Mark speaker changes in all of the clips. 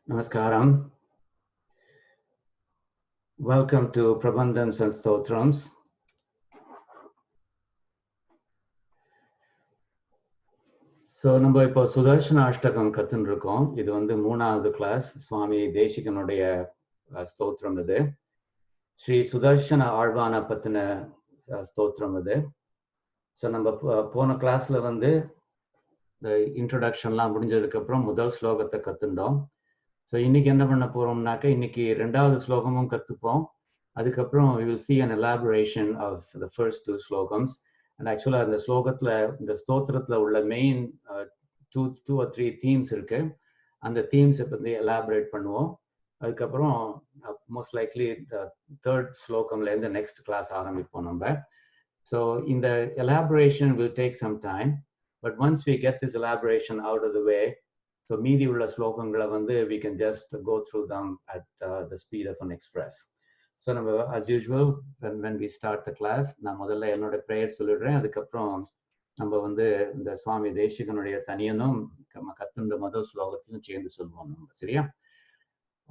Speaker 1: Namaskaram. Welcome to Prabandhams and Stotrams. So, நம்ம இப்போ sudarSanAshTakam கத்துன்னு இருக்கோம். இது வந்து 3வது கிளாஸ். Swami தேசிகனுடைய ஸ்தோத்திரம் இது. ஸ்ரீ சுதர்சன ஆழ்வான பத்தின ஸ்தோத்திரம் இது. ஸோ நம்ம போன கிளாஸ்ல வந்து இந்த இன்ட்ரடக்ஷன்லாம் முடிஞ்சதுக்கு அப்புறம் முதல் ஸ்லோகத்தை கத்துண்டோம். ஸோ இன்னைக்கு என்ன பண்ண போறோம்னாக்க இன்னைக்கு 2வது ஸ்லோகமும் கத்துப்போம். அதுக்கப்புறம் we will see an elaboration of the first 2 slogams. And actually அந்த ஸ்லோகத்துல இந்த ஸ்தோத்திரத்துல உள்ள main two or three themes இருக்கு. அந்த themes பத்தி எலாபரேட் பண்ணுவோம். அதுக்கப்புறம் most likely the third ஸ்லோகம்ல இருந்து next class ஆரம்பிப்போம் நம்ம. So இந்த elaboration will take some time, but once we get this elaboration out of the way, so மீதி உள்ள ஸ்லோகங்களை வந்து we can just go through them at the speed of an express. So as usual, when we start the class, நான் முதல்ல என்னோட prayer சொல்லிடுறேன். அதுக்கப்புறம் நம்ம வந்து இந்த சுவாமி தேசிகனுடைய தனியனும் கத்துண்ட முதல் ஸ்லோகத்திலும் சேர்ந்து சொல்லுவோம் நம்ம. சரியா?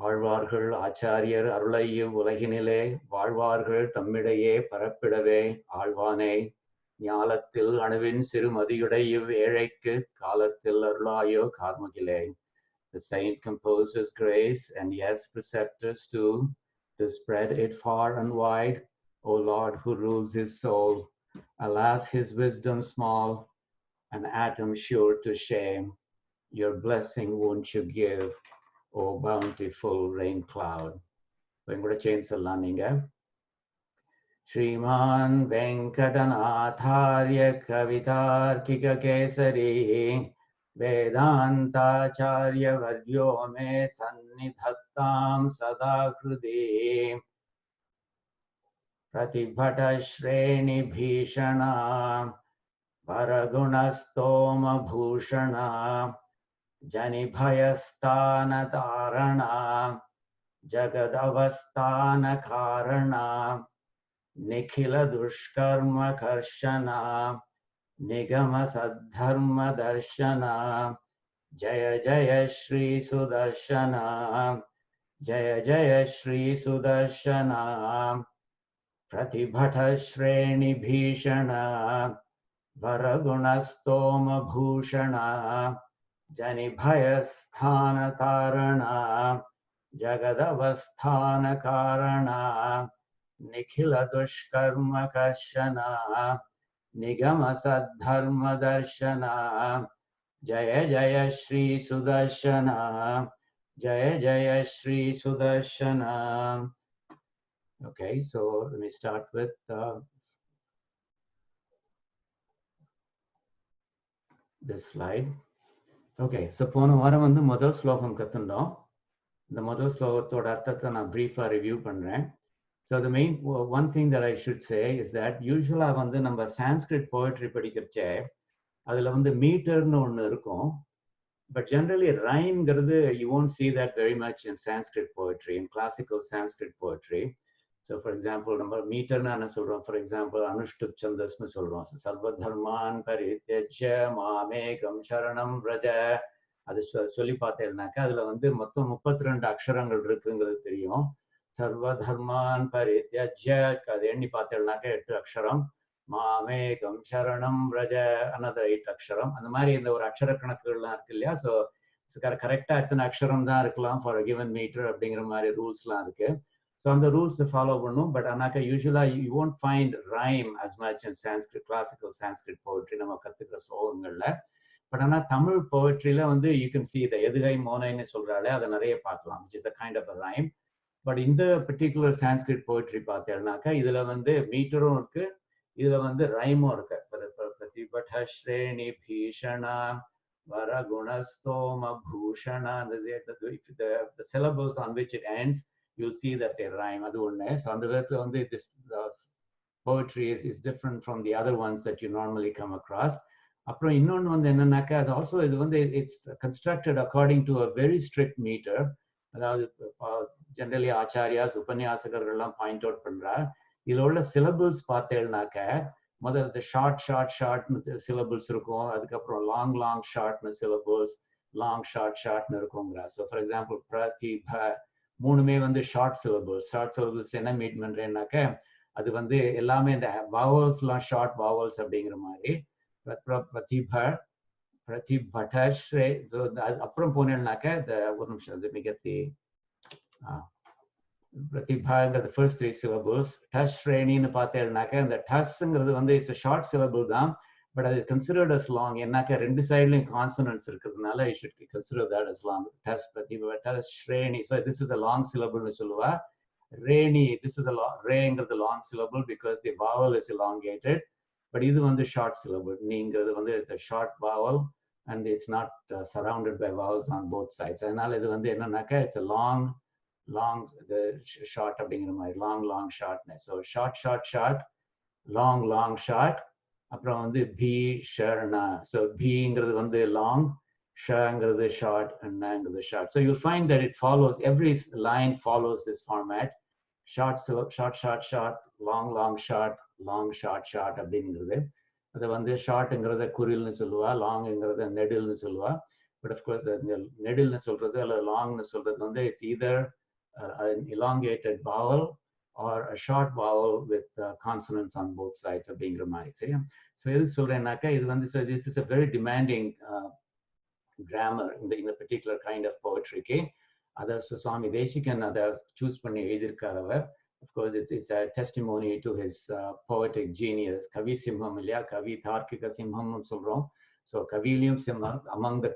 Speaker 1: ஆழ்வார்கள் ஆச்சாரியர் அருளையும் உலகினிலே வாழ்வார்கள் தம்மிடையே பரப்பிடவே ஆழ்வானே ஞாலத்தில் அணுவின் சிறுமதியுடை ஏழைக்கு காலத்தில் அருளாயோ கார்முகிலே. The saint composes grace and yes preceptors too, to spread it far and wide. O Lord, who rules his soul, alas his wisdom small, an atom sure to shame. Your blessing won't you give, O bountiful rain cloud. Vengura chains alaninga. Shriman Venkatanatharya Kavitarkika Kesari Vedanta Charya Varyo Me Sannidhattam Sada Hrudi Pratibhata Shreni Bhishana Paragunastoma Bhushana Janibhayasthana Tarana Jagadavasthana Karana Nikhila Dushkarma Karshana Nigama Sadharma Darshana Jaya Jaya Shri Sudarshana Jaya Jaya Shri Sudarshana Pratibhata Shreni Bhishana Varagunastoma Bhushana Janibhayasthana Tarana Jagadavasthana Karana Nikhila Dushkarma Karshana Nigama Sadharma Darshana Jaya Jaya Shri Sudarshana Jaya Jaya Shri Sudarshana. Okay, so let me start with this slide. Okay, so போன வாரம் வந்து முதல் ஸ்லோகம் கத்துண்டோம். இந்த முதல் ஸ்லோகத்தோட அர்த்தத்தை நான் பிரீஃபா ரிவ்யூ பண்றேன். So the main one thing that I should say is that usually வந்து நம்ம Sanskrit poetry படிக்கிறச்சே அதுல வந்து மீட்டர்னு ஒன்று இருக்கும். But generally rhymeங்கிறது you won't see that very much in Sanskrit poetry, in classical Sanskrit poetry. So for example, நம்ம மீட்டர்னு என்ன சொல்றோம்? For example, அனுஷ்டுப் சந்தஸ்னு சொல்றோம். சர்வதர்மான் பரித்யஜ்ய மாமேகம் சரணம் ரஜ. அது சொல்லி பார்த்தேன்னாக்கா அதுல வந்து மொத்தம் 32 அக்ஷரங்கள் இருக்குங்கிறது தெரியும். சர்வதர்மான் பரித்யஜ்ய அது எண்ணி பார்த்தேன்னாக்கா 8 அக்ஷரம். மாமேகம் சரணம் ரஜ another 8 அக்ஷரம். அந்த மாதிரி இந்த ஒரு அக்ஷர கணக்குகள்லாம் இருக்கு இல்லையா? ஸோ கரெக்டா எத்தனை அக்ஷரம் தான் இருக்கலாம் ஃபார் கிவன் மீட்டர் அப்படிங்கிற மாதிரி ரூல்ஸ்லாம் இருக்கு. ஸோ அந்த ரூல்ஸ் ஃபாலோ பண்ணும். பட் ஆனாக்கா யூஸ்வலா you won't find rhyme as much in Sanskrit, classical Sanskrit poetry நம்ம கத்துக்கிற ஸ்லோகங்கள்ல. பட் ஆனா தமிழ் போயட்ரியில வந்து யூ கேன் see the எதுகை மோனைன்னு சொல்றாலே அதை நிறைய பார்க்கலாம், which is a kind of a rhyme. But இந்த பர்டிகுலர் Sanskrit poetry பார்த்தேன்னாக்கா இதுல வந்து மீட்டரும் இருக்கு, இதுல வந்து ரைமும் இருக்கு. பிரதிபட ஸ்ரேணி பீஷணா வரகுணஸ்தோம பூஷணா, the syllables on which it ends, you'll see that they rhyme. அது ஒண்ணு. ஸோ அந்த விதத்துல வந்து this poetry is different from the other ones that you normally come across. அப்புறம் இன்னொன்று வந்து என்னன்னாக்கா அது ஆல்சோ இது வந்து it's constructed according to a very strict meter. அதாவது ஜென்ரலி ஆச்சாரியாஸ் உபன்யாசகர்கள்லாம் பாயிண்ட் அவுட் பண்றா. இதுல உள்ள சிலபிள்ஸ் பார்த்தேன்னாக்க முதல்ல ஷார்ட் சிலபிள்ஸ் இருக்கும், அதுக்கப்புறம் லாங் ஷார்ட்னு சிலபிள்ஸ், long, short, இருக்குங்கிற. So for example, pratibha மூணுமே வந்து ஷார்ட் சிலபிள்ஸ் என்ன மீட் பண்றேன்னாக்க அது வந்து எல்லாமே இந்த வாவல்ஸ்லாம் ஷார்ட் வாவல்ஸ் அப்படிங்கிற மாதிரி. பிரதிபட்டஸ்ரே அப்புறம் போனேன்னாக்க ஒரு நிமிஷம் அது மிகத்தி பிரதிபாங்கிறது ஃபர்ஸ்ட் 3 syllables. டஸ் ஸ்ரேணின்னு பார்த்தேன்னாக்க இந்த டஸ்ங்கிறது வந்து இட்ஸ் a ஷார்ட் syllable தான், பட் அது கன்சிடர்ட் அஸ் லாங். ஏன்னாக்க ரெண்டு சைட்லையும் கான்சனன்ட்ஸ் இருக்கிறதுனால you should consider that as long. டஸ் பிரதிபட்ட ஸ்ரேணி. So this is a long syllable னு சொல்லுவா. Rainy, this is a ரேங்கிறது long syllable because the vowel is elongated, but இது வந்து short syllable. நீங்கிறது வந்து the short vowel and it's not surrounded by vowels on both sides. அதனால இது வந்து என்னன்னாக்க it's a long the short அப்படிங்கிற மாதிரி long shortness. So short long short. அப்புறம் வந்து பி ஷர்னா. So பிங்கிறது வந்து long, ஷங்கிறது short and நாங்கிறது short. So you'll find that it follows, every line follows this format. Short long short அப்படிங்கிறது. அது வந்து ஷார்ட்ங்கிறத குரில்னு சொல்லுவா, லாங்ங்கிறத நெடில்னு சொல்லுவா. பட் அஃப்கோர்ஸ் நெடில்னு சொல்றது அல்லது லாங்னு சொல்றது வந்து it's either an elongated vowel or a short vowel with consonants on both sides அப்படிங்கிற மாதிரி. சரியா? ஸோ எதுக்கு சொல்றேன்னாக்கா இது வந்து this is a very demanding grammar in the particular kind of poetry. அதை சுவாமி தேசிகன் அதை சூஸ் பண்ணி எழுதியிருக்கார் அவர். Of course, it's a testimony to his poetic genius. Kavi Simham இல்லையா, கவி தார்க்கிக சிம்ஹம்னு சொல்றோம். So கவியிலையும் சிம்மம், among the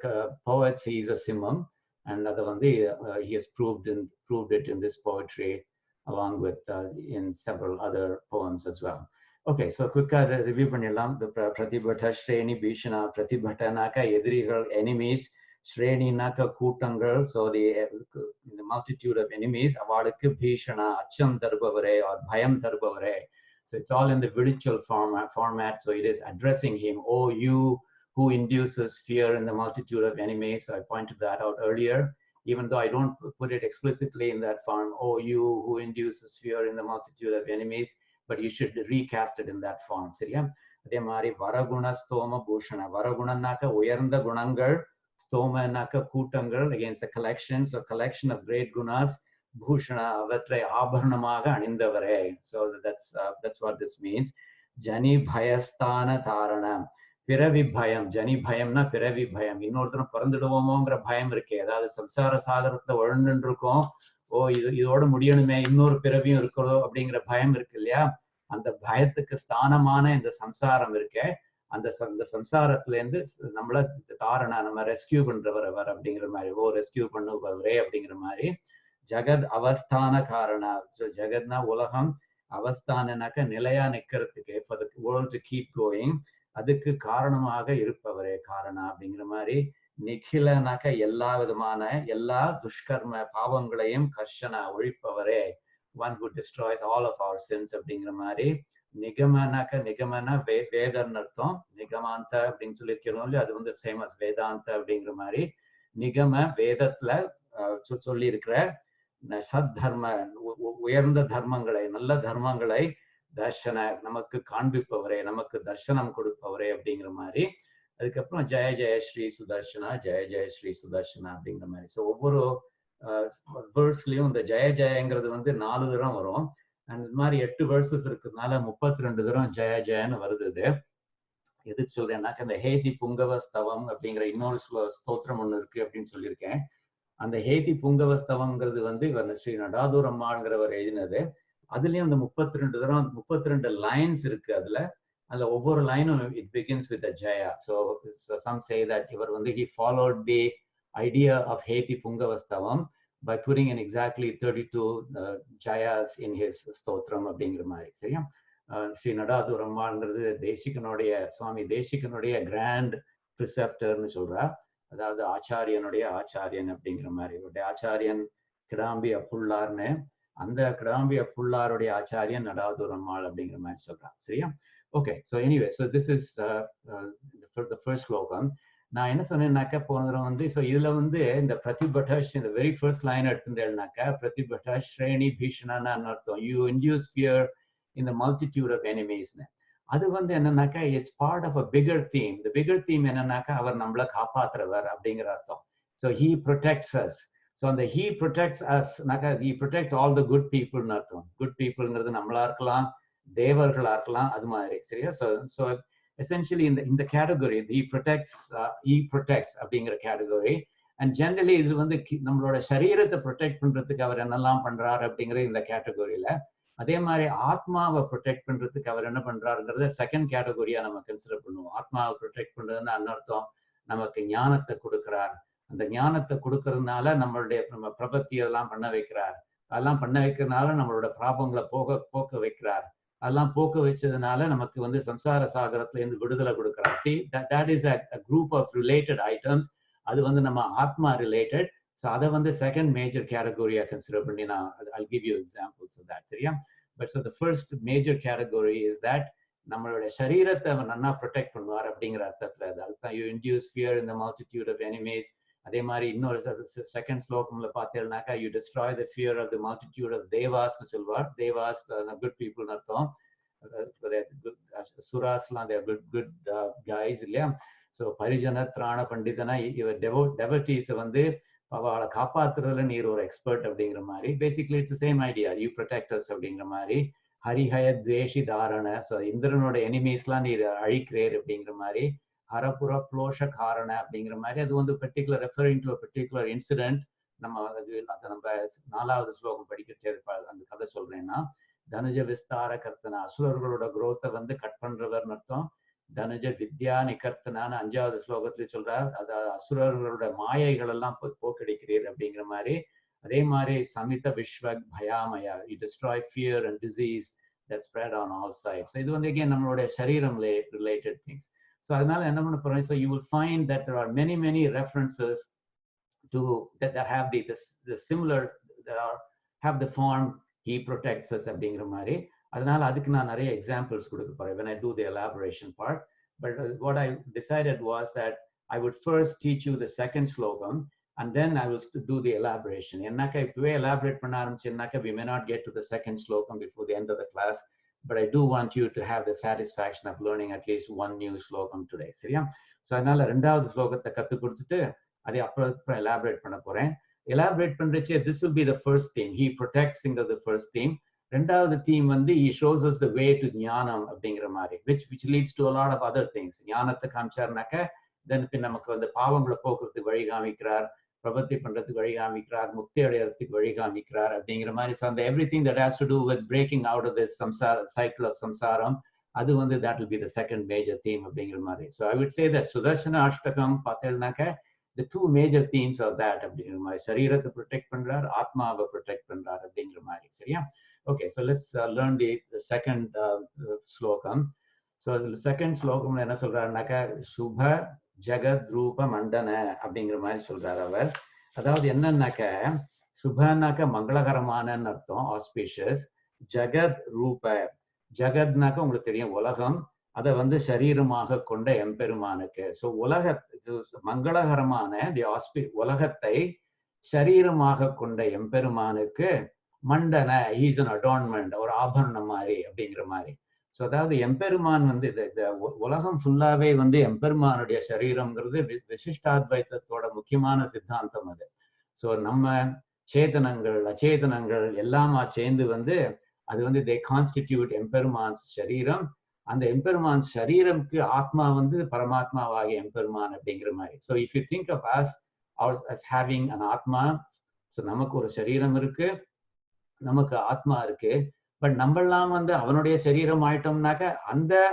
Speaker 1: poets he is a சிம்மம், and அதை வந்து he has proved it in this poetry along with in several other poems as well. Okay, so quick review பண்ணிடலாம். The pratibhata shreni bhishana. pratibhatanaka எதிரிகள், enemies. ஸ்ரேணினாக்க கூட்டங்கள். So the multitude of enemies. அவளுக்கு பீஷணா, அச்சம் தருபவரே or பயம் தருபவரே. So it's all in the virtual format. So it is addressing him. Oh, you who induces fear in the multitude of enemies. So I pointed that out earlier, even though I don't put it explicitly in that form. Oh, you who induces fear in the multitude of enemies, but you should recast it in that form. சரியா? அதே மாதிரி வரகுண ஸ்தோம பூஷண. வரகுணனாக்க உயர்ந்த குணங்கள், ஸ்தோமனாக்க கூட்டங்கள், against a collection. So collection of great gunas. Bhushana அவற்றை ஆபரணமாக அணிந்தவரே. So that's what this means. ஜனி பயஸ்தான தாரணம். பிறவி பயம். ஜனி பயம்னா பிறவி பயம். இன்னொருத்தரும் பிறந்துடுவோமோங்கிற பயம் இருக்கே, அதாவது சம்சார சாகரத்தை உழந்துட்டு இருக்கோம், ஓ இதோட முடியணுமே, இன்னொரு பிறவியும் இருக்கிறதோ அப்படிங்கிற பயம் இருக்கு இல்லையா. அந்த பயத்துக்கு ஸ்தானமான இந்த சம்சாரம் இருக்கே, அந்த சம்சாரத்துல இருந்து நம்மள தாரணா, நம்ம ரெஸ்கியூ பண்றவர் அவர் அப்படிங்கிற மாதிரி. ஓ ரெஸ்கியூ பண்ணுவரே அப்படிங்கிற மாதிரி. ஜகத் அவஸ்தான காரணா. ஸோ ஜகத்னா உலகம், அவஸ்தானனாக்க நிலையா நிக்கிறதுக்கு, for the world to keep going, அதுக்கு காரணமாக இருப்பவரே காரணா அப்படிங்கிற மாதிரி. நிகிலனாக்க எல்லா விதமான எல்லா துஷ்கர்ம பாவங்களையும் கர்ஷனா ஒழிப்பவரே, one who destroys all of our sins அப்படிங்கிற மாதிரி. நிகமனாக்க நிகமனா வேதன்னு அர்த்தம். நிகமாந்த அப்படின்னு சொல்லியிருக்கிறோம் இல்லையா, அது வந்து சேம் அஸ் வேதாந்த அப்படிங்கிற மாதிரி. நிகம வேதத்துல சொல்லி இருக்கிற சத் தர்ம உயர்ந்த தர்மங்களை, நல்ல தர்மங்களை தர்ஷன நமக்கு காண்பிப்பவரே, நமக்கு தர்சனம் கொடுப்பவரே அப்படிங்கிற மாதிரி. அதுக்கப்புறம் ஜெய ஜெய ஸ்ரீ சுதர்ஷனா, ஜெய ஜெய ஸ்ரீ சுதர்ஷனா அப்படிங்கிற மாதிரி. ஸோ ஒவ்வொரு வேர்ஸ்லயும் இந்த ஜெய ஜெயங்கிறது வந்து 4 தரம் வரும். அண்ட் இது மாதிரி 8 வேர்சஸ் இருக்கிறதுனால 32 தரம் ஜெய ஜெயன்னு வருது. இது எதுக்கு சொல்றேன்னாக்க இந்த ஹேதி புங்கவ ஸ்தவம் அப்படிங்கிற இன்னொரு ஸ்தோத்திரம் ஒண்ணு இருக்கு அப்படின்னு சொல்லியிருக்கேன். அந்த ஹேதி புங்கவ ஸ்தவங்கிறது வந்து இவர் ஸ்ரீ நடாதூர் அம்மாங்கிறவர் எழுதினது. அதுலயும் அந்த 32 தரம் 32 லைன்ஸ் இருக்கு. அதுல ஒவ்வொரு லைனும் it begins with a jaya. So some say that இவர் வந்து he followed the idea of ஹேதி புங்கவ ஸ்தவம் by putting in exactly 32 jayas in his ஸ்தோத்திரம் அப்படிங்கிற மாதிரி. சரியா? ஸ்ரீ நடாதூர் அம்மாங்கிறது தேசிகனுடைய, சுவாமி தேசிகனுடைய கிராண்ட் பிரிசெப்டர்னு சொல்றா. அதாவது ஆச்சாரியனுடைய ஆச்சாரியன் அப்படிங்கிற மாதிரி. இவருடைய ஆச்சாரியன் கிடாம்பி அப்புள்ளார்னு, அந்த கிடாம்பி அப்புள்ளாருடைய ஆச்சாரியன் நடாதூர் அம்மாள் அப்படிங்கிற மாதிரி சொல்றான். சரியா? Okay, so anyway, so this is the first ஸ்லோகம். நான் என்ன சொன்னேன்னாக்கா போன தடவை வந்து, ஸோ இதுல வந்து இந்த பிரதிபட்டஷ், இந்த வெரி ஃபர்ஸ்ட் லைன் எடுத்துட்டேன்னாக்கா பிரதிபட்டஷ் ஸ்ரேணி பீஷணான்னு அர்த்தம். You induce fear in the multitude of enemies. அது வந்து என்னன்னாக்கா it's part of a bigger theme. The bigger theme என்னன்னாக்கா அவர் நம்மளை காப்பாத்துறவர் அப்படிங்கிற அர்த்தம். So he protects us. So அந்த ஹீ ப்ரொடெக்ட்ஸ் அஸ்னாக்கா he protects all the good பீப்புள்னு அர்த்தம். குட் பீப்புள்ங்கிறது நம்மளா இருக்கலாம், தேவர்களா இருக்கலாம், அது மாதிரி சரியா. ஸோ ஸோ எசென்ஷியலி இந்த கேட்டகரி ஹீ ப்ரொடெக்ட்ஸ் அப்படிங்கிற கேட்டகரி. அண்ட் ஜென்ரலி இது வந்து நம்மளோட சரீரத்தை ப்ரொடெக்ட் பண்றதுக்கு அவர் என்னெல்லாம் பண்றாரு அப்படிங்கிற இந்த கேட்டகரியில. அதே மாதிரி ஆத்மாவை ப்ரொடெக்ட் பண்றதுக்கு அவர் என்ன பண்றாருங்கிறத செகண்ட் கேட்டகரியா நம்ம கன்சிடர் பண்ணுவோம். ஆத்மாவை ப்ரொடெக்ட் பண்றதுன்னு அர்த்தம் நமக்கு ஞானத்தை கொடுக்கிறார். அந்த ஞானத்தை கொடுக்கறதுனால நம்ம பிரபத்தி அதெல்லாம் பண்ண வைக்கிறார். அதெல்லாம் பண்ண வைக்கிறதுனால நம்மளோட பாபங்களை போக்க வைக்கிறார். அதெல்லாம் போக்க வச்சதுனால நமக்கு வந்து சம்சார சாகரத்துல இருந்து விடுதலை கொடுக்கிறார். See, that is a group of related items. அது வந்து நம்ம ஆத்மா ரிலேட்டட். ஸோ அதை வந்து செகண்ட் மேஜர் கேட்டகரியா கன்சிடர் பண்ணி I'll give you examples of that. சரியா? But so the first major category is that நம்மளோட சரீரத்தை அவன் நல்லா ப்ரொடெக்ட் பண்ணுவார் அப்படிங்கிற அர்த்தத்துல. அதுதான் you induce fear in the multitude of enemies. அதே மாதிரி இன்னொரு செகண்ட் ஸ்லோகம்ல பார்த்தேன்னாக்கா you destroy the fear of the multitude of devasன்னு சொல்வார். தேவாஸ் குட் பீப்புள்னு அர்த்தம். சுராஸ்லாம் they are good guys இல்லையா? ஸோ பரிஜன திராண பண்டிதனா இவர் டெவட்டீஸை வந்து அவளை காப்பாத்துறதுல நீர் ஒரு எக்ஸ்பர்ட் அப்படிங்கிற மாதிரி. Basically it's same idea, you protectors அப்படிங்கிற மாதிரி. ஹரிஹய துவேஷி தாரண, ஸோ இந்திரனோட எனிமீஸ்லாம் நீர் அழிக்கிறேர் அப்படிங்கிற மாதிரி. ஹரபுர ப்ளோஷ காரண அப்படிங்கிற மாதிரி. அது வந்து particular referring to particular incident. நம்ம அதை நம்ம 4வது ஸ்லோகம் படிக்க அந்த கதை சொல்றேன்னா, தனுஜ விஸ்தார கர்த்தனா, அசுரர்களோட குரோத்தை வந்து கட் பண்றவர்னு அர்த்தம். தனுஜ வித்யா நிகர்த்தனான்னு 5வது ஸ்லோகத்துல சொல்றார். அதாவது அசுரர்களோட மாயைகள் எல்லாம் போக்கடிக்கிறீர் அப்படிங்கிற மாதிரி. அதே மாதிரி சமித விஸ்வக் பயாமயா, you destroy fear and disease that spread on all sides. இது வந்து again நம்மளுடைய சரீரம் related things. So அதனால என்ன பண்ண போறோம், so you will find that there are many references to that have the similar, that have the form he protects us அப்படிங்கிற மாதிரி. அதனால அதுக்கு நான் நிறைய எக்ஸாம்பிள்ஸ் கொடுக்க போறேன் when I do the elaboration part. But what I decided was that I would first teach you the second slokam and then I will do the elaboration. என்னக்கா இப்பவே elaborate பண்ண ஆரம்பிச்சேன்னாக்கா we may not get to the second slokam before the end of the class, but I do want you to have the satisfaction of learning at least one new slokam today. சரியா? So அதனால 2வது ஸ்லோகத்தை கத்து கொடுத்துட்டு அதை அப்புறம் elaborate பண்ண போறேன். Elaborate பண்றச்சே this will be the first theme. He protects the first theme. 2வது தீம் வந்து he shows us the way to ஞானம் அப்படிங்கிற மாதிரி, which leads to a lot of other things. ஞானத்தை காமிச்சாருனாக்க then நமக்கு வந்து பாவங்களை போக்குறதுக்கு வழி காமிக்கிறார், பிரபத்தி பண்றதுக்கு வழி காமிக்கிறார், முக்தி அடையறதுக்கு வழி காமிக்கிறார் அப்படிங்கிற மாதிரி. So the everything that has to do with breaking out of this cycle of samsaram, அது வந்து that will be the second major theme அப்படிங்கிற மாதிரி. So I would say that sudarSanAshTakam பார்த்தேன்னாக்க the two major themes are that அப்படிங்கிற மாதிரி. சரீரத்தை protect பண்றார், ஆத்மாவை protect பண்றார் அப்படிங்கிற மாதிரி. சரியா? Okay, so let's learn the second slokam. So the second slokam என்ன சொல்றாருனாக்கா சுப ஜகத் ரூப மண்டன அப்படிங்கிற மாதிரி சொல்றாரு அவர். அதாவது என்னன்னாக்க சுபனாக்க மங்களகரமான அர்த்தம், ஆஸ்பீஷியஸ். ஜகத் ரூப, ஜகத்னாக்க உங்களுக்கு தெரியும் உலகம், அதை வந்து சரீரமாக கொண்ட எம்பெருமானுக்கு. ஸோ மங்களகரமான உலகத்தை சரீரமாக கொண்ட எம்பெருமானுக்கு மண்டன, he's an adornment, ஒரு ஆபரணம் மாதிரி அப்படிங்கிற மாதிரி. ஸோ அதாவது எம்பெருமான் வந்து இந்த உலகம் ஃபுல்லாவே வந்து எம்பெருமானுடைய சரீரம்ங்கிறது விசிஷ்டாத்வைத்தத்தோட முக்கியமான சித்தாந்தம் அது. ஸோ நம்ம சேதனங்கள் அச்சேதனங்கள் எல்லாமா சேர்ந்து வந்து அது வந்து they constitute எம்பெருமான்ஸ் சரீரம். அந்த எம்பெருமான் சரீரம்க்கு ஆத்மா வந்து பரமாத்மாவாகிய எம்பெருமான் அப்படிங்கிற மாதிரி. So if you think of as having an atma, so நமக்கு ஒரு சரீரம் இருக்கு, நமக்கு ஆத்மா இருக்கு. பட் நம்மெல்லாம் வந்து அவனுடைய சரீரம் ஆயிட்டோம்னாக்க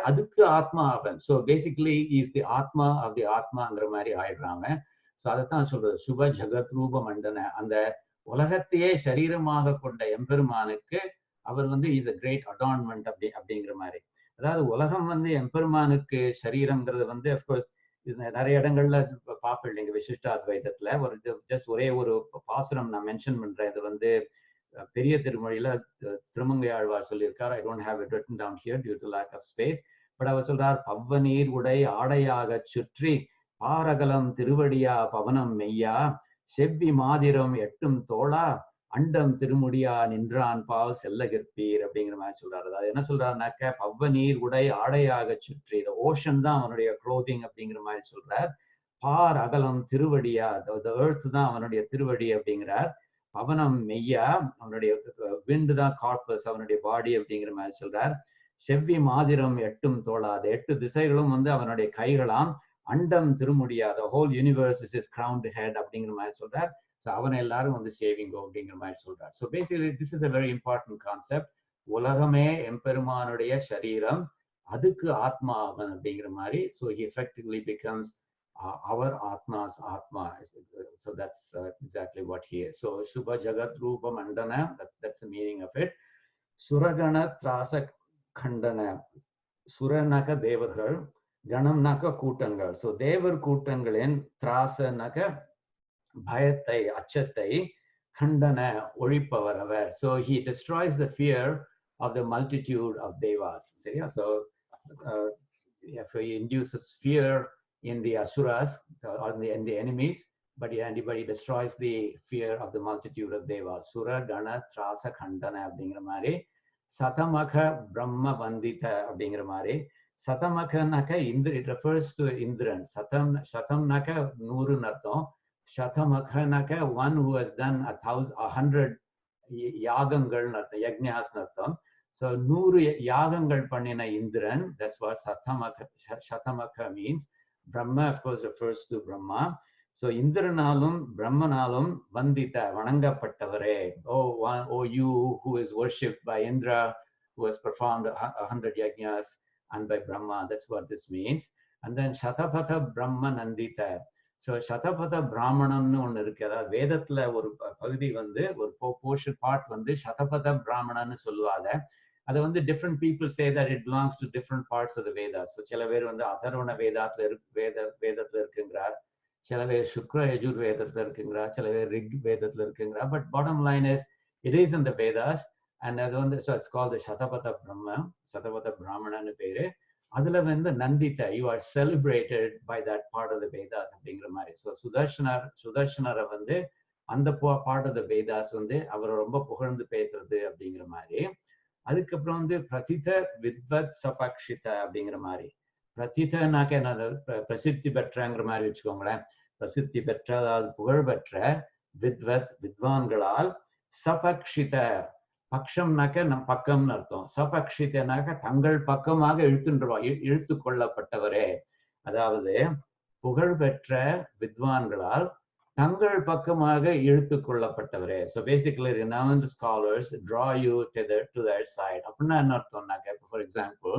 Speaker 1: அதுக்கு ஆத்மா அவன். ஸோ பேசிக்கலி இஸ் தி ஆத்மா ஆஃப் தி ஆத்மாங்கிற மாதிரி ஆயிடுறாங்க. ஸோ அதைத்தான் சொல்றது சுப ஜகத் ரூப மண்டன, அந்த உலகத்தையே சரீரமாக கொண்ட எம்பெருமானுக்கு அவர் வந்து இஸ் அ கிரேட் அடார்ன்மெண்ட் அப்படிங்கிற மாதிரி. அதாவது உலகம் வந்து எம்பெருமானுக்கு சரீரம்ங்கிறது வந்து அஃப்கோர்ஸ் இது நிறைய இடங்கள்ல பார்ப்பேன் நீங்க விசிஷ்டாத்வைத்தத்துல. ஒரு ஜஸ்ட் ஒரே ஒரு பாசுரம் நான் மென்ஷன் பண்றேன். இது வந்து பெரிய திருமொழியில திருமங்கை ஆழ்வார் சொல்லியிருக்கார். I don't have it written down here due to lack of space. But அவர் சொல்றார், பவ்வநீர் உடை ஆடையாக சுற்றி பாரகலம் திருவடியா பவனம் மெய்யா செவ்வி மாதிரம் எட்டும் தோளா அண்டம் திருமுடியா நின்றான் பால் செல்லகிற்பீர் அப்படிங்கிற மாதிரி சொல்றாரு. அதாவது என்ன சொல்றாருனாக்க, பவ்வ நீர் உடை ஆடையாக சுற்றி, இந்த ஓஷன் தான் அவனுடைய க்ளோதிங் அப்படிங்கிற மாதிரி சொல்றார். பார் அகலம் திருவடியா, the earth தான் அவனுடைய திருவடி அப்படிங்கிறார். பவனம் மெய்யா, அவனுடைய விண்டு தான் கார்பஸ், அவனுடைய பாடி அப்படிங்கிற மாதிரி சொல்றார். செவ்வி மாதிரம் எட்டும் தோளாது, 8 திசைகளும் வந்து அவனுடைய கைகளாம். அண்டம் திருமுடியா, the whole universe is his crowned head அப்படிங்கிற மாதிரி சொல்றார். ஸோ அவனை எல்லாரும் வந்து சேவிங்கோ அப்படிங்கிற மாதிரி சொல்றார். So basically this is a very important concept. உலகமே எம்பெருமானுடைய சரீரம், அதுக்கு ஆத்மா அவன் அப்படிங்கிற மாதிரி. So he effectively becomes our Atma's Atma. So that's exactly what he is. So Shubha Jagat Rupa Mandana, that's the meaning of it. Suragana Trasa Khandana. Suranaka Devargal, Ganamnaka Kutangal. So Devar Kutangalin, Trasa Naka பயத்தை, அச்சத்தை, கண்டன ஒழிப்பவர். So he destroys the fear of the multitude of devas. So if he induces fear in the asuras or in the enemies, but he destroys the fear of the multitude of devas. Sura gana trasa khandana அப்படிங்கிற மாதிரி. சதமக பிரம்ம வந்தித அப்படிங்கிற மாதிரி. சதமகனாக்க it refers to Indran. சதம்னாக்க 100 அர்த்தம். Shatamakhanaka, one who has done 100 yagangal, yajnas nartham. So 100 yagangal pannina Indran, that's what Shatamaka means. Brahma, of course, refers to Brahma. So Indranalum, Brahmanalum, Vandita, Vanangapattavare. Oh, you who is worshipped by Indra, who has performed 100 yajnas, and by Brahma. That's what this means. And then Shatapatha Brahma Nandita. So Shatapatha பிராமணம்னு ஒன்று இருக்கு. அதாவது வேதத்துல ஒரு பகுதி வந்து ஒரு portion part வந்து சதபத பிராமணன்னு சொல்லுவாங்க. அதை வந்து different people say that it belongs to different parts of the Vedas. So சில பேர் வந்து அதர்வண வேதத்துல இருக்குங்கிறார், சில பேர் சுக்ர யஜுர் வேதத்துல இருக்குங்கிறார், சில பேர் ரிக் வேதத்துல இருக்குங்கிறார். But bottom line is it is in the Vedas. And அது வந்து so it's called Shatapatha Shatapatha பிராமணன்னு பேரு. அதுல வந்து நந்தித்த, you are celebrated by that part of the Vedas அப்படிங்கிற மாதிரி. ஸோ சுதர்ஷனரை வந்து அந்த பார்ட் ஆஃப் த வேதாஸ் வந்து அவரை ரொம்ப புகழ்ந்து பேசுறது அப்படிங்கிற மாதிரி. அதுக்கப்புறம் வந்து பிரதித வித்வத் சபக்ஷித அப்படிங்கிற மாதிரி. பிரதிதனாக்க என்ன, பிரசித்தி பெற்றங்கிற மாதிரி வச்சுக்கோங்களேன். பிரசித்தி பெற்ற, அதாவது புகழ் பெற்ற, வித்வத் வித்வான்களால், சபக்ஷித பக்ஷம்னாக்க நம் பக்கம்னு அர்த்தம். சபக்ஷிதனாக்க தங்கள் பக்கமாக இழுத்து கொள்ளப்பட்டவரே. அதாவது புகழ்பெற்ற வித்வான்களால் தங்கள் பக்கமாக இழுத்து கொள்ளப்பட்டவரே. So basically renowned scholars draw you to their side. அப்படின்னா என்ன அர்த்தம்னாக்க, ஃபார் எக்ஸாம்பிள்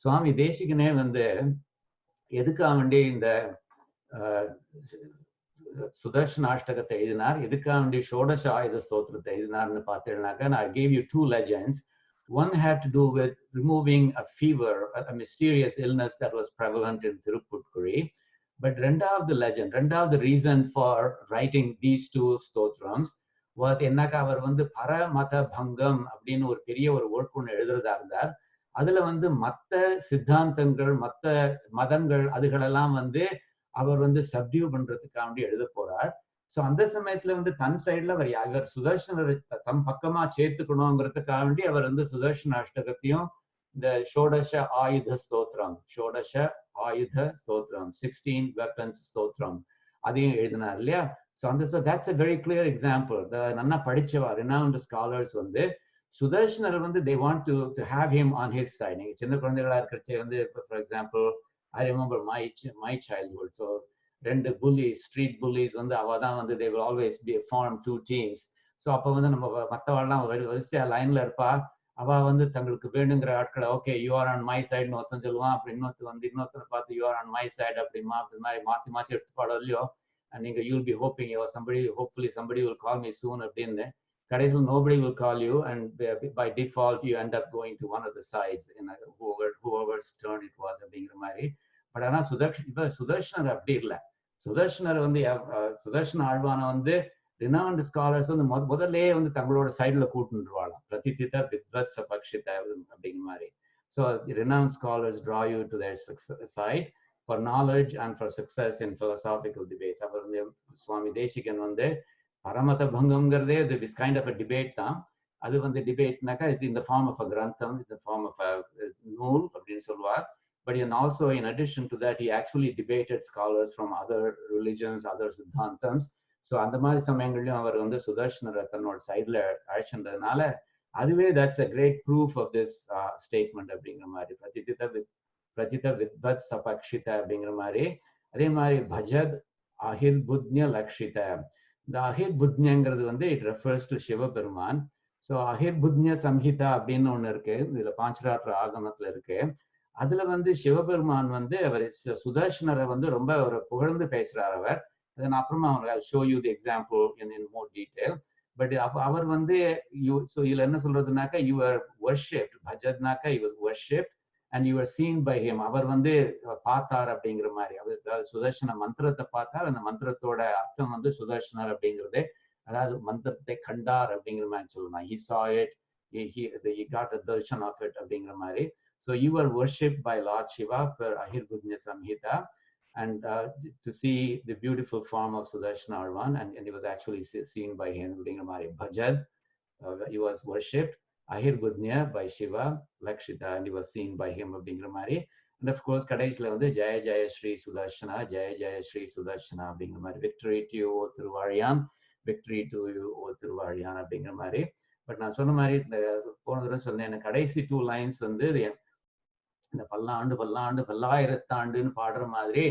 Speaker 1: சுவாமி தேசிகனே வந்து எதுக்காக வேண்டி இந்த சுதர்சனாஷ்டகத்தை எழுதினார், எதுக்காக வேண்டி ஷோடச ஆயுத ஸ்தோத்திரத்தை எழுதினார்னு பார்த்தீங்கன்னாக்க, I gave you 2 legends. One had to do with removing a fever, a mysterious illness that was prevalent in Tirupputkuri. But ரெண்டாவது legend, ரெண்டாவது reason for writing these 2 stotrams was என்னக்கா, அவர் வந்து பரமத பங்கம் அப்படின்னு ஒரு பெரிய ஒரு ஒர்க் ஒன்று எழுதுறதா இருந்தார். அதுல வந்து மத்த சித்தாந்தங்கள், மத்த மதங்கள், அதுகளெல்லாம் வந்து அவர் வந்து சப்டியூ பண்றதுக்காண்டி எழுத போறார். ஸோ அந்த சமயத்துல வந்து தன் சைட்ல அவர் சுதர்ஷனரை தம் பக்கமா சேர்த்துக்கணுங்கிறதுக்காக வேண்டி அவர் வந்து சுதர்ஷன அஷ்டகத்தையும் இந்த ஷோடச ஆயுத ஸ்தோத்திரம், ஷோடச ஆயுத ஸ்தோத்திரம், 16 வெப்பன்ஸ் ஸ்தோத்திரம், அதையும் எழுதினார் இல்லையா. ஸோ அந்த that's a very clear example. நல்லா படிச்சவா renowned scholars வந்து சுதர்ஷனர் வந்து they want to have him on his side. நீங்க சின்ன குழந்தைகளா இருக்கிறச்சே வந்து for example I remember my childhood. So 2 bullies, street bullies வந்து அவதான் வந்து they will always be form 2 teams. So அப்போ வந்து நம்ம மற்றவெல்லாம் வரிசையா லைன்ல இருப்பா. அவ வந்து தங்களுக்கு வேணுங்கிற ஆட்களை okay you are on my சைடுன்னு ஒருத்தன் சொல்லுவான். அப்படி இன்னொருத்தனை பார்த்து you are on my side அப்படிமா அப்படி மாதிரி மாற்றி எடுத்து பாடம் இல்லையோ. நீங்க you will be hoping hopefully somebody will call me soon அப்படின்னு. கடைசியில் nobody will call you and by default you end up going to one of the sides in whoever's turn it was அப்படிங்கிற மாதிரி. But ஆனா சுதர்ஷனர் அப்படி இல்லை. சுதர்ஷனர் வந்து சுதர்ஷன ஆழ்வான வந்து renowned scholars வந்து முதல்லே வந்து தங்களோட சைடுல கூட்டுருவாளாம். பிரதிதித வித்வத் சபக்ஷித அப்படிங்கிற மாதிரி. So renowned scholars draw you to their side for knowledge and for success in philosophical debates. அவர் வந்து சுவாமி தேசிகன் வந்து Paramata Bhangamgarde, this kind of a debate. Other than the debate, is in the form of a grantham, in the form of a nool, but also in addition to that, he actually debated scholars from other religions, other siddhantams. So, and the Mari Samangalim, our on the Sudarshana Rathan side layer, Arshan Nala, anyway, that's a great proof of this statement of being a Mari. Pratita Vidvat Sapakshita being a Mari, Ade Mari Bhajad Ahil Budnya Lakshita. The Ahil Budnyangar, it refers to Shiva Peruman. So Ahir Budnya Samhita அப்படின்னு ஒன்று இருக்கு, இதுல பாஞ்சராத்திர ஆகமத்துல இருக்கு. அதுல சிவபெருமான் அவர் சுதர்ஷனரை ரொம்ப ஒரு புகழ்ந்து பேசுறார் அவர். அதை நான் அப்புறமா show you the example in more detail. But our so இதுல என்ன சொல்றதுனாக்கா, you were worshipped, பஜத்னாக்கா he was worshipped and you were seen by him. அவர் பார்த்தார் அப்படிங்கிற மாதிரி, அவர் சுதர்ஷன மந்திரத்தை பார்த்தார், அந்த மந்திரத்தோட அர்த்தம் சுதர்ஷனர் அப்படிங்கிறது. அதாவது மந்திரத்தை கண்டார் அப்படிங்கிற மாதிரி சொல்லலாம். He saw it, he got a darshan of it அப்படிங்கிற மாதிரி. So you were worshipped by Lord Shiva per Ahir Budnya Samhita, and to see the beautiful form of Sudarshana Arvan, and he was actually seen by him அப்படிங்கிற மாதிரி. Bhajad, he was worshipped. Ahir Budnya by Shiva, Lakshita, and he was seen by him அப்படிங்கிற மாதிரி. And of course கடைசியில Jaya Jaya Shri Sudarshana, Jaya Jaya Shri Sudarshana அப்படிங்கிற மாதிரி. Victory to you, O Thiruvariyam. Victory to you, O Thiruvariyana அப்படிங்கிற மாதிரி. But நான் சொன்ன மாதிரி போன தடவை சொன்னேன், எனக்கு கடைசி 2 லைன்ஸ் இந்த பல்லாண்டு பல்லாண்டு பல்லாயிரத்தாண்டுன்னு பாடுற மாதிரி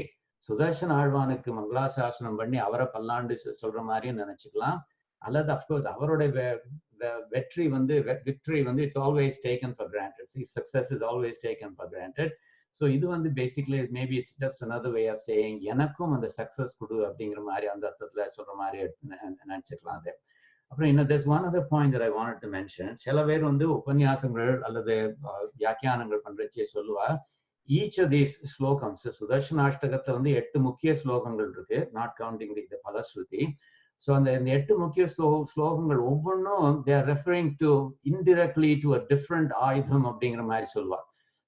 Speaker 1: சுதர்ஷன ஆழ்வானுக்கு மங்களாசாசனம் பண்ணி அவரை பல்லாண்டு சொல்ற மாதிரியும் நினைச்சுக்கலாம். அல்லது அப்கோர்ஸ் அவருடைய வெற்றி victory it's always taken for granted. See, success is always taken for granted. So இது basically maybe it's just another way of saying எனக்கும் அந்த சக்சஸ் கொடு அப்படிங்கிற மாதிரி அந்த அர்த்தத்துல சொல்ற மாதிரி நினைச்சுக்கலாம். அது அப்புறம் there's one other point that I wanted to mention. சில பேர் உபன்யாசங்கள் அல்லது வியாக்கியானங்கள் பண்றச்சே சொல்லுவா, each of these slokams, சுதர்ஷனாஷ்டகத்துல 8 முக்கிய ஸ்லோகங்கள் இருக்கு, not counting the பலஸ்ருதி. So அந்த 8 முக்கிய ஸ்லோகங்கள் ஒவ்வொன்றும் they are referring to indirectly to a different ஆயுதம் அப்படிங்கிற மாதிரி சொல்லுவா.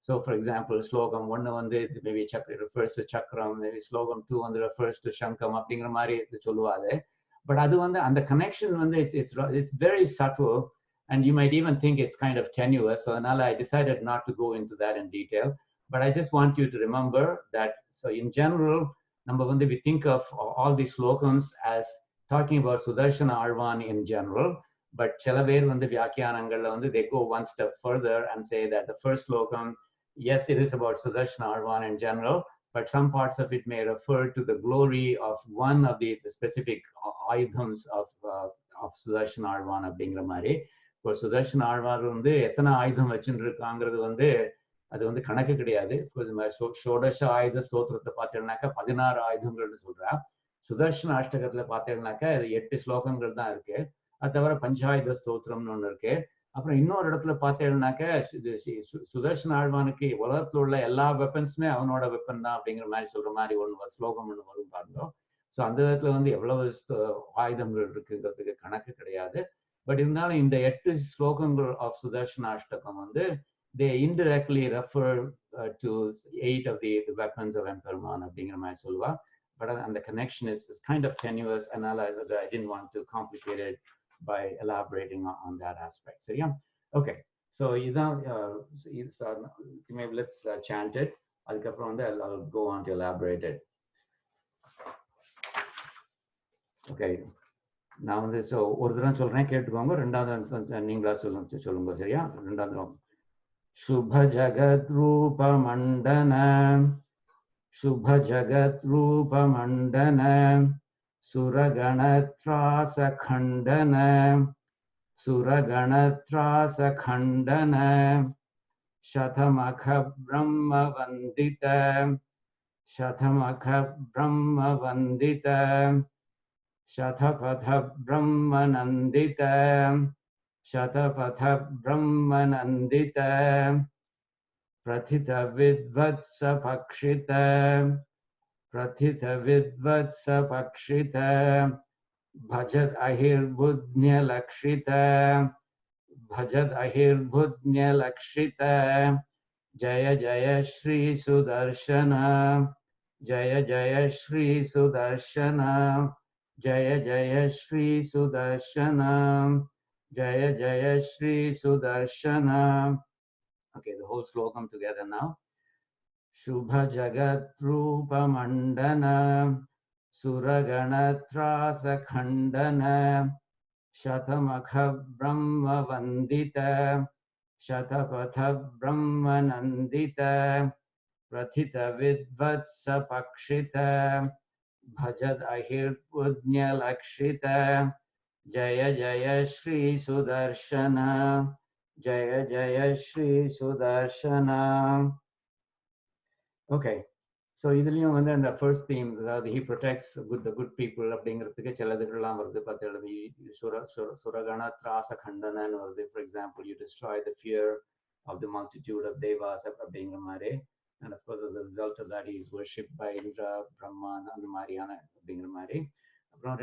Speaker 1: So for example, Slokam 1 maybe refers to Chakram, maybe Slokam 2 refers to Shankam அப்படிங்கிற மாதிரி சொல்லுவாரு. But அது அந்த connection it's very subtle, and you might even think it's kind of tenuous. So I decided not to go into that in detail. But I just want you to remember that, so in general, we think of all these slokams as talking about Sudarshana Arvan in general. But Chelaver Vyakyanangala, they go one step further and say that the first slokam, yes, it is about Sudarshana Arvan in general, but some parts of it may refer to the glory of one of the specific ஆயுதம்ஸ் of Sudarshana Arvan அப்படிங்கிற மாதிரி. இப்போ Sudarshana Arvan எத்தனை ஆயுதம் வச்சுட்டு இருக்காங்கிறது அது கணக்கு கிடையாது. ஷோடச ஆயுத ஸ்தோத்திரத்தை பார்த்தீங்கன்னாக்கா 16 ஆயுதங்கள்னு சொல்றா. சுதர்ஷன அஷ்டகத்துல பார்த்தீங்கன்னாக்கா 8 ஸ்லோகங்கள் தான் இருக்கு. அது தவிர பஞ்சாயுத ஸ்தோத்திரம்னு ஒண்ணு இருக்கு. அப்புறம் இன்னொரு இடத்துல பார்த்தேன்னாக்க சுதர்ஷன ஆழ்வானுக்கு உலகத்துல உள்ள எல்லா வெப்பன்ஸுமே அவனோட வெப்பன் தான் அப்படிங்கிற மாதிரி சொல்ற மாதிரி ஸ்லோகம் ஒண்ணு வரும் பாருங்க. ஸோ அந்த விதத்துல எவ்வளவு ஆயுதங்கள் இருக்குங்கிறதுக்கு கணக்கு கிடையாது. பட் இருந்தாலும் இந்த 8 ஸ்லோகங்கள் of சுதர்ஷனாஷ்டகம் they indirectly refer to 8 of the weapons of Emperman அப்படிங்கிற மாதிரி சொல்லுவா. But and the connection is kind of tenuous, and I didn't want to complicate it by elaborating on that aspect. So yeah, okay. So maybe let's chant it. I'll go on to elaborate it. Okay. Now so ஒரு தடவை சொல்றேன், கேட்டுக்கோங்க. ரெண்டாவது நீங்களா சொல்லுங்க, சரியா? ரெண்டாவது शुभ जगत रूप मंडन, शुभ जगत रूप मंडन, सुरगणत्रास खंडन, सुरगणत्रास खंडन, शतमख ब्रह्म वंदित, शतमख ब्रह्म वंदित, शतपथ ब्रह्म नंदित, शतपथ ब्रह्म नंदित, प्रथित विद्वत्स पक्षित, प्रथित विद्वत्स पक्षित, भजत अहिर्बुध्य लक्षित, भजत अहिर्बुध्य लक्षित, जय जय श्री सुदर्शन, जय जय Shri Sudarshan, Jaya Jaya Shri Sudarshana, Jaya Jaya Shri Sudarshana. Okay, the whole slokam together now. Shubha Jagat Rupa Mandana, Suraganatrasa Khandana, Shatamakha Brahma Vandita, Shatapatha Brahma Nandita, Prathita Vidvatsa Pakshita, Bhajad Ahir Pudnya Lakshita, Jaya Jaya Shri Sudarshana, Jaya Jaya Shri Sudarshana. Okay, so இதுலயும் வந்து அந்த first theme, அதாவது he protects the good people அப்படிங்கிறதுக்கு சிலதுகள்லாம் வருது. பார்த்து சுரகண திராச கண்டனன்னு வருது. For example, you destroy the fear of the multitude of devas அப்படிங்கிற மாதிரி. And of course, as a result of that, he is worshipped by Indra, Brahman, and the Mariana அப்படிங்கிற மாதிரி.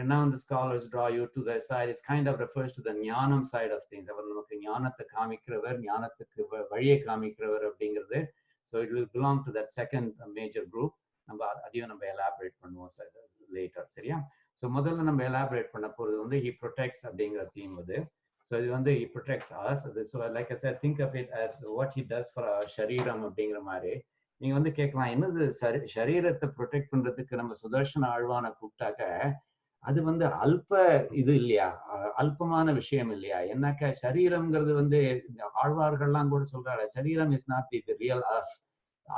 Speaker 1: Renowned scholars draw you to their side. It kind of refers to the ஞானம் side of things. அவர் நமக்கு ஞானத்தை காமிக்கிறவர், ஞானத்துக்கு வழியை காமிக்கிறவர் அப்படிங்கிறது. So it will belong to that second major group. நம்ம அதையும் நம்ம elaborate பண்ணுவோம் later. சரியா? So முதல்ல நம்ம elaborate பண்ண போறது வந்து he protects அப்படிங்கிற theme இது. So இது வந்து he protects us. So like I said, think of it as what he does for our ஷரீரம் அப்படிங்கிற மாதிரி. நீங்க வந்து கேட்கலாம், என்னது ஷரீரத்தை ப்ரொடெக்ட் பண்றதுக்கு நம்ம சுதர்ஷன ஆழ்வான கூப்பிட்டாக்க அது வந்து அல்ப இது இல்லையா, அல்பமான விஷயம் இல்லையா? என்னக்கா சரீரம்ங்கிறது வந்து ஆழ்வார்கள்லாம் கூட சொல்றாரு, சரீரம் is not the real us,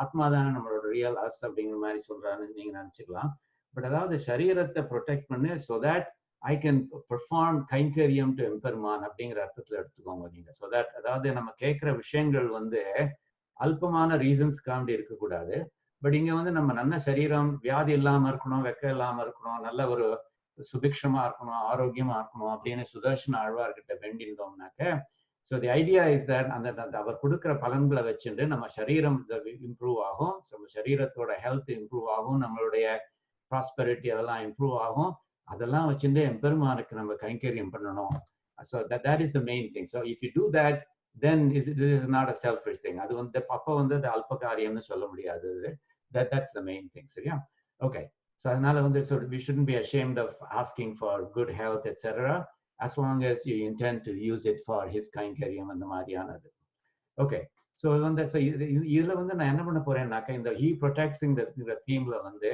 Speaker 1: ஆத்மா தானே நம்மளோட ரியல் அஸ் அப்படிங்கிற மாதிரி சொல்றாருன்னு நீங்க நினைச்சுக்கலாம். பட் அதாவது சரீரத்தை ப்ரொடெக்ட் பண்ணு so that I can perform kainkaryam to எம்பெருமான் அப்படிங்கிற அர்த்தத்துல எடுத்துக்கோங்க நீங்க. so that அதாவது நம்ம கேட்கிற விஷயங்கள் வந்து அல்பமான ரீசன்ஸ்க்காண்டி இருக்கக்கூடாது. பட் இங்க வந்து நம்ம நல்ல சரீரம், வியாதி இல்லாம இருக்கணும், வெக்க இல்லாம இருக்கணும், நல்ல ஒரு சுபிக்ஷமா இருக்கணும், ஆரோக்கியமா இருக்கணும் அப்படின்னு சுதர்ஷன ஆழ்வார்கிட்ட வேண்டியிருந்தோம்னாக்க, so the idea is that அந்த அவர் கொடுக்குற பலன்களை வச்சுட்டு நம்ம சரீரம் இம்ப்ரூவ் ஆகும், நம்ம சரீரத்தோட ஹெல்த் இம்ப்ரூவ் ஆகும், நம்மளுடைய ப்ராஸ்பெரிட்டி அதெல்லாம் இம்ப்ரூவ் ஆகும். அதெல்லாம் வச்சுட்டு எம்பெருமானுக்கு நம்ம கைங்கரியம் பண்ணணும். So that is the main thing. So if you do that, then this is not a selfish thing. அது வந்து அப்போ வந்து அது அல்ப காரியம்னு சொல்ல முடியாது. That's the main thing. சரியா? Okay. So அதனால வந்து so we shouldn't be ashamed of asking for good health, etc. as long as you intend to use it for his kainkaryam அந்த மாதிரியானது. Okay. So வந்து இதுல வந்து நான் என்ன பண்ண போறேன்னாக்க, இந்த he protects இந்த தீம்ல வந்து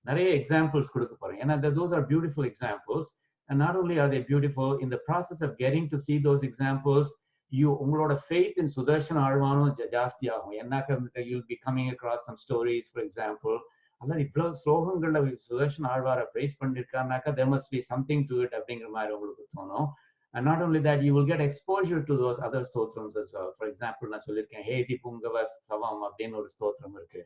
Speaker 1: நிறைய எக்ஸாம்பிள்ஸ் கொடுக்க போறேன். ஏன்னா those are beautiful examples, and not only are they beautiful, in the process of getting to see those examples, உங்களோட faith in சுதர்ஷன ஆழ்வானும் ஜாஸ்தி ஆகும். ஏன்னாக்க you'll be coming across some stories, for example, அல்லது இவ்வளவு ஸ்லோகங்கள்ல சுதர்ஷன ஆழ்வாரை பிரைஸ் பண்ணிருக்காருனாக்கா there must be something to it அப்படிங்கிற மாதிரி உங்களுக்கு தோணும். And not only that, you will get exposure to those other stotrams as well. For example, நான் சொல்லியிருக்கேன் ஹேதி புங்கவ சவம் அப்படின்னு ஒரு ஸ்தோத்திரம் இருக்கு.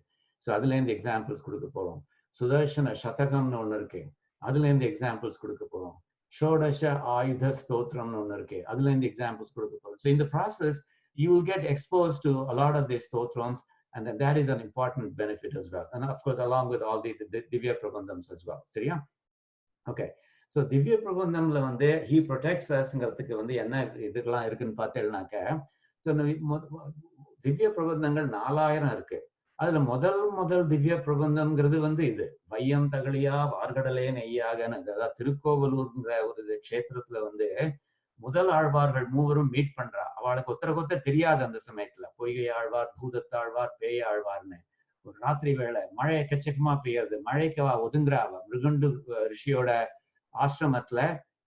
Speaker 1: ஸோ அதுல இருந்து எக்ஸாம்பிள்ஸ் கொடுக்க போறோம். சுதர்ஷன சதகம்னு ஒண்ணு இருக்கு, அதுல இருந்து எக்ஸாம்பிள்ஸ் கொடுக்க போறோம். ஷோடச ஆயுத ஸ்தோத்திரம்னு ஒண்ணு இருக்கு, அதுல இருந்து எக்ஸாம்பிள்ஸ் கொடுக்க போறோம். So in the process, you will get exposed to a lot of these stotrams, and that is an important benefit as well. And of course, along with all the Divya Prabandhams as well. சரியா? Okay. So Divya Prabandhamல வந்து he protects usங்கிறதுக்கு வந்து என்ன இதுக்கெல்லாம் இருக்குன்னு பார்த்தேன்னாக்க, திவ்ய பிரபந்தங்கள் 4000 இருக்கு. அதுல முதல் திவ்ய பிரபந்தம்ங்கிறது வந்து இது வையம் தகழியா வார்கடலே நெய்யாகன்னு, அதாவது திருக்கோவலூர்ங்கிற ஒரு க்ஷேத்திரத்துல வந்து முதல் ஆழ்வார்கள் மூவரும் மீட் பண்றா. அவளுக்கு ஒத்தர தெரியாது அந்த சமயத்துல. பொய்கை ஆழ்வார், பூதத்தாழ்வார், பேய் ஆழ்வார்னு. ஒரு ராத்திரி வேளை மழை எக்கச்சக்கமா பெய்யாது, மழைக்கு ஒதுங்குறா. மிருகண்டு ரிஷியோட ஆசிரமத்துல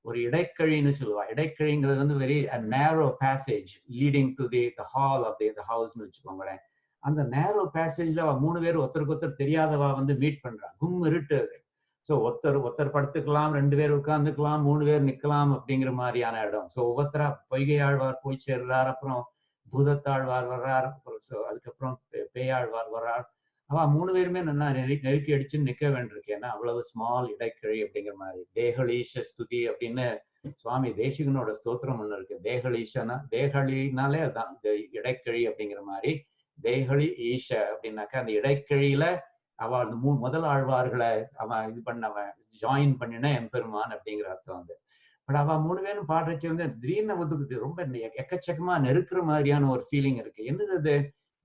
Speaker 1: ஒரு இடைக்கழின்னு சொல்லுவா. இடைக்கழிங்கிறது வந்து very narrow passage leading to the hall of the ஹவுஸ்ன்னு வச்சுக்கோங்களேன். அந்த நேரோ பேசேஜ்ல 3 பேர் ஒருத்தருக்கு தெரியாதவா வந்து மீட் பண்றா. கும் இருட்டு. ஸோ ஒருத்தர் படுத்துக்கலாம், 2 பேர் உட்கார்ந்துக்கலாம், 3 பேர் நிக்கலாம் அப்படிங்கிற மாதிரியான இடம். ஸோ ஒவ்வொருத்தரா பொய்கை ஆழ்வார் போய் சேர்றார், அப்புறம் பூதத்தாழ்வார் வர்றார், அதுக்கப்புறம் பேயாழ்வார் வர்றார். அவ 3 பேருமே நல்லா நெருக்கி அடிச்சு நிக்க வேண்டியிருக்கு. ஏன்னா அவ்வளவு ஸ்மால் இடைக்கழி அப்படிங்கிற மாதிரி. தேகலீஷ ஸ்துதி அப்படின்னு சுவாமி தேசிகனோட ஸ்தோத்திரம் ஒண்ணு இருக்கு. தேகலினாலே அதான் இடைக்கழி அப்படிங்கிற மாதிரி. தேகலி ஈஷ அப்படின்னாக்கா அந்த இடைக்கழியில அவ அந்த முதல் ஆழ்வார்களை அவன் இது பண்ணவன் ஜாயின் பண்ணின எம்பெருமான் அப்படிங்கிற அர்த்தம் வந்து. பட் அவ 3 பேரும் பாடுறச்சு வந்து திடீர்னு ஒதுக்குது, ரொம்ப எக்கச்சக்கமா நெருக்கிற மாதிரியான ஒரு ஃபீலிங் இருக்கு. என்னது அது,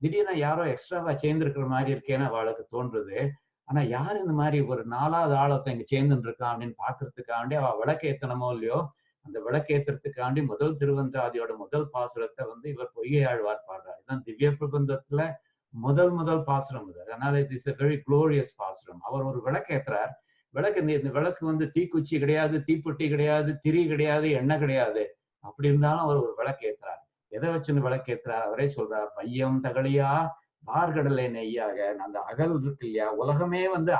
Speaker 1: திடீர்னு யாரோ எக்ஸ்ட்ராவா சேர்ந்துருக்கிற மாதிரி இருக்கேன்னு அவளுக்கு தோன்றுது. ஆனா யார் இந்த மாதிரி ஒரு 4வது ஆழத்தை இங்க சேர்ந்துட்டு இருக்கான் அப்படின்னு பாக்குறதுக்காண்டி அவ விளக்கேத்தனமோ இல்லையோ, அந்த விளக்கேத்துறதுக்காண்டி முதல் திருவந்தாதியோட முதல் பாசுரத்தை வந்து இவர் பொய்கை ஆழ்வார் பாடுறார். இதுதான் திவ்ய பிரபந்தத்துல முதல் பாசுரம் இது. அதனால it is a very glorious பாசுரம். அவர் ஒரு விளக்கேத்துறார். இந்த விளக்கு வந்து தீக்குச்சி கிடையாது, தீப்பெட்டி கிடையாது, திரி கிடையாது, எண்ணெய் கிடையாது. அப்படி இருந்தாலும் அவர் ஒரு விளக்கேத்துறார். எதை வச்சுன்னு விளக்கேத்துறார்? அவரே சொல்றார், பையம் தகழியா பார்கடலை நெய்யாக. அந்த அகல் இருக்கு இல்லையா, உலகமே வந்து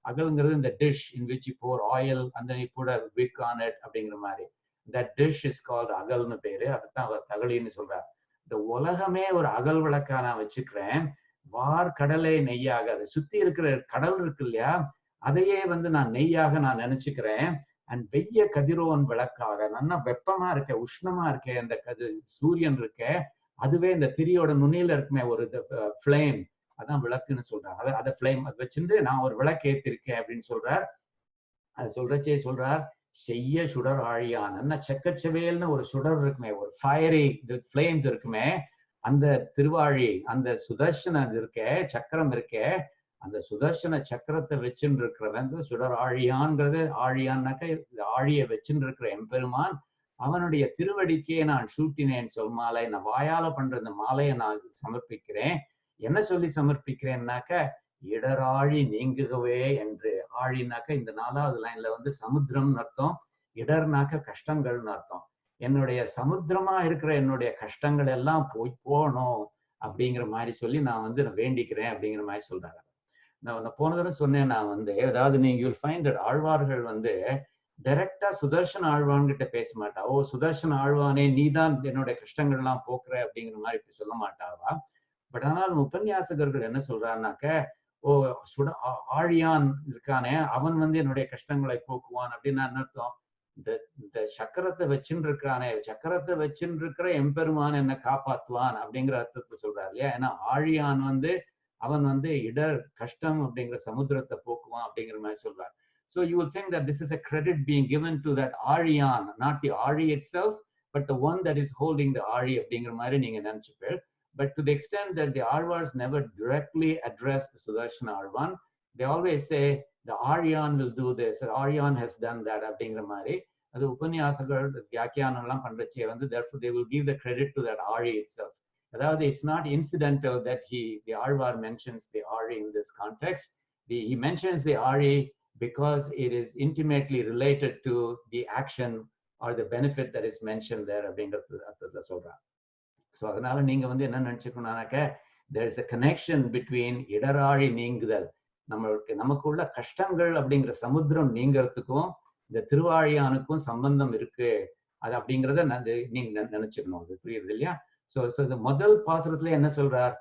Speaker 1: அகல்ங்கிறது இந்த dish in which you pour oil and then you put a wick on it அப்படிங்கிற மாதிரி. that dish is called அகல்னு பேரு. அதுதான் அவர் தகழின்னு சொல்றார். இந்த உலகமே ஒரு அகல் விளக்கா நான் வச்சுக்கிறேன், வார் கடலை நெய்யாக. அதை சுத்தி இருக்கிற கடல் இருக்கு இல்லையா, அதையே வந்து நான் நெய்யாக நான் நினைச்சுக்கிறேன். அண்ட் வெய்ய கதிரோன் விளக்காக, நல்லா வெப்பமா இருக்க, உஷ்ணமா இருக்க அந்த சூரியன் இருக்க, அதுவே இந்த திரியோட நுனியில இருக்குமே ஒரு ஃபிளேம், அதான் விளக்குன்னு சொல்றாரு. அதை ஃபிளேம் அது வச்சிருந்து நான் ஒரு விளக்கு ஏத்திருக்கேன் அப்படின்னு சொல்றார். அது சொல்றார், செய்ய சுடர் ஆழியான், என்ன செக்கச்சவேல்னு ஒரு சுடர் இருக்குமே, ஒரு ஃபயரி ஃபிளேம்ஸ் இருக்குமே, அந்த திருவாழி, அந்த சுதர்சனம் இருக்க, சக்கரம் இருக்க, அந்த சுதர்சன சக்கரத்தை வச்சுன்னு இருக்கிறவன் சுடர் ஆழியான்ங்கிறது, ஆழியான்னாக்க ஆழியை வச்சுன்னு இருக்கிற எம்பெருமான், அவனுடைய திருவடிக்கே நான் சூட்டினேன் சொல் மாலை, நான் வாயால பண்ற இந்த மாலையை நான் சமர்ப்பிக்கிறேன். என்ன சொல்லி சமர்ப்பிக்கிறேன்னாக்க, இடராழி நீங்குகவே என்று. ஆழினாக்க இந்த 4வது லைன்ல வந்து சமுத்திரம்னு அர்த்தம், இடர்னாக்க கஷ்டங்கள்னு அர்த்தம். என்னுடைய சமுத்திரமா இருக்கிற என்னுடைய கஷ்டங்கள் எல்லாம் போகணும் அப்படிங்கிற மாதிரி சொல்லி நான் வந்து வேண்டிக்கிறேன் அப்படிங்கிற மாதிரி சொல்றாரு. நான் போன தடவை சொன்னேன், நான் வந்து அதாவது நீங்க யூல் ஃபைண்ட் தட் ஆழ்வார்கள் வந்து டைரக்டா சுதர்சன ஆழ்வான் கிட்ட பேச மாட்டா. ஓ சுதர்சன ஆழ்வானே நீதான் என்னுடைய கஷ்டங்கள் எல்லாம் போக்குற அப்படிங்கிற மாதிரி இப்படி சொல்ல மாட்டாவா. பட் ஆனால் உபன்யாசகர்கள் என்ன சொல்றாருனாக்க, ஓ ஆழியான் இருக்கானே அவன் வந்து என்னுடைய கஷ்டங்களை போக்குவான் அப்படின்னு அர்த்தம். இந்த சக்கரத்தை வச்சுன்னு இருக்கானே, சக்கரத்தை வச்சுன்னு இருக்கிற எம்பெருமான் என்ன காப்பாத்துவான் அப்படிங்கிற அர்த்தத்தை சொல்றாரு இல்லையா. ஏன்னா ஆழியான் வந்து அவன் வந்து இடர் கஷ்டம் அப்படிங்கிற சமுத்திரத்தை போக்குவான் அப்படிங்கிற மாதிரி சொல்றார். So you will think that this is a credit being given to that Aryan, not the Ari itself, but the one that is holding the Ari அப்படிங்கிற மாதிரி நீங்க நினைச்சுப்பேன். But to the extent that the Arvars never directly address the Sudarshana Arvan, they always say the Aryan will do this, or Aryan has done that அப்படிங்கிற மாதிரி. அது உபன்யாசகர் வியாக்கியானம் எல்லாம் பண்றச்சே வந்து therefore they will give the credit to that Ari itself. அதாவது it's not incidental that the Arvar mentions the Ari in this context. He mentions the Ari because it is intimately related to the action or the benefit that is mentioned there அப்படிங்கிறது அர்த்தத்துல சொல்றாங்க. So அதனால நீங்க வந்து என்ன நினைச்சுக்கணும்னாக்க, there is a connection between இடராழி நீங்குதல், நமக்குள்ள கஷ்டங்கள் அப்படிங்கிற சமுத்திரம் நீங்கிறதுக்கும் இந்த திருவாழியானுக்கும் சம்பந்தம் இருக்கு, அது அப்படிங்கிறத நீங்க நினைச்சுக்கணும். அது புரியுது இல்லையா. ஸோ இந்த முதல் பாசுரத்துல என்ன சொல்றார்,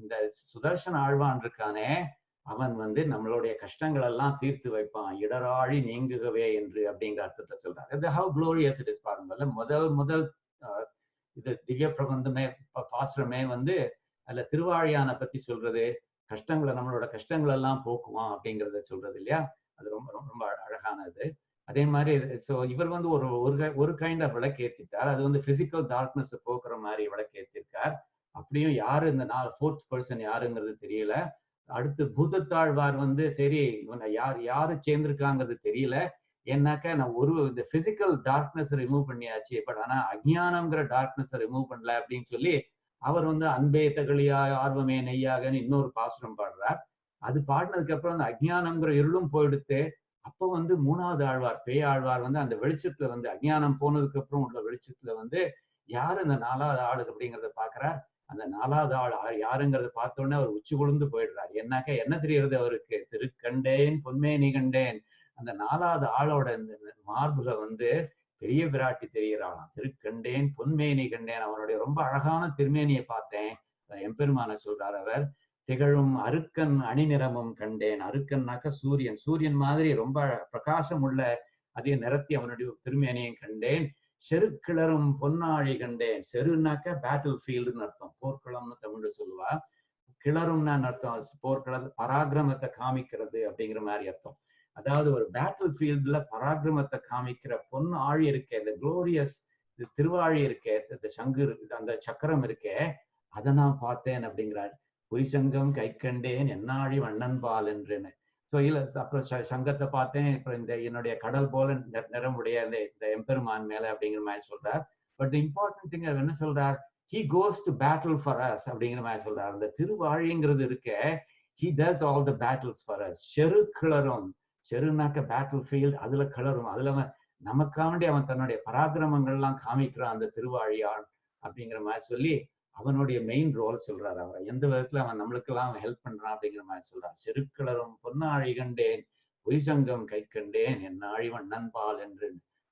Speaker 1: இந்த சுதர்சன ஆழ்வான் இருக்கானே அவன் வந்து நம்மளுடைய கஷ்டங்கள் எல்லாம் தீர்த்து வைப்பான், இடராழி நீங்குகவே என்று அப்படிங்கிற அர்த்தத்தை சொல்றாரு. how glorious it is பாருங்கல்ல. முதல் இது திவ்ய பிரபந்தமே பாசுரமே வந்து அதுல திருவாழியான பத்தி சொல்றது, கஷ்டங்களை நம்மளோட கஷ்டங்கள் எல்லாம் போக்குவான் அப்படிங்கிறத சொல்றது இல்லையா. அது ரொம்ப ரொம்ப அழகானது. அதே மாதிரி இவர் வந்து ஒரு கைண்ட் ஆஃப் விளக்கேற்றிட்டார். அது வந்து பிசிக்கல் டார்க்னஸ் போக்குற மாதிரி விளக்கேற்றிருக்கார். அப்படியும் யாரு இந்த 4th பர்சன் யாருங்கிறது தெரியல. அடுத்து பூதத்தாழ்வார் வந்து சரி இவங்க யாரு சேர்ந்திருக்காங்கிறது தெரியல. ஏன்னாக்க நான் இந்த பிசிக்கல் டார்க்னஸ் ரிமூவ் பண்ணியாச்சு, பட் ஆனா அஜ்ஞானம்ங்கிற டார்க்னஸ் ரிமூவ் பண்ணல அப்படின்னு சொல்லி அவர் வந்து அன்பே தகழியா ஆர்வமே நெய்யாகன்னு இன்னொரு பாசுரம் பாடுறார். அது பாடினதுக்கு அப்புறம் அந்த அஜ்ஞானம்ங்கிற இருளும் போயிடுத்து. அப்போ வந்து 3வது ஆழ்வார் பேய் ஆழ்வார் வந்து அந்த வெளிச்சத்துல வந்து அஜ்ஞானம் போனதுக்கு அப்புறம் உள்ள வெளிச்சத்துல வந்து யாரு இந்த 4வது ஆளு அப்படிங்கிறத பாக்குறார். அந்த 4வது ஆள் யாருங்கிறத பார்த்தோன்னே அவர் உச்சி கொழுந்து போயிடுறாரு. என்னாக்க என்ன தெரியறது அவருக்கு, திருக்கண்டேன் பொன்மேனி கண்டேன். அந்த 4வது ஆளோட இந்த மார்புல வந்து பெரிய பிராட்டி தெரியறாளாம். திருக்கண்டேன் பொன்மேனி கண்டேன், அவனுடைய ரொம்ப அழகான திருமேனியை பார்த்தேன். எம்பெருமான சொல்றார் அவர். திகழும் அருக்கன் அணிநிறமும் கண்டேன். அருக்கன்னாக்க சூரியன் மாதிரி ரொம்ப பிரகாசம் உள்ள அதே நிறத்தி அவனுடைய திருமேனியும் கண்டேன். செருக்கிளரும் பொன்னாழி கண்டேன். செருனாக்க பேட்டில் ஃபீல்டுன்னு அர்த்தம், போர்க்களம்னு தமிழ்ல சொல்லுவா. கிளறும்னா அர்த்தம் போர்க்களம், பராக்கிரமத்தை காமிக்கிறது அப்படிங்கிற மாதிரி அர்த்தம். அதாவது ஒரு பேட்டில் ஃபீல்டுல பராக்கிரமத்தை காமிக்கிற பொன் ஆழி இருக்கே, இந்த குளோரியஸ் திருவாழி இருக்கே, இந்த சங்கு அந்த சக்கரம் இருக்கே, அதை நான் பார்த்தேன் அப்படிங்கிறார். புரிசங்கம் கை கண்டேன் என்னாழி வண்ணன் பால் என்றேன்னு. ஸோ இல்ல அப்புறம் சங்கத்தை பார்த்தேன், அப்புறம் இந்த என்னுடைய கடல் போல நிறமுடைய இந்த எம்பெருமான் மேல அப்படிங்கிற மாதிரி சொல்றார். பட் தி இம்பார்ட்டன்ட் திங் என்ன சொல்றார், he goes to battle for us அப்படிங்கிற மாதிரி சொல்றார். அந்த திருவாழிங்கிறது இருக்க, he does all the battles for us. செரு கிளறும், செருனாக்க பேட்டில் ஃபீல்ட், அதுல கிளறும், அதுல நமக்காண்டி அவன் தன்னுடைய பராக்கிரமங்கள்லாம் காமிக்கிறான் அந்த திருவாழியான் அப்படிங்கிற மாதிரி சொல்லி அவனுடைய மெயின் ரோல் சொல்றாரு. அவர் எந்த விதத்துல அவன் நம்மளுக்கெல்லாம் ஹெல்ப் பண்றான் அப்படிங்கிற மாதிரி சொல்றான். செருக்கிளரும் பொன்னாழி கண்டேன் பொய்சங்கம் கை கண்டேன் என் ஆழி வண்ணன் பால் என்று.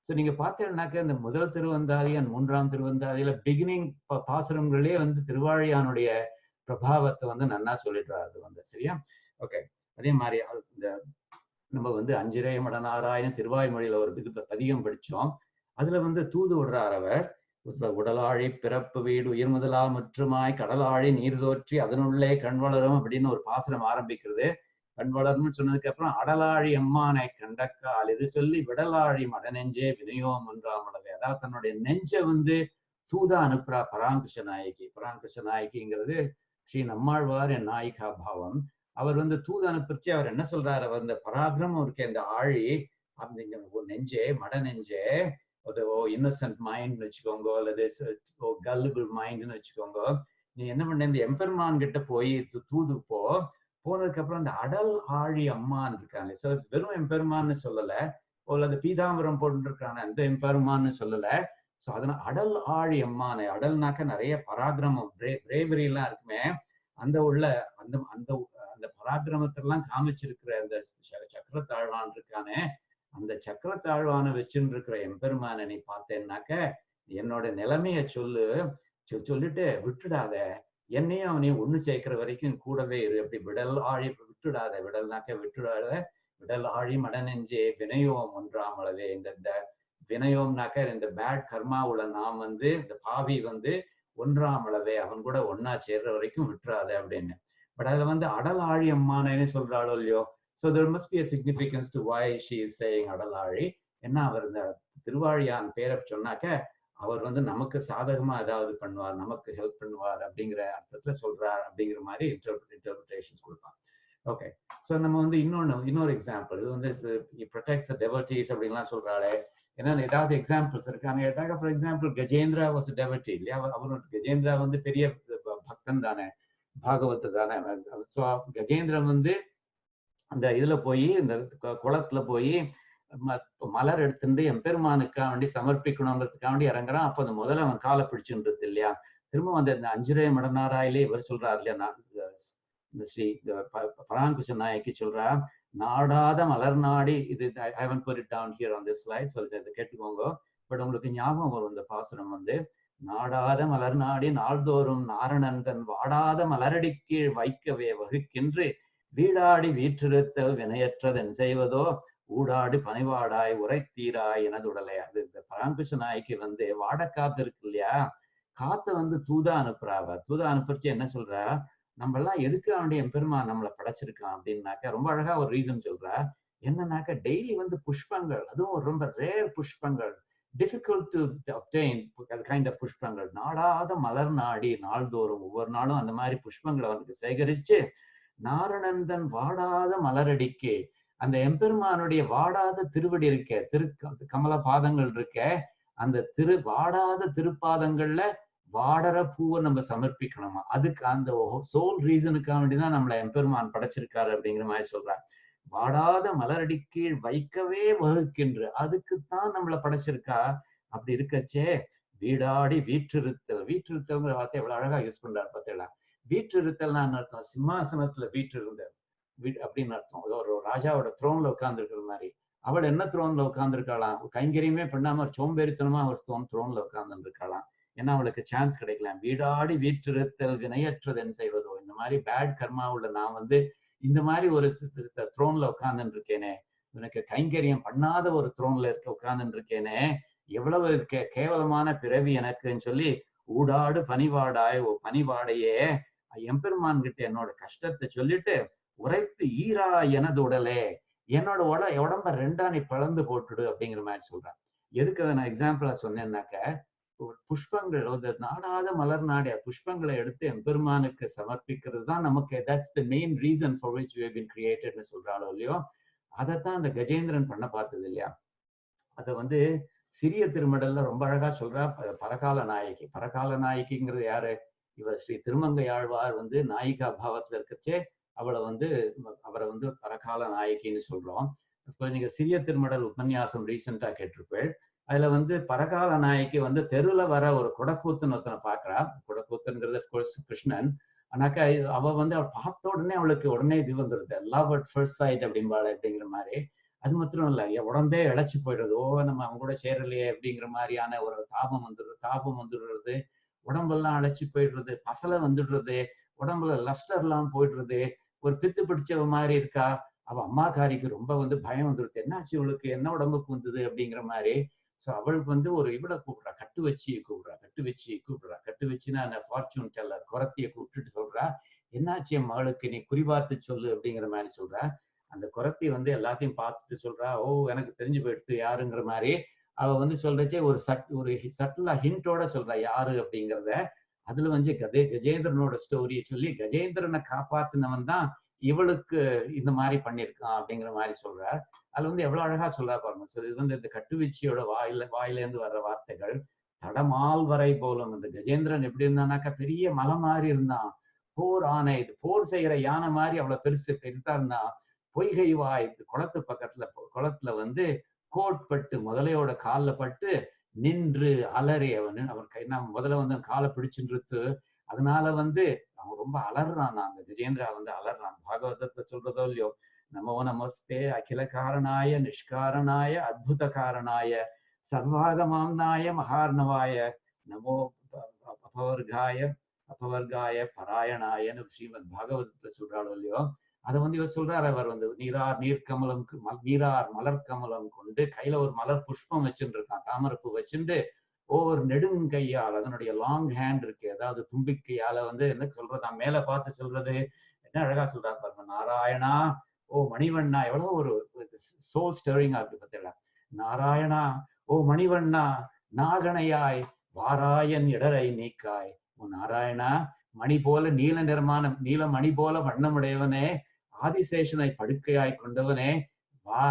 Speaker 1: ஸோ நீங்க பார்த்தீங்கன்னாக்க இந்த முதல் திருவந்தாதி அண்ட் மூன்றாம் திருவந்தாதியில பிகினிங் பாசுரங்களே திருவாழியானுடைய பிரபாவத்தை நன்னா சொல்லிடுறாரு சரியா. ஓகே, அதே மாதிரி இந்த நம்ம அஞ்சிரை மடனாராயண திருவாய்மொழியில ஒரு பதிகம் படிச்சோம். அதுல தூது விடுறார் அவர். உடலாழி பிறப்பு வீடு உயிர் முதலா முற்றுமாய் கடலாழி நீர் தோற்றி அதனுள்ளே கண் வளரும் அப்படின்னு ஒரு பாசுரம் ஆரம்பிக்கிறது. கண் வளரும்னு சொன்னதுக்கு அப்புறம் அடலாழி அம்மானை கண்டக்கால் இது சொல்லி விடலாழி மடநெஞ்சே வினயோம் ஒன்றாமளவே, அதாவது தன்னுடைய நெஞ்சை தூதா அனுப்புறா பராங்கிருஷ்ண நாயகி. பராங்கிருஷ்ண நாயகிங்கிறது ஸ்ரீ நம்மாழ்வார் என் நாயிகா பாவம். அவர் தூது அனுப்பிச்சு அவர் என்ன சொல்றாரு, அவர் இந்த பராக்கிரமம் இருக்க இந்த ஆழி அப்படிங்கிற நெஞ்சே மட நெஞ்சே, இன்னசென்ட் மைண்ட் வச்சுக்கோங்க, அல்லது கல்லிபிள் மைண்ட்னு வச்சுக்கோங்க. நீ என்ன பண்ண, இந்த எம்பெருமான் கிட்ட போய் தூது போனதுக்கு அப்புறம் அந்த அடல் ஆழி அம்மான் இருக்காங்க. ஸோ வெறும் எம்பெருமான்னு சொல்லல, அல்லது பீதாம்பரம் போட்டுருக்காங்க அந்த எம்பெருமான்னு சொல்லல. ஸோ அதனால அடல் ஆழி அம்மானை, அடல்னாக்க நிறைய பராக்கிரமம் பிரேவரி எல்லாம் இருக்குமே, அந்த உள்ள அந்த அந்த அந்த பராக்கிரமத்தெல்லாம் காமிச்சிருக்கிற அந்த சக்கரத்தாழ்வான் இருக்கானே, அந்த சக்கரத்தாழ்வான வச்சுன்னு இருக்கிற எம்பெருமான நீ பார்த்தேன்னாக்க என்னோட நிலைமைய சொல்லிட்டு விட்டுடாத, என்னையும் அவனையும் ஒண்ணு சேர்க்கிற வரைக்கும் கூடவே இரு, அப்படி விடல் ஆழி விட்டுடாத, விடல்னாக்க விட்டுடாத, விடல் ஆழி மடநெஞ்சே வினயோம் ஒன்றாமளவே. இந்த வினயோம்னாக்க இந்த பேட் கர்மாவுல நாம் இந்த பாவி ஒன்றாமளவே, அவன் கூட ஒன்னா சேர்ற வரைக்கும் விட்டுறாத அப்படின்னு. பட் அதுல அடல் ஆழி அம்மானேன்னு சொல்றாளோ இல்லையோ. So there must be a significance to why she is saying அடலாழி. என்ன அவர் இந்த திருவாழியான் பேரை சொன்னாக்க அவர் நமக்கு சாதகமா ஏதாவது பண்ணுவார், நமக்கு ஹெல்ப் பண்ணுவார் அப்படிங்கிற அர்த்தத்துல சொல்றார் அப்படிங்கிற மாதிரி இன்டர்பிரேஷன்ஸ் கொடுப்பாங்க. ஓகே, ஸோ நம்ம இன்னொரு எக்ஸாம்பிள், இது protects the devotees அப்படின்லாம் சொல்றாளே, ஏன்னா ஏதாவது எக்ஸாம்பிள்ஸ் இருக்காங்க கேட்டாக்க, for example Gajendra was a devotee இல்லையா. அவர் கஜேந்திரா பெரிய பக்தன் தானே, பாகவத்து தானே. ஸோ கஜேந்திரன் அந்த இதுல போய் இந்த குளத்துல போய் மலர் எடுத்துட்டு எம்பெருமானுக்காக வேண்டி சமர்ப்பிக்கணுங்கிறதுக்காக வேண்டி இறங்குறான். அப்ப அந்த முதல்ல அவன் காலை பிடிச்சுன்றது இல்லையா. திரும்ப அந்த அஞ்சிரை மடனாராயிலே இவர் சொல்றாரு இல்லையா, இந்த ஸ்ரீ பராங்கிருஷ்ண நாயகி சொல்றா, நாடாத மலர் நாடி, இது I haven't put it down here on this slide, சொல்லிட்டு இதை கேட்டுக்கோங்க. பட் உங்களுக்கு ஞாபகம் வரும் இந்த பாசுரம் நாடாத மலர் நாடி நாள்தோறும் நாரணன் தன் வாடாத மலரடி கீழ் வைக்கவே வகுக்கின்று வீடாடி வீற்றிருத்தல் வினையற்றதன் செய்வதோ ஊடாடு பனிவாடாய் உரைத்தீராய் எனதுடலை. அது இந்த பராங்கிருஷ்ண நாய்க்கு வாடக்காத்து இருக்கு இல்லையா, காத்த தூதா அனுப்புறாவ. தூதா அனுப்பிச்சு என்ன சொல்றா, நம்ம எல்லாம் எதுக்கு அவனுடைய எம்பெருமான் நம்மளை படைச்சிருக்கான் அப்படின்னாக்க ரொம்ப அழகா ஒரு ரீசன் சொல்றா. என்னன்னாக்க டெய்லி புஷ்பங்கள், அதுவும் ரொம்ப rare Pushpangal, difficult to obtain kind of புஷ்பங்கள், நாடாத மலர் நாடி நாள்தோறும் ஒவ்வொரு நாளும் அந்த மாதிரி புஷ்பங்களை அவனுக்கு சேகரிச்சு நாரணந்தன் வாடாத மலரடிக்கு, அந்த எம்பெருமானுடைய வாடாத திருவடி இருக்க, கமல பாதங்கள் இருக்க, அந்த வாடாத திருப்பாதங்கள்ல வாடற பூவை நம்ம சமர்ப்பிக்கணுமா. அதுக்கு அந்த சோல் ரீசனுக்காக வேண்டிதான் நம்மளை எம்பெருமான் படைச்சிருக்காரு அப்படிங்கிற மாதிரி சொல்றாங்க. வாடாத மலரடி கீழ் வைக்கவே வகுக்கின்ற, அதுக்குத்தான் நம்மளை படைச்சிருக்கா. அப்படி இருக்கச்சே வீடாடி வீற்றிருத்தல், வீற்றிருத்தல்ங்கிற வார்த்தை எவ்வளவு அழகா யூஸ் பண்றாரு பார்த்தீங்களா. வீற்றிருத்தல்னா அர்த்தம் சிம்மாசனத்துல வீற்றிருந்த அப்படின்னு அர்த்தம். ஒரு ராஜாவோட த்ரோன்ல உட்கார்ந்து இருக்கிற மாதிரி. அவள் என்ன த்ரோன்ல உட்கார்ந்து இருக்காளாம், கைங்கரியமே பண்ணாம ஒரு சோம்பேறித்தனமா ஒரு த்ரோன்ல உட்கார்ந்து இருக்காளாம். ஏன்னா அவளுக்கு சான்ஸ் கிடைக்கலாம். வீடாடி வீற்றிருத்தல் வினையற்றதன் செய்வதோ, இந்த மாதிரி பேட் கர்மா உள்ள நான் இந்த மாதிரி ஒரு த்ரோன்ல உட்கார்ந்துட்டு இருக்கேனே, எனக்கு கைங்கரியம் பண்ணாத ஒரு த்ரோன்ல உட்கார்ந்துட்டு இருக்கேனே, எவ்வளவு கேவலமான பிறவி எனக்குன்னு சொல்லி ஊடாடு பனிவாடாய், ஓ பனிவாடையே எம்பெருமான் கிட்ட என்னோட கஷ்டத்தை சொல்லிட்டு உரைத்து ஈரா எனது உடலே, என்னோட உடம்ப ரெண்டா நீ பிளந்து போட்டுடு அப்படிங்கிற மாதிரி சொல்றான். எதுக்கு அதை நான் எக்ஸாம்பிளா சொன்னேன்னாக்க, புஷ்பங்கள் நாடாத மலர் நாடிய புஷ்பங்களை எடுத்து எம்பெருமானுக்கு சமர்ப்பிக்கிறது தான் நமக்கு that's the main reason for which we have been கிரியேட்டட்னு சொல்றாளோ இல்லையோ, அதைத்தான் அந்த கஜேந்திரன் பண்ண பார்த்தது இல்லையா. அதை சிறிய திருமடல்ல ரொம்ப அழகா சொல்றா. பரகால நாயகி. பரகால நாயகிங்கிறது யாரு? இவர் ஸ்ரீ திருமங்கை ஆழ்வார் நாயிகா பாவத்துல இருக்கச்சே அவரை பரகால நாயகின்னு சொல்றோம். இப்போ நீங்க சிறிய திருமடல் உபன்யாசம் ரீசெண்டா கேட்டிருப்பேன். அதுல பரகால நாயகி தெருல வர ஒரு குடக்கூத்துன்னு ஒருத்தனை பாக்குறா. குடக்கூத்துங்கிறது அஃப்கோர்ஸ் கிருஷ்ணன். ஆனாக்கா அவ அவள் பார்த்த உடனே அவளுக்கு உடனே இது வந்துருது, லவ் அட் ஃபர்ஸ்ட் சைட் அப்படிம்பாள் அப்படிங்கிற மாதிரி. அது மாத்திரம் இல்ல, உடம்பே இழைச்சி போயிடுறது. நம்ம அவங்க கூட சேரலையே அப்படிங்கிற மாதிரியான ஒரு தாபம் வந்துடுறது, உடம்பெல்லாம் அழைச்சி போயிடுறது, பசலை வந்துடுறது, உடம்புல லஸ்டர் எல்லாம் போயிடுறது, ஒரு பித்து பிடிச்சவ மாதிரி இருக்கா. அவ அம்மாக்காரிக்கு ரொம்ப பயம் வந்துடுது. என்னாச்சு இவளுக்கு, என்ன உடம்புக்கு வந்தது அப்படிங்கிற மாதிரி. ஸோ அவளுக்கு ஒரு இவளை கூப்பிடுறா, கட்டு வச்சு கட்டுவச்சுன்னா ஃபார்ச்சூன் டெல்லர் குரத்திய கூப்பிட்டுட்டு சொல்றா, என்னாச்சு என் மகளுக்கு, நீ குறிபார்த்து சொல்லு அப்படிங்கிற மாதிரி சொல்றா. அந்த குரத்தி எல்லாத்தையும் பார்த்துட்டு சொல்றா, ஓ எனக்கு தெரிஞ்சு போயிடுத்து யாருங்கிற மாதிரி. அவ சொல்றச்சே ஒரு சட்டிலா ஹிண்டோட சொல்றா யாரு அப்படிங்கிறத. அதுல கஜேந்திரனோட ஸ்டோரியை சொல்லி, கஜேந்திரனை காப்பாத்தினவன் தான் இவளுக்கு இந்த மாதிரி பண்ணிருக்கான் அப்படிங்கிற மாதிரி சொல்றார். அதுல எவ்வளவு அழகா சொல்றா பாருங்க. இது இந்த கட்டுவீச்சியோட வாயிலேருந்து வர்ற வார்த்தைகள். தடமால் வரை போலும். இந்த கஜேந்திரன் எப்படி இருந்தானாக்கா பெரிய மலை மாதிரி இருந்தான். போர் ஆனை, இது போர் செய்யற யானை மாதிரி அவ்வளவு பெருசா இருந்தான். பொய்கை வாய், குளத்து குளத்துல கோட்பட்டு முதலையோட காலில் பட்டு நின்று அலறி அவன் முதல்ல காலை பிடிச்சுட்டு, அதனால அவன் ரொம்ப அலறான். அந்த கஜேந்திரா அலறான். பாகவதத்தை சொல்றதோ இல்லையோ, நமோ நமஸ்தே அகில காரணாய நிஷ்காரணாய அத்புத காரணாய சர்வாகமாம்னாய மகார்ணவாய நமோ அபவர்காய பராயணாயன்னு ஸ்ரீமத் பாகவதத்தை சொல்றாளோ இல்லையோ, அதை இவர் சொல்றாரு. அவர் நீரார் மலர் கமலம் கொண்டு கையில ஒரு மலர் புஷ்பம் வச்சுட்டு இருக்கான், தாமரப்பூ வச்சுட்டு ஒவ்வொரு நெடுங்கையால், அதனுடைய லாங் ஹேண்ட் இருக்கு, அதாவது தும்பிக்கையால என்ன சொல்றதா மேல பார்த்து சொல்றது. என்ன அழகா சொல்றா பாருங்க. நாராயணா ஓ மணிவண்ணா, எவ்வளவு ஒரு சோல் ஸ்டரிங்கா இருக்கு பார்த்தீங்களா. நாராயணா ஓ மணிவண்ணா, நாகனையாய் வாராயன் இடரை நீக்காய். ஓ நாராயணா, மணி போல நீல மணி போல வண்ணமுடையவனே, ஆதிசேஷனை படுக்கையாய் கொண்டவனே, வா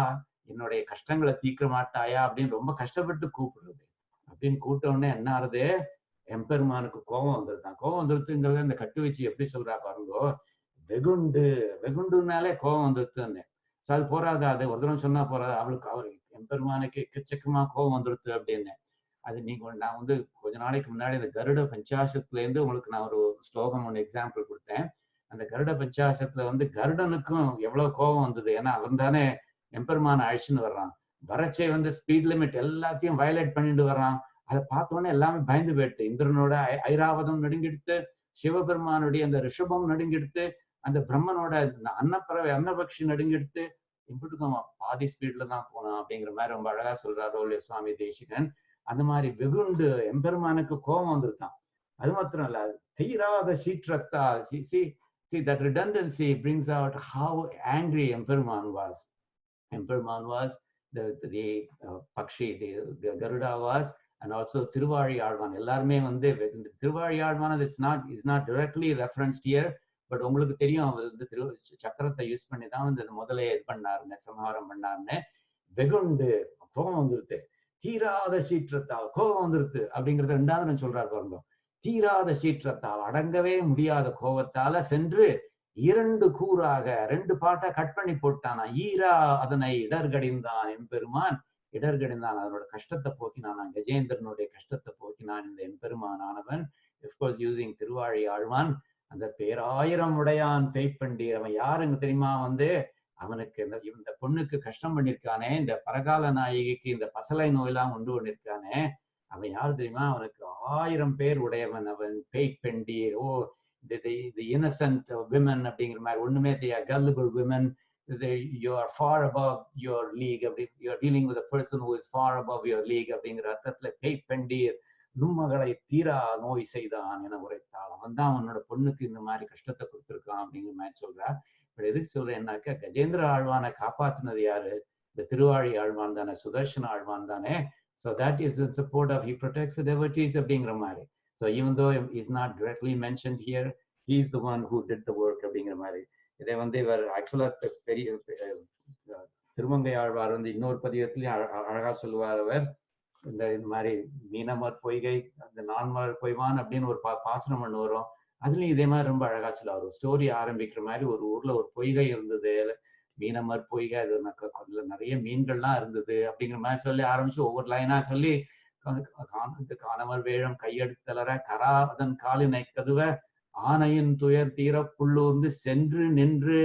Speaker 1: என்னுடைய கஷ்டங்களை தீர்க்க மாட்டாயா அப்படின்னு ரொம்ப கஷ்டப்பட்டு கூப்பிடுறது. அப்படின்னு கூப்பிட்ட உடனே என்ன ஆறுது, எம்பெருமானுக்கு கோபம் வந்துருதான். கோபம் வந்துருதுங்கிறது இந்த கட்டு வச்சு எப்படி சொல்றா பாருங்கோ. வெகுண்டுனாலே கோபம் வந்துருதுன்னு. ஸோ அது போறாது, அது ஒரு தடவை சொன்னா போறாது. அவர் எம்பெருமானுக்கு எக்கச்சக்கமா கோபம் வந்துருது அப்படின்னு. அது நான் கொஞ்ச நாளைக்கு முன்னாடி இந்த கருட பஞ்சாசத்துல இருந்து உங்களுக்கு நான் ஒரு ஸ்லோகம் ஒன்று எக்ஸாம்பிள் கொடுத்தேன். அந்த கருட பஞ்சாசத்துல கருடனுக்கும் எவ்வளவு கோபம் வந்தது. ஏன்னா அவன் தானே எம்பெருமான அழிச்சுன்னு வர்றான். வரச்சே ஸ்பீட் லிமிட் எல்லாத்தையும் வயலேட் பண்ணிட்டு வர்றான். அதை பார்த்தோன்னே எல்லாமே பயந்து போயிடுது. இந்திரனோட ஐராவதம் நடுங்கெடுத்து, சிவபெருமானுடைய அந்த ரிஷபம் நடுங்கெடுத்து, அந்த பிரம்மனோட அன்னபக்ஷி நடுங்கெடுத்து, இப்படிக்கும் பாதி ஸ்பீட்ல தான் போனான் அப்படிங்கிற மாதிரி ரொம்ப அழகா சொல்றாரு சுவாமி தேசிகன். அந்த மாதிரி வெகுண்டு எம்பெருமானுக்கு கோபம் வந்துருக்கான். அது மாத்திரம் இல்ல, தீராத சீற்றத்தால் see that redundancy brings out how angry Emperman was. Emperman was the Pakshi, the Garuda was, and also Tiruvali Alvan. எல்லாருமே Tiruvali Alvan is not directly referenced here, but உங்களுக்கு தெரியும் அவர் சக்கரத்தை யூஸ் பண்ணி தான் முதலே இது பண்ணாருன்னு, சம்ஹாரம் பண்ணாருன்னு. வெகுண்டு கோபம் வந்துருது, தீராத சீற்றத்தால் கோபம் வந்துருது அப்படிங்கறத ரெண்டாவது நான் சொல்றாரு பாருங்க. தீராத சீற்றத்தால், அடங்கவே முடியாத கோபத்தால சென்று இரண்டு கூறாக, ரெண்டு பாட்டா கட் பண்ணி போட்டானா. ஈரா அதனை இடர்கடிந்தான் எம்பெருமான், இடர்கடிந்தான், அதனோட கஷ்டத்தை போக்கினான். கஜேந்திரனுடைய கஷ்டத்தை போக்கினான் இந்த எம்பெருமான் ஆனவன். அஃப்கோர்ஸ் யூசிங் திருவாழி ஆழ்வான். அந்த பேராயிரம் உடையான் பேய்ப்பண்டி, அவன் யாருன்னு தெரியுமா? அவனுக்கு இந்த பொண்ணுக்கு கஷ்டம் பண்ணிருக்கானே, இந்த பரகால நாயகிக்கு இந்த பசலை நோயெல்லாம் உண்டு பண்ணிருக்கானே, அவன் யாரு தெரியுமா? அவனுக்கு 1000 பேர் உடையவன் அவன். பேய்ப்பண்டி, ஓ the innocent women அப்படிங்கிற மாதிரி ஒண்ணுமே தெரியாது, gullible women, you are far above your league, you are dealing with a person who is far above your league அப்படிங்கிற அர்த்தத்துல பேய்ப்பண்டீர் நும்மகளை தீரா நோய் செய்தான் என உரைத்தாள். அவன் தான் அவனோட பொண்ணுக்கு இந்த மாதிரி கஷ்டத்தை கொடுத்துருக்கான் அப்படிங்கிற மாதிரி சொல்றா. இப்ப எதுக்கு சொல்றேன்னாக்கா, கஜேந்திர ஆழ்வானை காப்பாத்தினது யாரு? இந்த திருவாழி ஆழ்வான் தானே, சுதர்சன ஆழ்வான் தானே. So that is in support of, he protects the devotees அப்படிங்கிற மாதிரி. So even though he's not directly mentioned here, he's the one who did the work அப்படிங்கிற மாதிரி. இதை வந்து இவர் ஆக்சுவலா பெரிய திருமங்கை ஆழ்வார் வந்து இன்னொரு பதிகத்திலையும் அழகா சொல்லுவார். அவர் இந்த மாதிரி மீனமர் பொய்கை, அந்த நான்மலர் பொய்வான் அப்படின்னு ஒரு பாசனம் ஒண்ணு வரும். அதுலயும் இதே மாதிரி ரொம்ப அழகா சொல்லுவார். ஒரு ஸ்டோரி ஆரம்பிக்கிற மாதிரி, ஒரு ஊர்ல ஒரு பொய்கை இருந்தது, மீனமர் பொய்கை, அது அதுல நிறைய மீன்கள்லாம் இருந்தது அப்படிங்கிற மாதிரி சொல்லி ஆரம்பிச்சு ஒவ்வொரு லைனா சொல்லி, காணமர் வேழம் கையெடுத்தலர கரா அதன் காலினை கதுவ ஆனையின் துயர் தீர புல்லூர்ந்து சென்று நின்று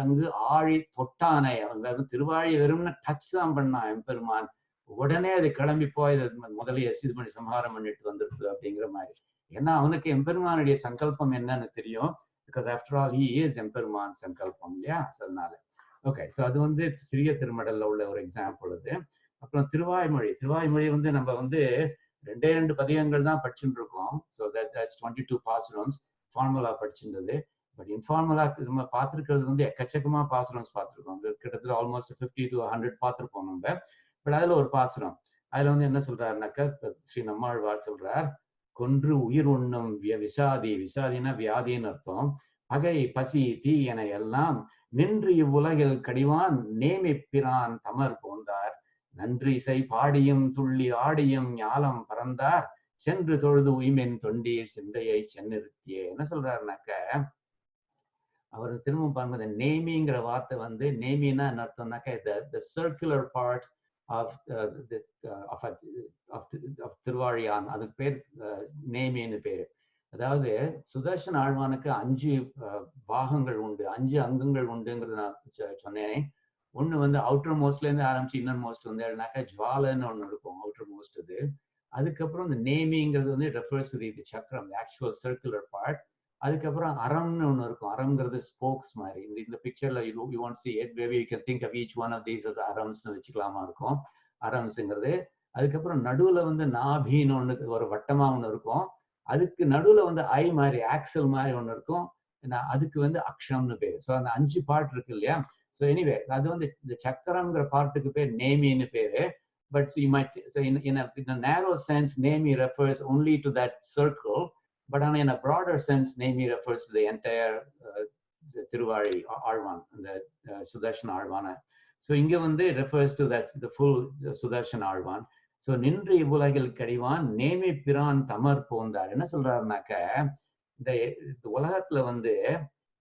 Speaker 1: அங்கு ஆழி தொட்டானை. அவங்க திருவாழி வெறும்னு டச் தான் பண்ணான் எம்பெருமான். உடனே அது கிளம்பி போய் முதலைய இது பண்ணி சம்ஹாரம் பண்ணிட்டு வந்துருது அப்படிங்கிற மாதிரி. ஏன்னா அவனுக்கு எம்பெருமானுடைய சங்கல்பம் என்னன்னு தெரியும். Because after all he is எம்பெருமான் சங்கல்பம் இல்லையா. அதனால ஓகே. ஸோ அது வந்து சிறிய திருமடல்ல உள்ள ஒரு எக்ஸாம்பிள் அது. அப்புறம் திருவாய்மொழி. திருவாய்மொழி வந்து நம்ம வந்து 2 பதிகங்கள் தான் படிச்சுட்டு இருக்கோம். ஸோ தட்ஸ் 22 பாசுரம்ஸ் ஃபார்முலா படிச்சுருந்தது. பட் இன்ஃபார்முலா நம்ம பார்த்துருக்கிறது வந்து எக்கச்சக்கமா பாசுரம்ஸ் பார்த்துருக்கோம். கிட்டத்தட்ட ஆல்மோஸ்ட் 50 to 100 பார்த்துருப்போம் நம்ம. பட் அதுல ஒரு பாசுரம், அதுல வந்து என்ன சொல்றாருனாக்கா, ஸ்ரீ நம்மாழ்வார் சொல்றார், கொன்று உயிர் உண்ணும் விசாதி, விசாதினா வியாதின்னு அர்த்தம், பகை பசி தீ என எல்லாம் நின்று இவ்வுலகில் கடிவான் நேமி பிரான் தமர் போந்தார், நன்றி இசை பாடியும் துள்ளி ஆடியும் ஞாலம் பறந்தார், சென்று தொழுது உய்மென் தொண்டீர் சிந்தையை சென்னிறுத்தியே. என்ன சொல்றாருனாக்க, அவர் திரும்ப பாருங்க, நேமிங்கிற வார்த்தை வந்து, நேமின்னா என்ன அர்த்தம்னாக்க the circular part of திருவாழியான், அதுக்கு பேர் நேமின்னு பேரு. அதாவது சுதர்சன ஆழ்வானுக்கு 5 பாகங்கள் உண்டு, 5 அங்கங்கள் உண்டுங்கிறது நான் சொன்னேன். ஒண்ணு வந்து அவுட்டர் மோஸ்ட்ல இருந்து ஆரம்பிச்சு இன்னர் மோஸ்ட் வந்து ஜுவாலன்னு ஒண்ணு இருக்கும், அவுட்டர் மோஸ்ட் இது. அதுக்கப்புறம் இந்த நேமிங்கிறது வந்து ரெஃபர்ஸ் டு தி சக்கரம், ஆக்சுவல் சர்க்குலர் பார்ட். அதுக்கப்புறம் அரம்னு ஒண்ணு இருக்கும், அரம்ங்கிறது ஸ்போக்ஸ் மாதிரி. இந்த பிக்சர்ல you want see it, maybe you can think of each one of these as அரம்ஸ்னு வச்சுக்கலாமா இருக்கும், அரம்ஸ்ங்கிறது. அதுக்கப்புறம் நடுவுல வந்து நாபின்னு ஒண்ணு, ஒரு வட்டமா ஒண்ணு இருக்கும். அதுக்கு நடுவுல வந்து ஐ மாதிரி, ஆக்சல் மாதிரி ஒண்ணு இருக்கும், அதுக்கு வந்து அக்ஷம்னு பேரு. ஸோ அந்த 5 பார்ட் இருக்கு இல்லையா. ஸோ எனிவே அது வந்து இந்த சக்கரம்ங்கிற பார்ட்டுக்கு பேர் நேமின்னு பேரு. But you might say in a narrow sense, nemi refers only to that circle. But in a broader sense, nemi refers to the entire Tiruvali Arvan, the Sudarshana Arvana. So inge vande refers to that, the full Sudarshana Arvan. So நின்று இவ்வுலகில் கடிவான் நேமி பிரான் தமர் போந்தார். என்ன சொல்றாருனாக்க, இந்த உலகத்துல வந்து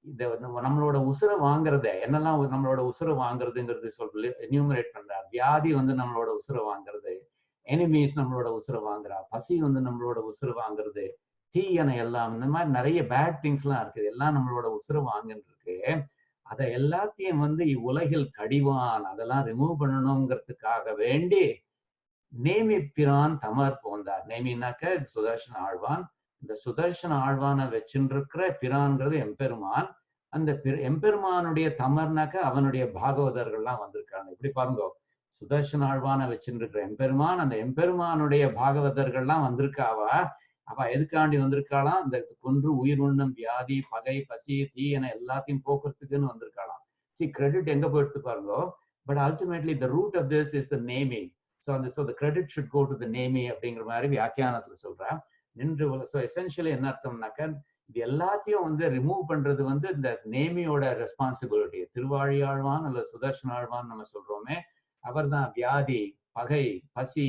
Speaker 1: இந்த நம்மளோட உசுரை வாங்குறத, என்னெல்லாம் நம்மளோட உசுரை வாங்குறதுங்கிறது சொல்லி என்யூமரேட் பண்றார். வியாதி வந்து நம்மளோட உசுரை வாங்குறது, எனிமீஸ் நம்மளோட உசுரை வாங்குறா, பசி வந்து நம்மளோட உசுரை வாங்குறது, தீயன எல்லாம், இந்த மாதிரி நிறைய பேட் திங்ஸ் எல்லாம் இருக்குது, எல்லாம் நம்மளோட உசுரை வாங்கிட்டு இருக்கு. அதை எல்லாத்தையும் வந்து இவ்வுலகில் கடிவான், அதெல்லாம் ரிமூவ் பண்ணணுங்கிறதுக்காக வேண்டி நேமி பிரான் தமர் போந்தார். நேமினாக்க சுதர்சன ஆழ்வான். இந்த சுதர்சன ஆழ்வானை வச்சுருக்கிற பிரான்ங்கிறது எம்பெருமான். அந்த எம்பெருமானுடைய தமர்னாக்க அவனுடைய பாகவதர்கள்லாம் வந்திருக்காங்க. இப்படி பாருங்க, சுதர்சன ஆழ்வானை வச்சுருக்கிற எம்பெருமான், அந்த எம்பெருமானுடைய பாகவதர்கள்லாம் வந்திருக்காவா. அவ எதுக்காண்டி வந்திருக்காளாம், இந்த கொன்று உயிர் உண்ணும் வியாதி பகை பசி தீ என எல்லாத்தையும் போக்குறதுக்குன்னு வந்திருக்காளாம். See, credit எங்க போயிடுத்து பாருங்க. But ultimately the root of this is the naming. So the credit should go to the naming அப்படிங்கிற மாதிரி வியாக்கியானத்துல சொல்றேன். நின்று ஸோ எசென்ஷியலி என்ன அர்த்தம்னாக்க, இது எல்லாத்தையும் வந்து ரிமூவ் பண்றது வந்து இந்த நேமியோட ரெஸ்பான்சிபிலிட்டி. திருவாழியாழ்வான் அல்ல சுதர்சன ஆழ்வான் நம்ம சொல்றோமே, அவர் தான் வியாதி பகை பசி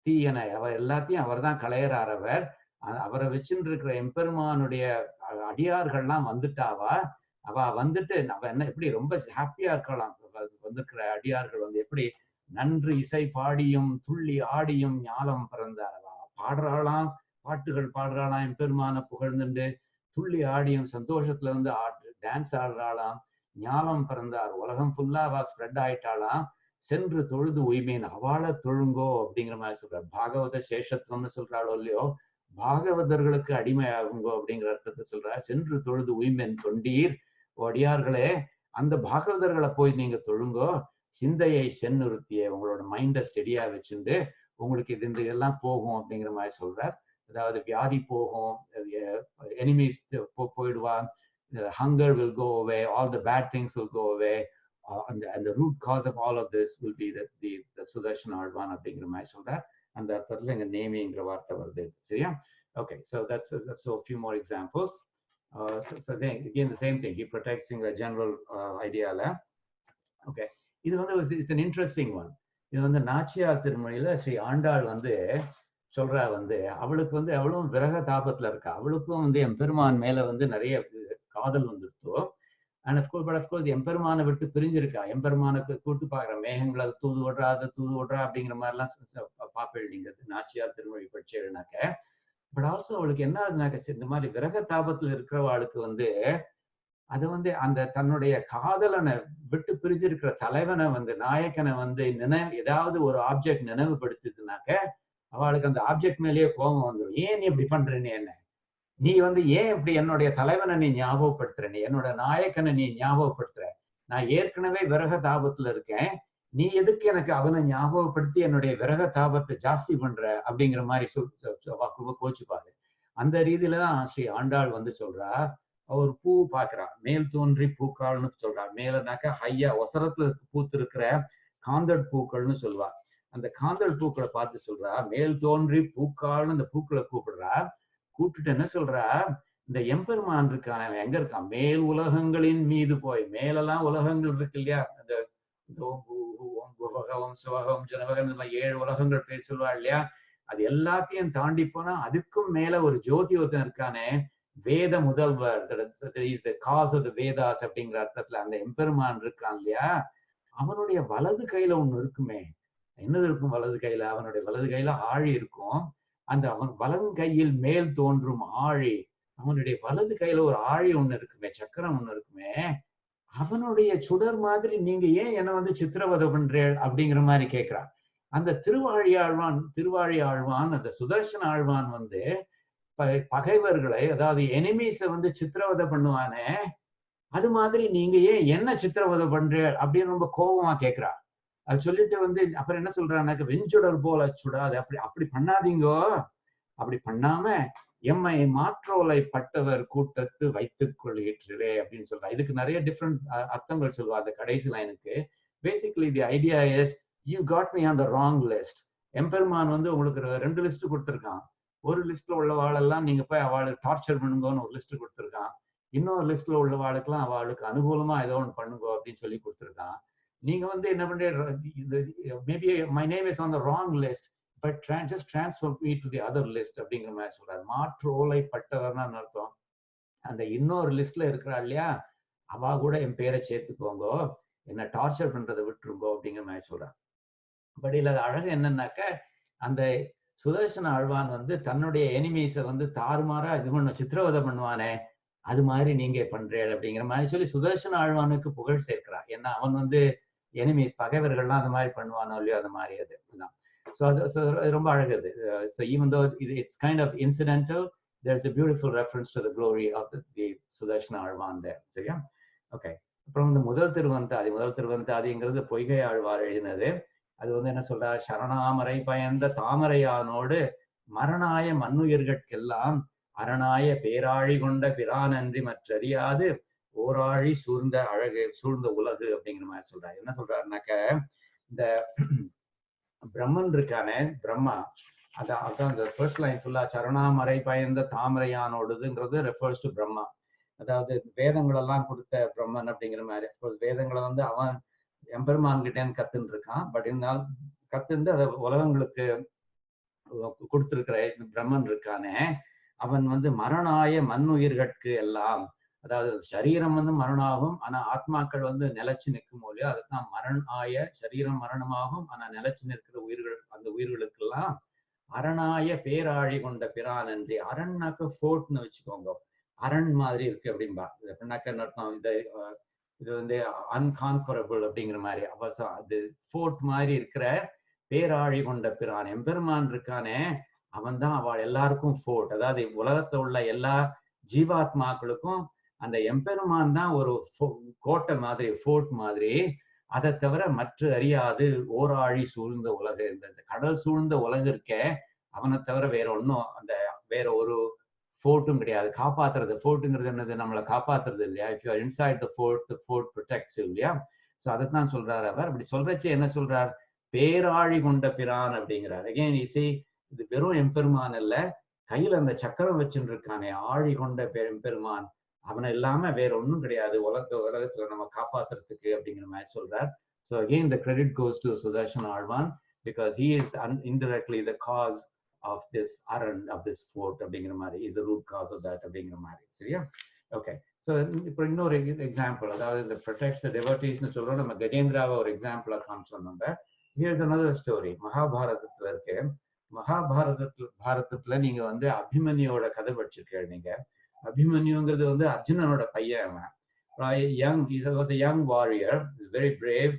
Speaker 1: தீயன அவர் எல்லாத்தையும் அவர் தான் களையறார். அவரை வச்சுட்டு இருக்கிற எம்பெருமானுடைய அடியார்கள்லாம் வந்துட்டாவா, அவ வந்துட்டு அவ என்ன எப்படி ரொம்ப ஹாப்பியா இருக்கலாம். வந்திருக்கிற அடியார்கள் வந்து எப்படி நன்று இசை பாடியும் துள்ளி ஆடியும் ஞாலம் பிறந்தார். பாடுறாளாம், பாட்டுகள் பாடுறாளாம், எம்பெருமான புகழ்ந்துண்டு துள்ளி ஆடியும் சந்தோஷத்துல வந்து டான்ஸ் ஆடுறாளாம். ஞாலம் பிறந்தார், உலகம் ஃபுல்லா அவ ஸ்ப்ரெட் ஆயிட்டாளாம். சென்று தொழுது உய்மேன், அவளை தொழுங்கோ அப்படிங்கிற மாதிரி சொல்றார். பாகவத சேஷத்துவம்னு சொல்றாளோ இல்லையோ, பாகவதர்களுக்கு அடிமையாகுங்கோ அப்படிங்கிற அர்த்தத்தை சொல்றார். சென்று தொழுது உய்மென் தொண்டீர், அடியார்களே அந்த பாகவதர்களை போய் நீங்க தொழுங்கோ, சிந்தையை சென்னிறுத்திய, உங்களோட மைண்டை ஸ்டெடியா வச்சுட்டு உங்களுக்கு இது இந்த இதெல்லாம் போகும் அப்படிங்கிற மாதிரி சொல்றார். அதாவது வியாதி போகும், எனிமீஸ் போயிடுவா, hunger will go away, all the bad things will go away, and the root cause of all of this will be the Sudarshana Alvan அப்படிங்கிற மாதிரி சொல்றார். அந்த அர்த்தத்துல இங்க நேமிங்கிற வார்த்தை வருது. சரியா? Okay, so that's so a few more examples. So then again the same thing, he protects the general idea. Okay, இது வந்து it's an interesting one. இது வந்து நாச்சியார் திருமொழியில ஸ்ரீ ஆண்டாள் வந்து சொல்றா வந்து அவளுக்கு வந்து அவளும் விரக தாபத்துல இருக்கா. அவளுக்கும் வந்து எம்பெருமான் மேல வந்து நிறைய காதல் வந்துருத்தோ. And of course எம்பெருமானை விட்டு பிரிஞ்சிருக்கா. எம்பெருமானுக்கு கூட்டு பாக்குற மேகங்களை தூது விடுறா, அதை தூது விடுறா அப்படிங்கிற மாதிரி எல்லாம் பாப்பேன் நீங்க நாச்சியார் திருமொழி படிச்சேனாக்க. பட் ஆல்சோ அவளுக்கு என்ன ஆகுதுனாக்க, இந்த மாதிரி விரக தாபத்துல இருக்கிறவாளுக்கு வந்து அது வந்து அந்த தன்னுடைய காதலனை விட்டு பிரிஞ்சிருக்கிற தலைவனை வந்து நாயக்கனை வந்து ஏதாவது ஒரு ஆப்ஜெக்ட் நினைவுபடுத்துதுனாக்க அவளுக்கு அந்த ஆப்ஜெக்ட் மேலேயே கோபம் வந்துடும். ஏன் நீ இப்படி பண்றேன்னு, என்ன நீ வந்து ஏன் இப்படி என்னுடைய தலைவனை நீ ஞாபகப்படுத்துற, நீ என்னோட நாயக்கனை நீ ஞாபகப்படுத்துற, நான் ஏற்கனவே விரக தாபத்துல இருக்கேன், நீ எதுக்கு எனக்கு அவனை ஞாபகப்படுத்தி என்னுடைய விரக தாபத்தை ஜாஸ்தி பண்ற அப்படிங்கிற மாதிரி கோச்சுப்பாரு. அந்த ரீதியிலதான் ஸ்ரீ ஆண்டாள் வந்து சொல்றா, ஒரு பூ பாக்குறா, மேல் தோன்றி பூக்காள்னு சொல்றா. மேலனாக்கா ஹையா ஒசரத்துல பூத்து இருக்கிற காந்தல் பூக்கள்னு சொல்லுவா. அந்த காந்தல் பூக்களை பார்த்து சொல்றா, மேல் தோன்றி பூக்காள்னு அந்த பூக்களை கூப்பிடுறா. கூப்பிட்டுட்டு என்ன சொல்றா, இந்த எம்பெருமான் இருக்கான எங்க இருக்கான், மேல் உலகங்களின் மீது போய், மேலெல்லாம் உலகங்கள் இருக்கு இல்லையா, அந்த சிவகம் ஜனவகம் 7 உலகங்கள் பேர் சொல்லுவா இல்லையா, அது எல்லாத்தையும் தாண்டி போனா அதுக்கும் மேல ஒரு ஜோதி ஒருத்தன் இருக்கானே, வேத முதல்வர், காஸ் ஆஃப் தி வேதாஸ் அப்படிங்கிற அர்த்தத்துல அந்த எம்பெருமான் இருக்கான் இல்லையா, அவனுடைய வலது கையில ஒண்ணு இருக்குமே. என்னது இருக்கும் வலது கையில? அவனுடைய வலது கையில ஆழி இருக்கும். அந்த அவன் வலது கையில் மேல் தோன்றும் ஆழி, அவனுடைய வலது கையில ஒரு ஆழி ஒண்ணு இருக்குமே, சக்கரம் ஒண்ணு இருக்குமே, அவனுடைய சுடர் மாதிரி நீங்க ஏன் என்ன வந்து சித்திரவதை பண்றேன் அப்படிங்கிற மாதிரி கேட்கிறான். அந்த திருவாழி ஆழ்வான் அந்த சுதர்சன ஆழ்வான் வந்து பகைவர்களை, அதாவது எனிமீஸை வந்து சித்திரவதை பண்ணுவானே, அது மாதிரி நீங்க ஏன் என்ன சித்திரவதை பண்ற அப்படின்னு ரொம்ப கோபமா கேட்கிறா. அது சொல்லிட்டு வந்து அப்புறம் என்ன சொல்றான்னாக்க, வெஞ்சுடர் போல சுடாது, அப்படி பண்ணாதீங்கோ, அப்படி பண்ணாம எம்மை மாற்றோலை பட்டவர் கூட்டத்து வைத்துக் கொள்கிறே அப்படின்னு சொல்றா. இதுக்கு நிறைய டிஃப்ரெண்ட் அர்த்தங்கள் சொல்லுவா அந்த கடைசி லைனுக்கு. Basically the idea is, you got me on the wrong list. Emperuman வந்து உங்களுக்கு 2 லிஸ்ட் கொடுத்துருக்கான். ஒரு லிஸ்ட்ல உள்ளவாளெல்லாம் நீங்க போய் அவளுக்கு டார்ச்சர் பண்ணுங்கன்னு ஒரு லிஸ்ட் கொடுத்துருக்கான். இன்னொரு லிஸ்ட்ல உள்ளவாளுக்கெல்லாம் அவளுக்கு அனுகூலமா ஏதோ ஒன்று பண்ணுங்க அப்படின்னு சொல்லி கொடுத்துருக்கான். நீங்க வந்து என்ன பண்ற, maybe my name is on the wrong list, but just transfer me to the other list அப்படிங்கிற மாதிரி சொல்றாரு. மாற்று ஓலை பட்டவர்னா அர்த்தம், அந்த இன்னொரு லிஸ்ட்ல இருக்கிறா இல்லையா, அவ கூட என் பேரை சேர்த்துக்கோங்க, என்ன டார்ச்சர் பண்றதை விட்டுருங்கோ அப்படிங்கிற மாதிரி சொல்றாரு. பட் இல்ல அழகு என்னன்னாக்க, அந்த சுதர்சன ஆழ்வான் வந்து தன்னுடைய எனிமீஸை வந்து தாறுமாறா இது பண்ண சித்திரவதை பண்ணுவானே, அது மாதிரி நீங்க பண்றேன் அப்படிங்கிற மாதிரி சொல்லி சுதர்சன ஆழ்வானுக்கு புகழ் சேர்க்கிறான். ஏன்னா அவன் வந்து எனிமீஸ் பகைவர்கள்லாம் அந்த மாதிரி பண்ணுவானோ இல்லையோ, அந்த மாதிரி அதுதான். So ரொம்ப அழகுது. So even though it's kind of incidental, there's a beautiful reference to the glory of the Sudarshana Alvan there. சரியா? ஓகே. அப்புறம் இந்த முதல் திருவந்தாதிங்கிறது பொய்கை ஆழ்வார் எழுதினது. அது வந்து என்ன சொல்றார், சரணாமரை பயந்த தாமரையானோடு மரணாய மண்ணுயிர்கட்கெல்லாம் அரணாய பேராழி கொண்ட பிரானன்றி மற்றறியாது ஓராழி சூழ்ந்த அழகு சூழ்ந்த உலகு அப்படிங்கிற மாதிரி சொல்றாரு. என்ன சொல்றாருனாக்க, இந்த பிரம்மன் இருக்கானே, பிரம்மா, அதான் இந்த ஃபர்ஸ்ட் லைன் ஃபுல்லா சரணாமரை பயந்த தாமரையானோடுதுங்கிறது ரெஃபர்ஸ் டு பிரம்மா. அதாவது வேதங்கள் எல்லாம் கொடுத்த பிரம்மன் அப்படிங்கிற மாதிரி. அப்கோர்ஸ் வேதங்களை வந்து அவன் எம்பெருமான் கிட்டேன்னு கத்துன்னு இருக்கான். பட் இருந்தாலும் கத்துண்டு அதை உலகங்களுக்கு கொடுத்திருக்கிற பிரம்மன் இருக்கானே, அவன் வந்து மரணாய மண்ணுயிர்கட்கு எல்லாம், அதாவது சரீரம் வந்து மரணமாகும், ஆனா ஆத்மாக்கள் வந்து நிலைச்சு நிற்கும் போது அதுதான் மரணாய, சரீரம் மரணமாகும் ஆனா நிலைச்சு நிற்கிற உயிர்கள், அந்த உயிர்களுக்கெல்லாம் அரணாய பேராழி கொண்ட பிரானன்றி. அரண்னாக்க ஃபோர்ட்னு வச்சுக்கோங்க, அரண் மாதிரி இருக்கு அப்படின்பா. அப்படின்னாக்க அர்த்தம் இது வந்து அன்கான்கரபிள் அப்படிங்கிற மாதிரி. அது ஃபோர்ட் மாதிரி இருக்கிற பேராழி கொண்ட பிரான் எம்பெருமான் இருக்கானே, அவன் தான் அவள் எல்லாருக்கும் ஃபோர்ட். அதாவது உலகத்துல உள்ள எல்லா ஜீவாத்மாக்களுக்கும் அந்த எம்பெருமான் தான் ஒரு கோட்டை மாதிரி, ஃபோர்ட் மாதிரி. அதை தவிர மற்ற அறியாது ஓராழி சூழ்ந்த உலகு, இந்த கடல் சூழ்ந்த உலகு இருக்க, அவனை தவிர வேற ஒன்றும் அந்த வேற ஒரு ஃபோர்ட்டும் கிடையாது. காப்பாத்துறது, ஃபோர்ட்டுங்கிறது என்னது, நம்மளை காப்பாத்துறது இல்லையா? If you are inside the fort, the fort protects இல்லையா? ஸோ அதைத்தான் சொல்றாரு அவர். அப்படி சொல்றச்சு என்ன சொல்றார், பேராழி கொண்ட பிரான் அப்படிங்கிறார். அகைன் இசை இது வெறும் எம்பெருமான் இல்ல, கையில அந்த சக்கரம் வச்சுட்டு இருக்கானே ஆழி கொண்ட எம்பெருமான், அவனை இல்லாம வேற ஒன்றும் கிடையாது உலகத்துல நம்ம காப்பாத்துறதுக்கு அப்படிங்கிற மாதிரி சொல்றார். So again the credit goes to Sudarshan Alvan because he is indirectly the cause of this aran of this fort அப்படிங்கிற மாதிரி, is the root cause of that அப்படிங்கிற மாதிரி. சரியா? ஓகே. ஸோ இப்போ இன்னொரு எக்ஸாம்பிள், அதாவது இந்த ப்ரொடெக்ட்ஸ் த டெவோட்டீஸ்னு சொல்றோம். நம்ம கஜேந்திராவை ஒரு எக்ஸாம்பிளா காமிச்சோம் நம்ம. Here's another story. மகாபாரதத்துல இருக்கு. பாரதத்துல நீங்க வந்து அபிமன்யோட கதை படிச்சிருக்கீங்க. நீங்க அபிமன்யுங்கிறது வந்து அர்ஜுனனோட பையன். அவன் young warrior, very brave,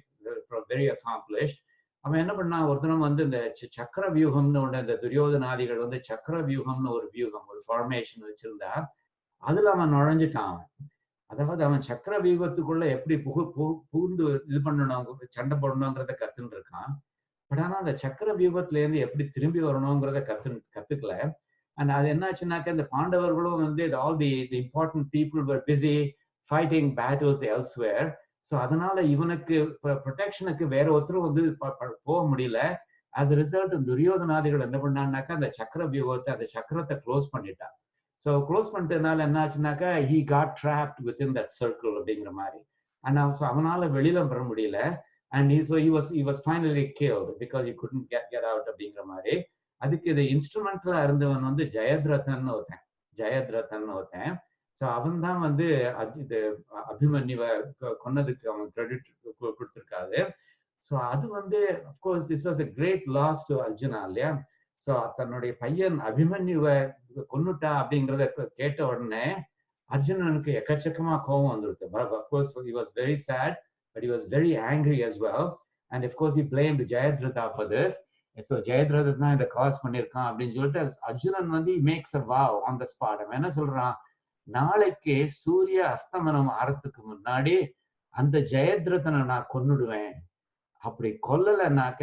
Speaker 1: very accomplished. அவன் என்ன பண்ணான், ஒருத்தனம் வந்து இந்த சக்கர வியூகம்னு ஒன்று, இந்த துரியோதனாதிகள் வந்து சக்கர வியூகம்னு ஒரு வியூகம், ஒரு ஃபார்மேஷன் வச்சிருந்தா அதுல அவன் நுழைஞ்சிட்டான். அதாவது அவன் சக்கர வியூகத்துக்குள்ள எப்படி புகுந்து இது பண்ணணும், சண்டை போடணுங்கிறத கத்துன்னு இருக்கான். பட் ஆனா அந்த சக்கர வியூகத்துல இருந்து எப்படி திரும்பி வரணுங்கிறத கத்துக்கல. அண்ட் அது என்னாச்சுன்னாக்க இந்த பாண்டவர்களும் வந்து all the important people were busy fighting battles elsewhere. So அதனால இவனுக்கு ப்ரொடெக்ஷனுக்கு வேற ஒருத்தரும் வந்து போக முடியல. ஆஸ் a ரிசல்ட் துரியோதனாதிகள் என்ன பண்ணான்னாக்கா அந்த சக்கர வியூகத்தை, அந்த சக்கரத்தை க்ளோஸ் பண்ணிட்டான். ஸோ க்ளோஸ் பண்ணிட்டதுனால என்ன ஆச்சுனாக்கா he got trapped within that circle அப்படிங்கிற மாதிரி. அண்ட் ஸோ அவனால வெளியில வர முடியல. And he was finally killed because he couldn't get out அப்படிங்கிற மாதிரி. அதுக்கு இது இன்ஸ்ட்ருமெண்ட்ல இருந்தவன் வந்து ஜெயத்ரதன் ஒருத்தன். ஸோ அவன் தான் வந்து இது அபிமன்யுவை கொன்னதுக்கு அவன் கிரெடிட் கொடுத்துருக்காரு. ஸோ அது வந்து of course this was a great loss to Arjuna இல்லையா? ஸோ தன்னுடைய பையன் அபிமன்யுவை கொன்னுட்டா அப்படிங்கிறத கேட்ட உடனே அர்ஜுனனுக்கு எக்கச்சக்கமா கோபம் வந்துருது. Of course he was very sad, but he was very angry as well. And of course he blamed Jayadratha for this. So Jayadratha தான் இதை காஸ் பண்ணியிருக்கான் அப்படின்னு சொல்லிட்டு அர்ஜுனன் வந்து maths a wow on the spot. அவன் என்ன சொல்றான், நாளைக்கு சூரிய அஸ்தமனம் ஆறதுக்கு முன்னாடி அந்த ஜெயத்ரதனை நான் கொன்னுடுவேன். அப்படி கொல்லலைனாக்க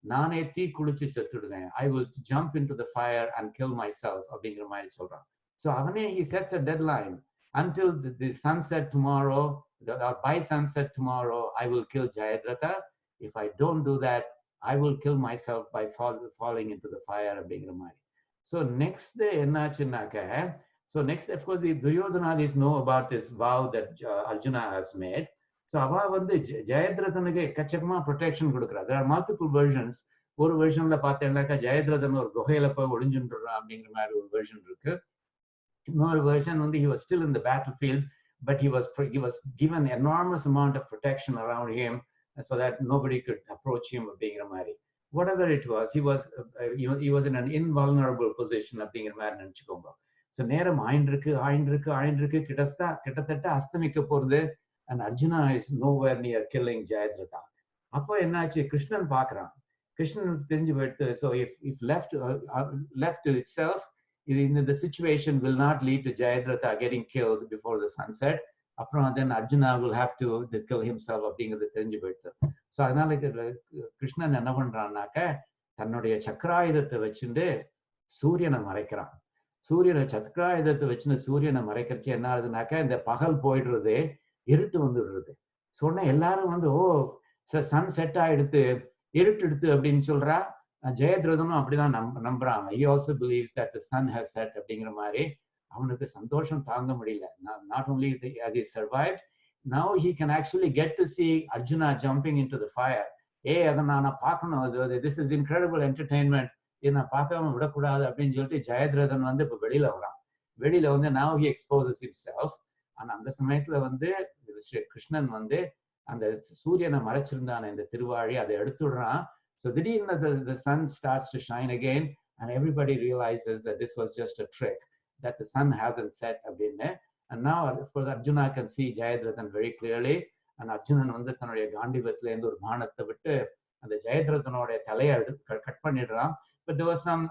Speaker 1: நானே தீ குளிச்சு செத்துடுவேன். I will jump into the fire and kill myself அப்படிங்கிற மாதிரி சொல்றான். So அவனே he sets a deadline. Until the sunset tomorrow, or by sunset tomorrow, I will kill Jayadratha. If I don't do that, I will kill myself by falling into the fire அப்படிங்கிற மாதிரி. So next day என்னாச்சுன்னாக்க, so next of course the Duryodhanadis know about this vow that Arjuna has made. So அவ வந்து ஜெயத்ரதனுக்கு எக்கச்சக்கமா protection கொடுக்குறா. There are multiple versions. ஒரு வெர்ஷன்ல பார்த்தேன்னாக்கா ஜெயத்ரதன் ஒரு குகையில போய் ஒளிஞ்சுன்றான் அப்படிங்கிற மாதிரி ஒரு வெர்ஷன் இருக்கு. இன்னொரு வெர்ஷன் வந்து he was still in the battlefield, but he was given enormous amount of protection around him so that nobody could approach him அப்படிங்கிற மாதிரி. Whatever it was, he was in an invulnerable position அப்படிங்கிற மாதிரி நினைச்சுக்கோங்க. So நேரம் ஆயின்றிருக்கு கிட்டத்தட்ட அஸ்தமிக்க போறது. And Arjuna is nowhere near killing Jayadratha. அப்போ என்னாச்சு, கிருஷ்ணன் பார்க்கறான். கிருஷ்ணனுக்கு தெரிஞ்சு போயிடுது. So if left to itself, the situation will not lead to Jayadratha getting killed before the sunset. அப்புறம் then Arjuna will have to kill himself அப்படிங்கிறது தெரிஞ்சு போயிடுது. ஸோ அதனால கிருஷ்ணன் என்ன பண்றான்னாக்க தன்னுடைய சக்கராயுதத்தை வச்சுட்டு சூரியனை மறைக்கிறான். சக்கராயுதத்தை வச்சுன்னு சூரியனை மறைக்கிறச்சு என்ன ஆகுதுனாக்கா இந்த பகல் போயிடுறது, இருட்டு வந்துடுறது. சொன்ன எல்லாரும் வந்து ஓ சன் செட் ஆயிடுத்து, இருட்டு எடுத்து அப்படின்னு சொல்றா. ஜெயத்ரதனும் அப்படிதான் நம்புறாங்க. He also believes that the sun has set அப்படிங்கிற மாதிரி. அவனுக்கு சந்தோஷம் தாங்க முடியல. Not only as he survived, now he can actually get to see Arjuna jumping into the fire. அதை நான் பார்க்கணும், this is incredible entertainment, இதை நான் பார்க்காம விடக்கூடாது அப்படின்னு சொல்லிட்டு ஜெயத்ரதன் வந்து இப்ப வெளியில வந்து now he exposes himself. ஆனா அந்த சமயத்துல வந்து கிருஷ்ணன் வந்து அந்த சூரியனை மறைச்சிருந்தான இந்த திருவாழி அதை எடுத்துடுறான். So திடீர்னு the sun starts to shine again and everybody realizes that this was just a trick, that the sun hasn't set அப்படின்னு. And now of course Arjuna can see Jayadrathan very clearly. And Arjunan வந்து தன்னுடைய காண்டிபத்துல இருந்து ஒரு பானத்தை விட்டு அந்த ஜெயத்ரதனுடைய தலையை cut பண்ணிடுறான். But there was some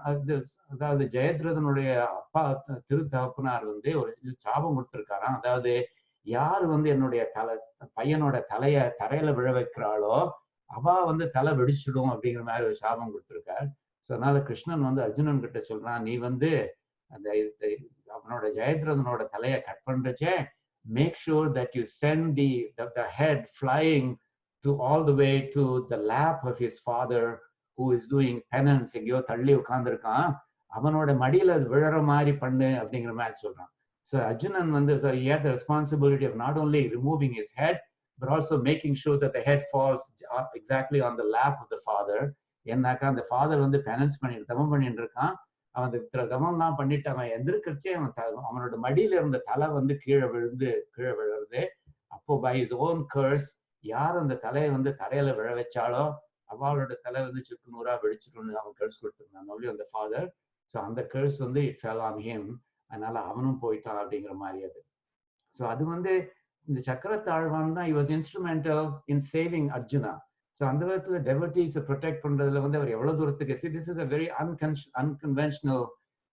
Speaker 1: அதாவது ஜெயத்ரதனுடைய அப்பா திருத்தகப்பனார் வந்து ஒரு சாபம் கொடுத்திருக்காராம். அதாவது யாரு வந்து என்னுடைய பையனோட தலைய தரையில விழ வைக்கிறாளோ அவ வந்து தலை வெடிச்சிடும் அப்படிங்கிற மாதிரி ஒரு சாபம் கொடுத்திருக்கார். ஸோ அதனால கிருஷ்ணன் வந்து அர்ஜுனன் கிட்ட சொல்றான், நீ வந்து அந்த அவனோட ஜெயத்ரதனோட தலையை கட் பண்றச்சே make sure that you sent the head flying to all the way to the lap of his father who is doing penance. எங்கேயோ தள்ளி உட்கார்ந்துருக்கான், அவனோட மடியில அது விழற மாதிரி பண்ணு அப்படிங்கிற மாதிரி சொல்றான். So Arjunan வந்து, so he had the responsibility of not only removing his head but also making sure that the head falls exactly on the lap of the father. ஏன்னாக்கா அந்த ஃபாதர் வந்து penance பண்ணிட்டு தவம் பண்ணிட்டு இருக்கான், அவன் தவம்லாம் பண்ணிட்டு அவன் எந்திருக்கிறச்சே அவனோட மடியில இருந்த தலை வந்து கீழே விழுறது. அப்போ by his own curse, யார் அந்த தலையை வந்து தரையில விழ வச்சாலோ அவளோட தலை வந்து சுக்கு நூறா வெடிச்சிட்டுன்னு அவன் கர்ஸ் கொடுத்துருந்தான், only on the father. So அந்த கர்ஸ் வந்து it fell on him, அதனால அவனும் போயிட்டான் அப்படிங்கிற மாதிரி அது. ஸோ அது வந்து இந்த சக்கரத்தாழ்வான் தான் he was instrumental in saving Arjuna. So அந்த விதத்துல devotees ப்ரொடெக்ட் பண்றதுல வந்து அவர் எவ்வளவு தூரத்துக்கு, see this is a very unconventional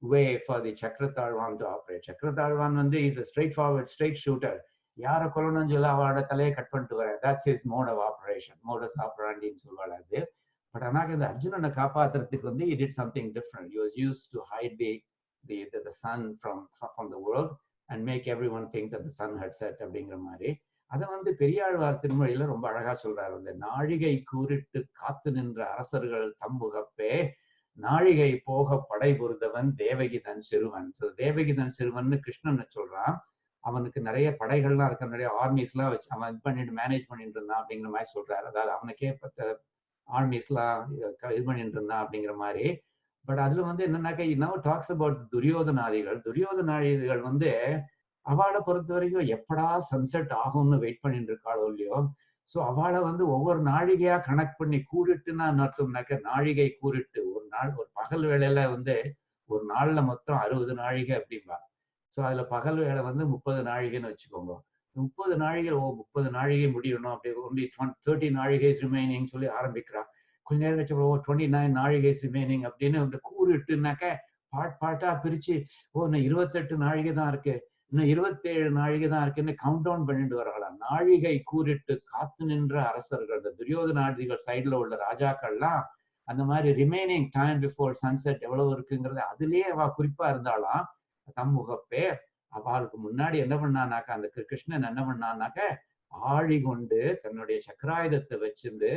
Speaker 1: way for the Chakkarathazhwan to operate. Chakkarathazhwan வந்து is a straightforward straight shooter, யாரை கொல்லணும்னு சொல்ல அவளோட தலையை கட் பண்ணிட்டு வர, that's his mode of operation, modus operandiன்னு சொல்லுவாள் அது. பட் ஆனால் இந்த அர்ஜுனனை காப்பாத்துறதுக்கு வந்து he did something different. He was used to hide the sun from the world and make everyone think that the sun had set அப்படிங்கிற மாதிரி. அதை வந்து பெரியாழ்வார் திருமொழியில ரொம்ப அழகா சொல்றாரு. அந்த நாழிகை கூறிட்டு காத்து நின்ற அரசர்கள் தம்புகப்பே நாழிகை போக படை பொருந்தவன் தேவகி தன் சிறுவன். ஸோ தேவகி தன் சிறுவன் கிருஷ்ணன் சொல்றான், அவனுக்கு நிறைய படைகள்லாம் இருக்க, நிறைய ஆர்மிஸ் எல்லாம் வச்சு அவன் இது பண்ணிட்டு மேனேஜ் பண்ணிட்டு இருந்தான் அப்படிங்கிற மாதிரி சொல்றாரு. அதாவது அவனுக்கே ஆர்மிஸ் எல்லாம் இது பண்ணிட்டு இருந்தான் அப்படிங்கிற மாதிரி. பட் அதுல வந்து என்னன்னாக்கா now talks about துரியோதனாதிகள் வந்து அவளை பொறுத்த வரைக்கும் எப்படா சன்செட் ஆகும்னு வெயிட் பண்ணிட்டு இருக்காளோ இல்லையோ. ஸோ அவளை வந்து ஒவ்வொரு நாழிகையா கனெக்ட் பண்ணி கூறிட்டுன்னா அர்த்தம்னாக்க, நாழிகை கூறிட்டு ஒரு நாள் ஒரு பகல் வேளையில வந்து ஒரு நாள்ல மொத்தம் 60 நாழிகை அப்படின்பா. ஸோ அதுல பகல் வேலை வந்து 30 நாழிகைன்னு வச்சுக்கோங்க. 30 நாழிகை 30 நாழிகை முடியணும் அப்படி only 30 நாழிகைஸ் ரிமைனிங் சொல்லி ஆரம்பிக்கிறா. கொஞ்ச நேரம் வச்சு 29 நாழிகைஸ் ரிமைனிங் அப்படின்னு அந்த கூறிட்டுனாக்க பாட்டா பிரிச்சு, இன்னும் 28 நாழிகை தான் இருக்கு, இன்னும் 27 நாழிகை தான் இருக்குன்னு கவுண்ட் டவுன் பண்ணிட்டு வரலாம். நாழிகை கூறிட்டு காத்து நின்ற அரசர்கள், இந்த துரியோதனாதிகள் சைட்ல உள்ள ராஜாக்கள்லாம் அந்த மாதிரி ரிமைனிங் டைம் பிஃபோர் சன்செட் எவ்வளவு இருக்குங்கிறது அதுலயே அவ குறிப்பா இருந்தாலாம். தம்முகப்பே அவளுக்கு முன்னாடி என்ன பண்ணானாக்கா, அந்த கிருஷ்ணன் என்ன பண்ணானாக்க ஆழி கொண்டு தன்னுடைய சக்கராயுதத்தை வச்சிருந்து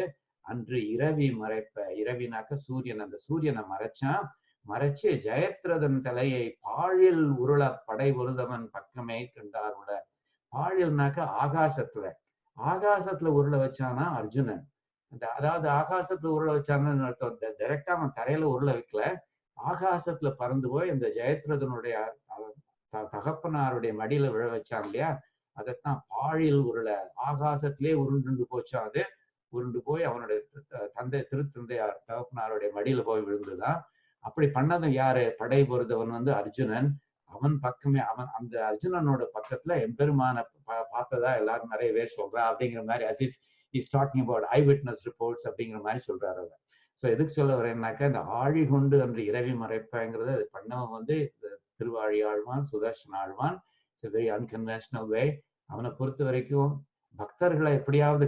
Speaker 1: அன்று இரவி மறைப்ப, இரவினாக்க சூரியன், அந்த சூரியனை மறைச்சு ஜெயத்ரதன் தலையை பாழில் உருள படை பொருந்தவன் பக்கமே கண்டார் உள்ள. பாழில்னாக்க ஆகாசத்துல உருள வச்சானா அர்ஜுனன். அதாவது ஆகாசத்துல உருள வச்சான்னு அர்த்தம். டைரக்டா அவன் தரையில உருள வைக்கல, ஆகாசத்துல பறந்து போய் இந்த ஜெயத்ரதனுடைய தகப்பனாருடைய மடியில விழ வச்சான் இல்லையா, அதைத்தான் பாழில் உருள, ஆகாசத்திலே உருண்டு போச்சான். அது உருண்டு போய் அவனுடைய திருத்தந்தையார் தகப்பனாருடைய மடியில போய் விழுந்துதான். அப்படி பண்ணதும் யாரு, படை பொருந்தவன் வந்து அர்ஜுனன். அவன் பக்கமே அவன் அந்த அர்ஜுனனோட பக்கத்துல எம்பெருமான பார்த்ததா எல்லாரும் நிறைய பேர் சொல்றா அப்படிங்கிற மாதிரி, as if he's talking about eyewitness reports அப்படிங்கிற மாதிரி சொல்றாரு அவர். ஸோ எதுக்கு சொல்ல வரேன்னாக்கா, இந்த ஆழி கொண்டு அன்று இரவி மறைப்பங்கிறது அது பண்ணவன் வந்து Thiruvazhi Azhwan, Sudarshana Azhwan. It's a very unconventional way. அவனை பொறுத்த வரைக்கும் பக்தர்களை எப்படியாவது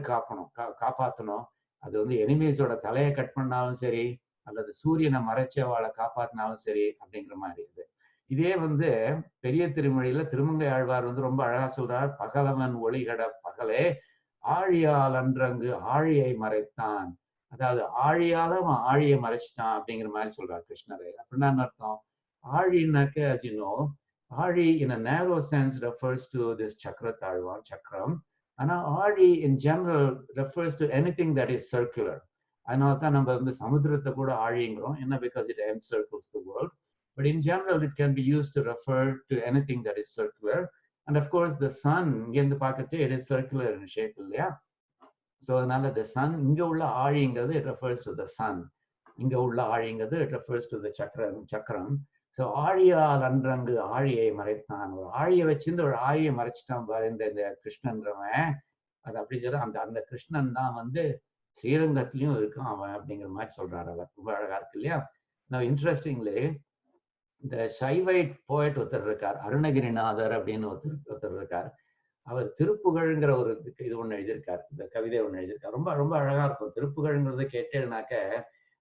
Speaker 1: காப்பாற்றணும். அது வந்து எனிமீஸோட தலையை கட் பண்ணாலும் சரி, அல்லது சூரியனை மறைச்சவாளை காப்பாத்தினாலும் சரி அப்படிங்கிற மாதிரி இது. இதே வந்து பெரிய திருமொழியில திருமங்கை ஆழ்வார் வந்து ரொம்ப அழகா சொல்றார், பகலவன் ஒளிகட பகலே ஆழியால் அன்றங்கு ஆழியை மறைத்தான். அதாவது ஆழியால அவன் ஆழியை மறைச்சிட்டான் அப்படிங்கிற மாதிரி சொல்றார் கிருஷ்ணரை. அப்படின்னா அர்த்தம், ஆழினாக்க as you know, ஆழி in a narrow sense refers to this Chakkarathazhwan, சக்கரம். ஆனா ஆழி in general refers to anything that is circular. அதனால தான் நம்ம வந்து சமுத்திரத்தை கூட ஆழிங்கிறோம், என்ன, because it encircles the world. But in general it can be used to refer to anything that is circular. And of course the sun, இங்கிருந்து பார்க்கச்சு it is circular in shape இல்லையா. So அதனால the sun, இங்க உள்ள ஆழிங்கிறது it refers to the sun, இங்க உள்ள ஆழிங்கிறது it refers to the சக்கரம். So ஆழியால் அன்றங்கு ஆழியை மறைத்தான். ஒரு ஆழியை வச்சிருந்து ஒரு ஆழியை மறைச்சிட்டான் பாரு இந்த கிருஷ்ணன்றவன். அது அப்படி சொல்ல அந்த கிருஷ்ணன் தான் வந்து ஸ்ரீரங்கத்திலயும் இருக்கும் அவன் அப்படிங்கிற மாதிரி சொல்றாரு அவர். ரொம்ப அழகா இருக்கு இல்லையா. நான் இன்ட்ரெஸ்டிங்லி இந்த சைவைட் போயட் ஒருத்தர் இருக்கார், அருணகிரிநாதர் அப்படின்னு ஒருத்தர் இருக்கார். அவர் திருப்புகழ்ங்கிற ஒரு இது ஒண்ணு எழுதியிருக்கார், இந்த கவிதை ஒண்ணு எழுதியிருக்கார். ரொம்ப ரொம்ப அழகா இருக்கும். திருப்புகழ்ங்கிறத கேட்டேன்னாக்க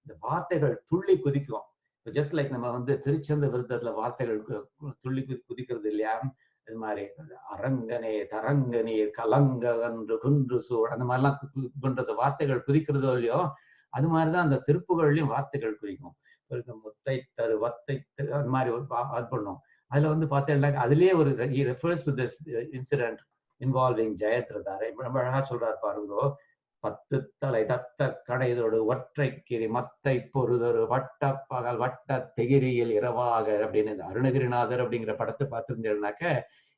Speaker 1: இந்த வார்த்தைகள் துள்ளி குதிக்கும். ஜஸ்ட் லைக் நம்ம வந்து திருச்சந்த விருத்தத்துல வார்த்தைகள் துள்ளி குதிக்கிறது இல்லையா, இது மாதிரி அரங்கனே தரங்கனே கலங்க என்று குன்று சூழ் அந்த மாதிரிலாம் பண்றது வார்த்தைகள் குறிக்கிறதோ இல்லையோ, அது மாதிரிதான் அந்த திருப்புகள்லயும் வார்த்தைகள் குறிக்கும். முத்தை தரு வத்தை தரு அந்த மாதிரி அது பண்ணும். அதுல வந்து பார்த்தேன் அதுலயே ஒரு refers to this incident involving ஜெயத்ரதாரை ரொம்ப அழகா சொல்றாரு பாருங்கோ. 10 தலை தத்த கடைதொடு ஒற்றைக்கிரி மத்தை பொறுதொரு வட்ட பகல் வட்ட திகிரியில் இரவாக அப்படின்னு அருணகிரிநாதர் அப்படிங்கிற படத்தை பார்த்துருந்தேன்னாக்க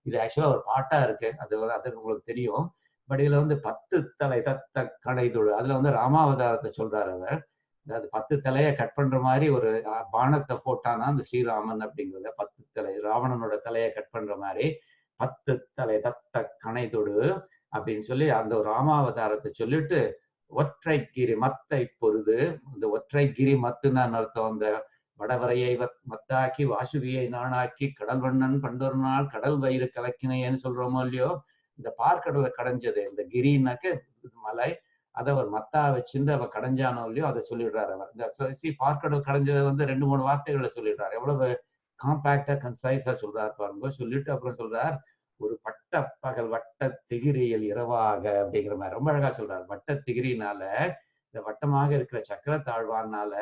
Speaker 1: இது ஆக்சுவலா ஒரு பாட்டா இருக்கு. அது உங்களுக்கு தெரியும். பட் இதுல வந்து 10 தலை தத்த கடைதொடு அதுல வந்து ராமாவதாரத்தை சொல்றாரு அவர். அதாவது 10 தலையை கட் பண்ற மாதிரி ஒரு பானத்தை போட்டானா அந்த ஸ்ரீராமன் அப்படிங்கிறத 10 தலை ராவணனோட தலையை கட் பண்ற மாதிரி 10 தலை தத்த கணைதொடு அப்படின்னு சொல்லி அந்த ஒரு ராமாவதாரத்தை சொல்லிட்டு ஒற்றைக்கிரி மத்தை பொருது, இந்த ஒற்றைக்கிரி மத்துன்னு அர்த்தம். அந்த வடவரையை மத்தாக்கி வாசுகியை நானாக்கி கடல் வண்ணன் பண்டொரு நாள் கடல் வயிறு கலக்கினையன்னு சொல்றோமோ இல்லையோ, இந்த பார்க்கடலை கடைஞ்சது இந்த கிரினாக்க மலை, அதை அவர் மத்தா வச்சிருந்து அவ கடைஞ்சானோ இல்லையோ அதை சொல்லிடுறாரு அவர். இந்த பார்க்கடல் கடைஞ்சதை வந்து 2-3 வார்த்தைகளை சொல்லிடுறாரு. எவ்வளவு காம்பாக்டா கன்சைஸா சொல்றாரு பாருங்க. சொல்லிட்டு அப்புறம் சொல்றார், ஒரு பட்ட பகல் வட்ட திகிரியில் இரவாக அப்படிங்கிற மாதிரி ரொம்ப அழகா சொல்றாரு. வட்ட திகிரினால இந்த வட்டமாக இருக்கிற சக்கர தாழ்வானால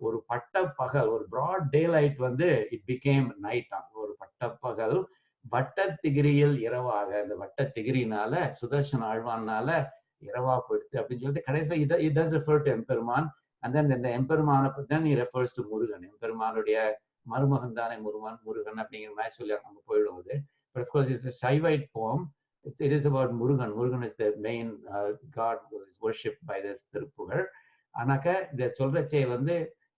Speaker 1: ஒரு பட்ட பகல், ஒரு பிராட் டே லைட் வந்து இட் பிகேம் நைட் ஆன். ஒரு பட்ட பகல் வட்ட திகிரியில் இரவாக, இந்த வட்ட திகிரினால சுதர்சன ஆழ்வானால இரவா போயிடுது அப்படின்னு சொல்லிட்டு கடைசியில it does refer to எம்பெருமான். and then இந்த எம்பெருமான then he refers to Murugan. எம்பெருமானுடைய மருமகன் தானே முருகன் அப்படிங்கிற மாதிரி சொல்லி அங்க போயிடுவது. But of course, it's a Shaivite poem. It is about Murugan. Murugan is the main god who is worshipped by this Thiruppugazh. ஆனாக்க இந்த சொல்றச்சே வந்து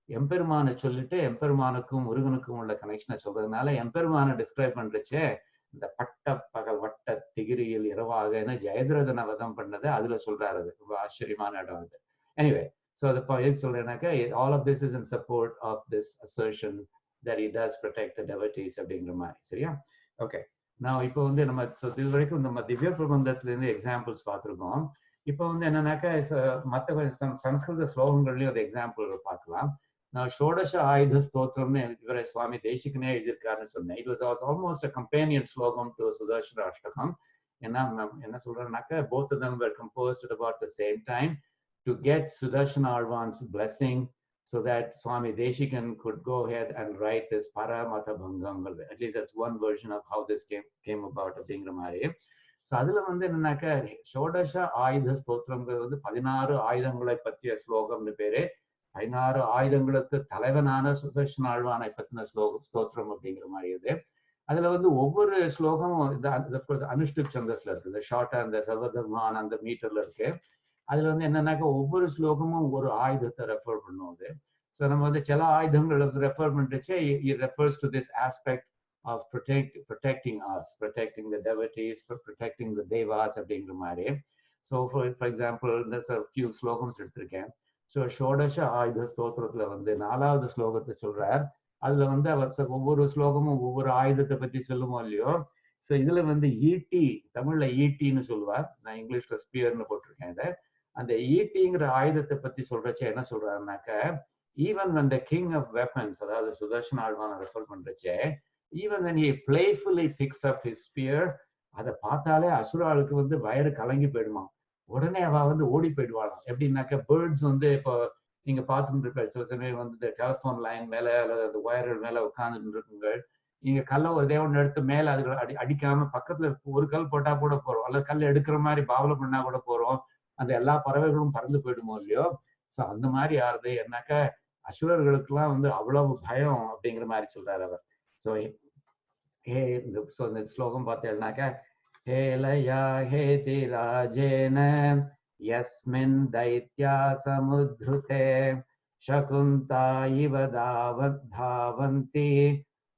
Speaker 1: எம்பெருமானை சொல்லிட்டு எம்பெருமானுக்கும் முருகனுக்கும் உள்ள கனெக்ஷனை சொல்றதுனால எம்பெருமானை டிஸ்கிரைப் பண்றச்சே இந்த பட்ட பகல் வட்ட திகிரியில் இரவாக ஜெயத்ரதனை வதம் பண்ணது அதுல சொல்றாரு. அது ரொம்ப ஆச்சரியமான இடம் அது. எனிவே, ஸோ அதை எது சொல்றேன்னாக்கா all of this is in support of this assertion that he does protect the devotees அப்படிங்கிற மாதிரி. சரியா? ஓகே. நான் இப்போ வந்து நம்ம இது வரைக்கும் நம்ம திவ்ய பிரபந்தத்துல இருந்து எக்ஸாம்பிள்ஸ் பார்த்துருக்கோம். இப்போ வந்து என்னன்னாக்கா மற்ற சம்ஸ்கிருத ஸ்லோகங்கள்லயும் ஒரு எக்ஸாம்பிள் பார்க்கலாம். நான் ஷோடச ஆயுத ஸ்தோத்திரம்னு இவரை சுவாமி தேசிகனே எழுதியிருக்காருன்னு சொன்னேன். It was almost a companion ஸ்லோகம் டு சுதர்சனாஷ்டகம். என்ன சொல்றேன்னாக்கா both of them were composed at about the same time to get Sudarshan Alvan's blessing so that Swami Desikan could go ahead and write this Paramata Bhangam. At least that's one version of how this came about அப்படிங்கிற மாதிரி. So அதுல வந்து என்னன்னாக்கா ஷோடச ஆயுத ஸ்தோத்திரங்கிறது வந்து 16 ஆயுதங்களை பற்றிய ஸ்லோகம்னு பேரு. 16 ஆயுதங்களுக்கு தலைவனான சுதர்சன ஆழ்வானை பத்தின ஸ்தோத்திரம் அப்படிங்கிற மாதிரி இது. அதுல வந்து ஒவ்வொரு ஸ்லோகமும் அனுஷ்டுப் சந்தஸ்ல இருக்கு. இந்த ஷார்ட்டா அந்த சர்வதர்மான் அந்த மீட்டர்ல இருக்கு. அதுல வந்து என்னன்னாக்கா ஒவ்வொரு ஸ்லோகமும் ஒரு ஆயுதத்தை ரெஃபர் பண்ணுவது. ஸோ நம்ம வந்து சில ஆயுதங்களை refer பண்றச்சே it refers to this aspect of protecting us, protecting the devotees, protecting the devas அப்படிங்கிற மாதிரி. So for example, there's a few ஸ்லோகம்ஸ் எடுத்திருக்கேன். ஸோ ஷோடச ஆயுத ஸ்தோத்திரத்துல வந்து 4வது ஸ்லோகத்தை சொல்றார். அதுல வந்து அவர் ஒவ்வொரு ஸ்லோகமும் ஒவ்வொரு ஆயுதத்தை பத்தி சொல்லுமோ இல்லையோ. ஸோ இதுல வந்து ஈட்டி, தமிழ்ல ஈட்டின்னு சொல்லுவார். நான் இங்கிலீஷ்ல ஸ்பியர்னு போட்டிருக்கேன் இதை. அந்த ஈட்டிங்கிற ஆயுதத்தை பத்தி சொல்றச்சே என்ன சொல்றாருனாக்க, even when the king of weapons, அதாவது சுதர்சன ஆழ்வானை ரெஃபர் பண்றச்சே, even when he playfully picks up his spear, அதை பார்த்தாலே அசுராளுக்கு வந்து வயிறு கலங்கி போயிடுமா. உடனே அவ வந்து ஓடி போயிடுவாளாம். எப்படின்னாக்க பேர்ட்ஸ் வந்து இப்போ நீங்க பார்த்துட்டு இருப்ப சில சமயம் வந்து இந்த டெலிஃபோன் லைன் மேல அல்லது அந்த வயர்கள் மேல உட்கார்ந்துட்டு இருக்குங்க. நீங்க கல்லை ஒரு தேவன் எடுத்து மேல அது அடிக்காம பக்கத்துல ஒரு கல் போட்டா கூட போறோம், அல்லது கல் எடுக்கிற மாதிரி பாவலை பண்ணா கூட போறோம். அந்த எல்லா பறவைகளும் பறந்து போயிடுமோ இல்லையோ. ஸோ அந்த மாதிரி யாருது என்னாக்க அசுரர்களுக்கெல்லாம் வந்து அவ்வளவு பயம் அப்படிங்கிற மாதிரி சொல்றாரு அவர். ஸோ இந்த ஸ்லோகம் பார்த்தேன்னாக்க हेलया हेति राजेन यस्मिन् दैत्या समुद्धृते शकुन्ता इव धावन्ति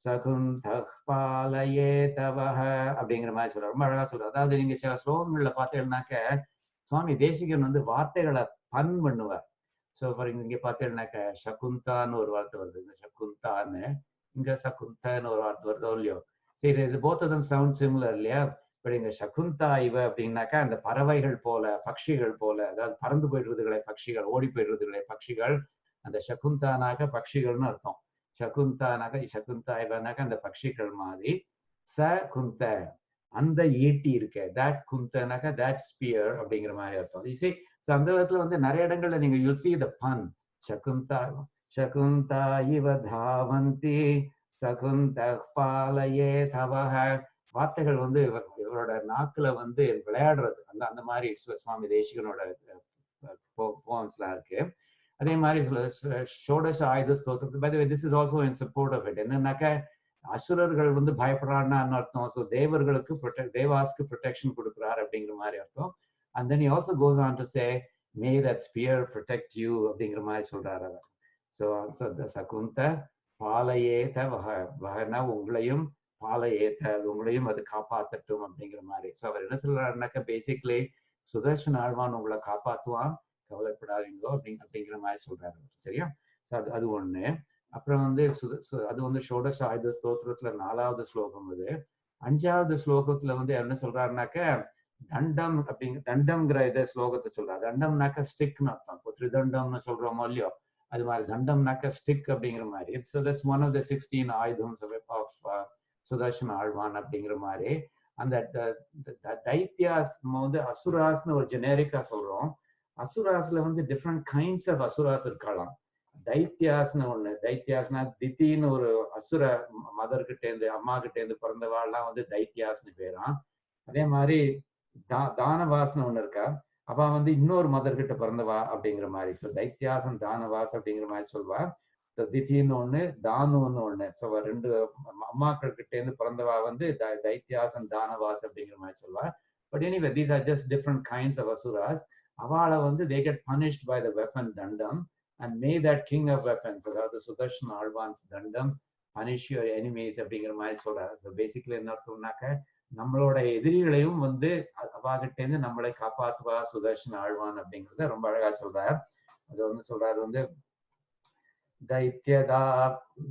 Speaker 1: சகுந்தः பாலயேதவஹ அப்படிங்கிற மாதிரி சொல்றாரு. ரொம்ப அழகா சொல்றாரு. அதாவது நீங்க சில ஸ்லோகங்கள்ல பார்த்தீங்கன்னாக்க சுவாமி தேசிகன் வந்து வார்த்தைகளை பன் பண்ணுவார். ஸோ இங்க பார்த்தீங்கன்னாக்க சகுந்தான்னு ஒரு வார்த்தை வருது. இந்த சகுந்தான்னு இங்க சகுந்தன்னு ஒரு வார்த்தை வருதோ இல்லையோ. சரி, இது both of them sound similar இல்லையா? இப்படி இந்த சகுந்தா இவ அப்படின்னாக்கா அந்த பறவைகள் போல, பட்சிகள் போல, அதாவது பறந்து போயிடுறதுகளை பட்சிகள், ஓடி போயிடுறதுகளை பட்சிகள். அந்த சகுந்தானாக்க பட்சிகள்னு அர்த்தம். சகுந்தா இவனாக்க அந்த பட்சிகள் மாதிரி ச குந்த, அந்த ஈட்டி இருக்க, தட் குந்தனாக்கா தட் ஸ்பியர் அப்படிங்கிற மாதிரி அர்த்தம். யூ see, so அந்த விதத்துல வந்து நிறைய இடங்கள்ல நீங்க you'll see the pun. சகுந்தா சகுந்தா இவ தாவந்தி சகுந்த பாலயே தவஹ. வார்த்தைகள் வந்து இவரோட நாக்குல வந்து விளையாடுறது, அந்த அந்த மாதிரி சுவாமி தேசிகனோட போம்ஸ்லாம் இருக்கு. அதே மாதிரி Shodasa Ayudha Stotram. By the way, this is also in support of it. என்னன்னாக்க அசுரர்கள் வந்து பயப்படுறான்னு அர்த்தம். ஸோ தேவர்களுக்கு தேவாஸ்க்கு ப்ரொடெக்ஷன் கொடுக்குறாரு அப்படிங்கிற மாதிரி அர்த்தம். And then he also goes on to say, may that spear protect you அப்படிங்கிற மாதிரி சொல்றாரு அவர். ஸோ சகுந்த பாலையேத வகனா உங்களையும், பாலையேத்த உங்களையும் அது காப்பாத்தட்டும் அப்படிங்கிற மாதிரி. ஸோ அவர் என்ன சொல்றாருனாக்க பேசிக்லி சுதர்ஷன் ஆழ்வான் உங்களை காப்பாத்துவான், கவலைப்படாதீங்கோ அப்படிங்கிற மாதிரி சொல்றாரு. சரியா? ஸோ அது ஒண்ணு. அப்புறம் வந்து அது வந்து ஷோடச ஆயுத ஸ்தோத்திரத்துல 4வது ஸ்லோகம். அது 5வது ஸ்லோகத்துல வந்து என்ன சொல்றாருனாக்க தண்டம் தண்டம்ங்கிற இதை ஸ்லோகத்தை சொல்றாரு. தண்டம்னாக்க ஸ்டிக்னு அர்த்தம். இப்போ திரிதண்டம்னு சொல்றோமோ இல்லையோ, அது மாதிரி தண்டம்னாக்க ஸ்டிக் அப்படிங்கிற மாதிரி. So that's one of the 16 ஆயுதம்ஸ் ஆஃப் சுதர்ஷன் ஆழ்வான் அப்படிங்கிற மாதிரி. அந்த தைத்தியாஸ் வந்து அசுராஸ்னு ஒரு ஜெனரிக்கா சொல்றோம். அசுராஸ்ல வந்து டிஃப்ரெண்ட் கைண்ட்ஸ் ஆஃப் அசுராஸ் இருக்கலாம். தைத்தியாஸ்னு ஒண்ணு, தைத்தியாஸ்னா தித்தின்னு ஒரு அசுர மதர் கிட்ட இருந்து, அம்மா கிட்ட இருந்து பிறந்தவாள்லாம் வந்து தைத்தியாஸ்னு பேரான். அதே மாதிரி தானவாஸ்னு ஒண்ணு இருக்கா, அவ வந்து இன்னொரு மதர் கிட்ட பிறந்தவா அப்படிங்கிற மாதிரி. ஸோ தைத்தியாசன் தானவாஸ் அப்படிங்கிற மாதிரி சொல்வா. தித்தின்னு ஒண்ணு, தானுன்னு ஒண்ணு. ஸோ 2 அம்மாக்கள் கிட்ட இருந்து பிறந்தவா வந்து தைத்தியாசன் தானவாஸ் அப்படிங்கிற மாதிரி சொல்வா. But anyway, these are just different kinds of asuras. அவளை வந்து they get punished by the weapon தண்டம். And may that king of weapons, அதாவது சுதர்ஷன் ஆழ்வான்ஸ் தண்டம், punish your enemies அப்படிங்கிற மாதிரி சொல்றாரு. ஸோ பேசிக்கலி என்ன அர்த்தம்னாக்க நம்மளோட எதிரிகளையும் வந்து அவாகிட்ட இருந்து நம்மளை காப்பாற்றுவா சுதர்ஷன் ஆழ்வான் அப்படிங்கிறத ரொம்ப அழகா சொல்றார். அது வந்து சொல்றாரு வந்து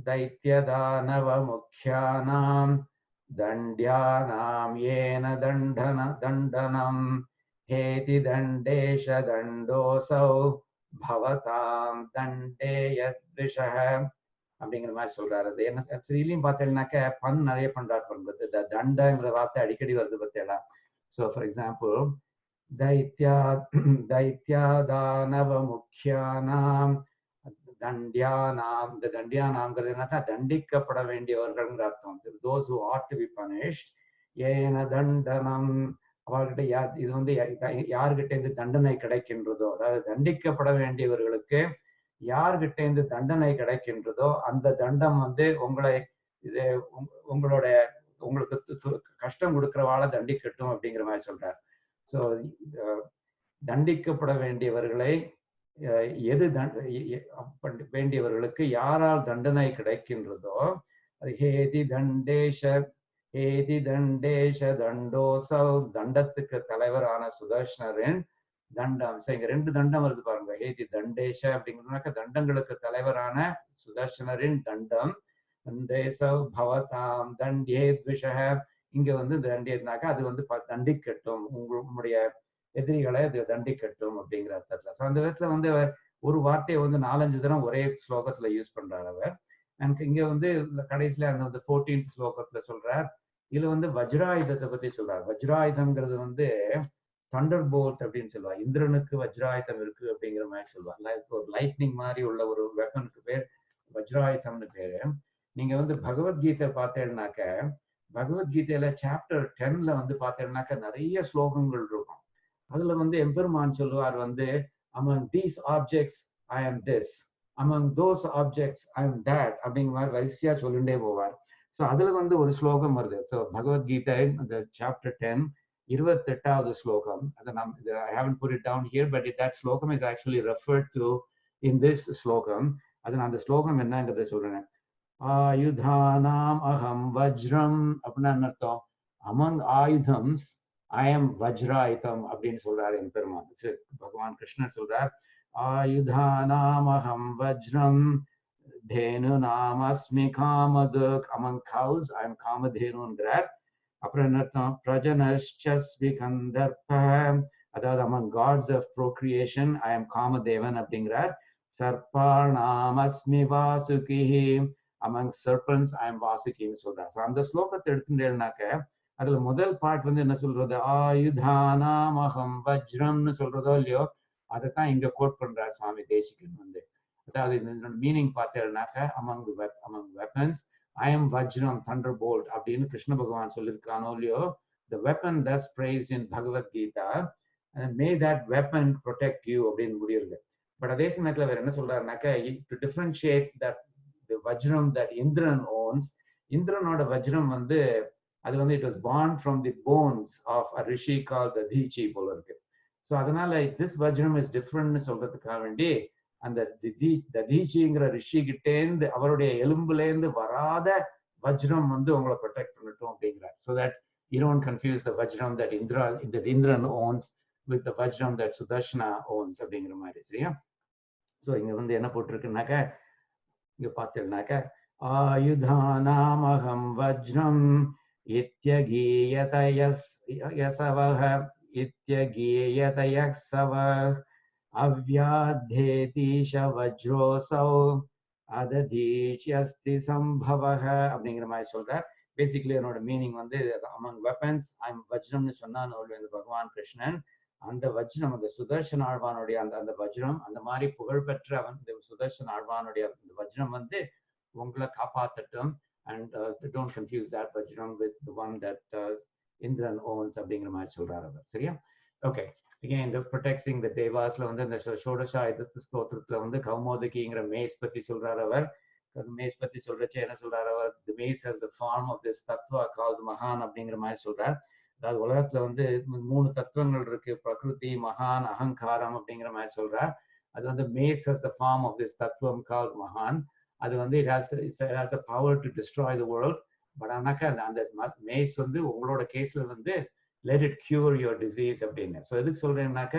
Speaker 1: தைத்யதானவ முக்கியானாம் தண்ட்யானாம் ஏன தண்டனம் ஹேதி தண்டேஷ தண்டோசௌ பவதாம் தண்டேயத்விஷஹ அப்படிங்கிற மாதிரி சொல்றாரு. அது என்ன ஸ்ரீலையும் பார்த்தீங்கன்னாக்க பன் நிறைய பண்றாரு. பண்றது தண்டங்கிற வார்த்தை அடிக்கடி வருது பார்த்தேடா. ஸோ ஃபார் எக்ஸாம்பிள், தைத்யாதானவ முக்கியானாம் தண்ட்யானாம். இந்த தண்ட்யானாம்ங்கிறது என்னன்னா தண்டிக்கப்பட வேண்டியவர்கள்ங்கிற அர்த்தம். those who ought to be punished. ஏன தண்டனம், அவர்கிட்ட இது வந்து யாருகிட்ட இருந்து தண்டனை கிடைக்கின்றதோ, அதாவது தண்டிக்கப்பட வேண்டியவர்களுக்கு யார்கிட்ட இருந்து தண்டனை கிடைக்கின்றதோ அந்த தண்டம் வந்து உங்களை இது உங்களுக்கு கஷ்டம் கொடுக்கிறவாள தண்டிக்கட்டும் அப்படிங்கிற மாதிரி சொல்றார். ஸோ தண்டிக்கப்பட வேண்டியவர்களை வேண்டியவர்களுக்கு யாரால் தண்டனை கிடைக்கின்றதோ அது ஹேதி தண்டேஷ தண்டோசௌ, தண்டத்துக்கு தலைவரான சுதர்ஷனரின் தண்டம். இங்க 2 தண்டம் வருது பாருங்க. ஹேதி தண்டேஷ அப்படிங்கிறதுனாக்க தண்டங்களுக்கு தலைவரான சுதர்ஷனரின் தண்டம். தண்டேசௌ பவதாம் தண்ட்யேத்விஷஹ, இங்க வந்து தண்டியதுனாக்க அது வந்து தண்டிக்கட்டும், உங்களுடைய எதிரிகளை அது தண்டிக்கட்டும் அப்படிங்கிற அர்த்தத்துல. ஸோ அந்த விதத்துல வந்து ஒரு வார்த்தையை வந்து 4-5 தரம் ஒரே ஸ்லோகத்துல யூஸ் பண்றாரு அவர். எனக்கு இங்க வந்து கடைசியில அந்த 14th ஸ்லோகத்துல சொல்றார். இதுல வந்து வஜ்ராயுதத்தை பத்தி சொல்றாரு. வஜ்ராயுதம்ங்கிறது வந்து தண்டர் போல்ட் அப்படின்னு சொல்லுவாங்க. இந்திரனுக்கு வஜ்ராயுதம் இருக்கு அப்படிங்கிற மாதிரி சொல்லுவாங்க. ஒரு லைட்னிங் மாதிரி உள்ள ஒரு வெப்பனுக்கு பேர் வஜ்ராயுதம்னு பேரு. நீங்க வந்து பகவத்கீதை பார்த்தேன்னாக்க, பகவத்கீதையில சாப்டர் 10ல வந்து பார்த்தேன்னாக்க நிறைய ஸ்லோகங்கள் இருக்கும். அதுல வந்து எம்பெருமான் சொல்லுவார் வந்து, among these objects I am this, among those objects I am that அப்படிங்கிற மாதிரி வரிசையா சொல்லிண்டே போவார். ஸோ அதுல வந்து ஒரு ஸ்லோகம் வருது. ஸோ பகவத்கீதை அந்த சாப்டர் 10 28வது ஸ்லோகம். அதை I haven't put it down here, but that slokam is actually referred to in this slokam. அது நான் அந்த ஸ்லோகம் என்னங்கிறத சொல்றேன். ஆயுதானாம் அகம் வஜ்ரம் அப்படின்னு அர்த்தம். among ஆயுதம்ஸ் I am வஜ்ராயுதம் அப்படின்னு சொல்றாரு என் பெருமான். பகவான் கிருஷ்ணன் சொல்றார், ஆயுதானாம் அகம் வஜ்ரம் தேனு நாம் அஸ்மி காமதுக். among cows I am காமதேனுங்கிறார். அப்புறம் என்ன அர்த்தம்? பிரஜனஸ்சஸ்வி கந்தர்ப்ப, அதாவது among gods of procreation I am Kamadevan அப்படிங்கிறார். சர்பாணாம் அஸ்மி Vasuki, among serpents I am வாசுகின்னு சொல்றார். ஸோ அந்த ஸ்லோகத்தை எடுத்துட்டேன்னாக்க அதுல முதல் பாட் வந்து என்ன சொல்றது, ஆயுதானாமகம் வஜ்ரம்னு சொல்றதோ இல்லையோ, அதைத்தான் இங்க கோட் பண்றார் சுவாமி தேசிகன் வந்து. அதாவது இந்த meaning பார்த்தேன்னாக்க among weapons I am vajram, thunderbolt அப்படின்னு கிருஷ்ண பகவான் சொல்லியிருக்கானோ இல்லையோ, the weapon that's praised in Bhagavad Gita, may that weapon protect you அப்படின்னு முடியுது. பட் அதே சமயத்துல வேற என்ன சொல்றாருனாக்க, to differentiate that the vajram that Indran owns, இந்திரனோட வஜ்ரம் வந்து அது வந்து it was born from the bones of a rishi called the Dadichi போல இருக்கு. ஸோ அதனால this vajram is differentனு சொல்றதுக்காக வேண்டி அந்த ததீச்சிங்கிற ரிஷி கிட்டேந்து அவருடைய எலும்புலேருந்து வராத வஜ்ரம் வந்து உங்களை ப்ரொடெக்ட் பண்ணட்டும் அப்படிங்கிறார். So that you don't confuse the vajram that Indran owns with the vajram that Sudarshana owns அப்படிங்கிற மாதிரி. சரியா? ஸோ இங்க வந்து என்ன போட்டிருக்குனாக்க, இங்க பார்த்தீங்கன்னாக்க ஆயுதானாமகம் வஜ்ரம் இத்யகீயத யசவஹ இத்யகீயத யக்ஸவஹ அவ்யாத்தேதீஷ வஜ்ரோசௌ அததீச்யஸ்தி சம்பவஹ அப்படிங்கிற மாதிரி சொல்றார். பேசிக்கலி என்னோட மீனிங் வந்து அமங் வெப்பன்ஸ் ஐம் வஜ்ரம்னு சொன்னான் பகவான் கிருஷ்ணன். அந்த வஜ்ரம் அந்த சுதர்ஷன் ஆழ்வானுடைய அந்த வஜ்ரம், அந்த மாதிரி புகழ்பெற்ற சுதர்ஷன் ஆழ்வானுடைய அந்த வஜ்ரம் வந்து உங்களை காப்பாத்தட்டும். And don't confuse that vajram with the one that Indran owns அப்படிங்கிற மாதிரி சொல்றாரு அவர். சரியா? Okay. Again, the protecting the devasல வந்து இந்த ஷோடசாயுத ஸ்தோத்திரத்துல வந்து கௌமோதகிங்கிற மேஸ் பத்தி சொல்றாரு அவர். மேஸ் பத்தி சொல்றச்சே என்ன சொல்றாரு அவர், the mace has the form of this tattva called mahan அப்படிங்கிற மாதிரி சொல்றார். அதாவது உலகத்துல வந்து 3 தத்துவங்கள் இருக்கு, பிரகிருதி, மகான், அகங்காரம் அப்படிங்கிற மாதிரி சொல்றார். அது வந்து mace has the form of this tattvam called mahan. அது வந்து it has the power to destroy the world. But ஆனாக்கா அந்த மேஸ் வந்து உங்களோட கேஸ்ல வந்து let it cure your disease அப்படின்னு. ஸோ எதுக்கு சொல்றேன்னாக்க,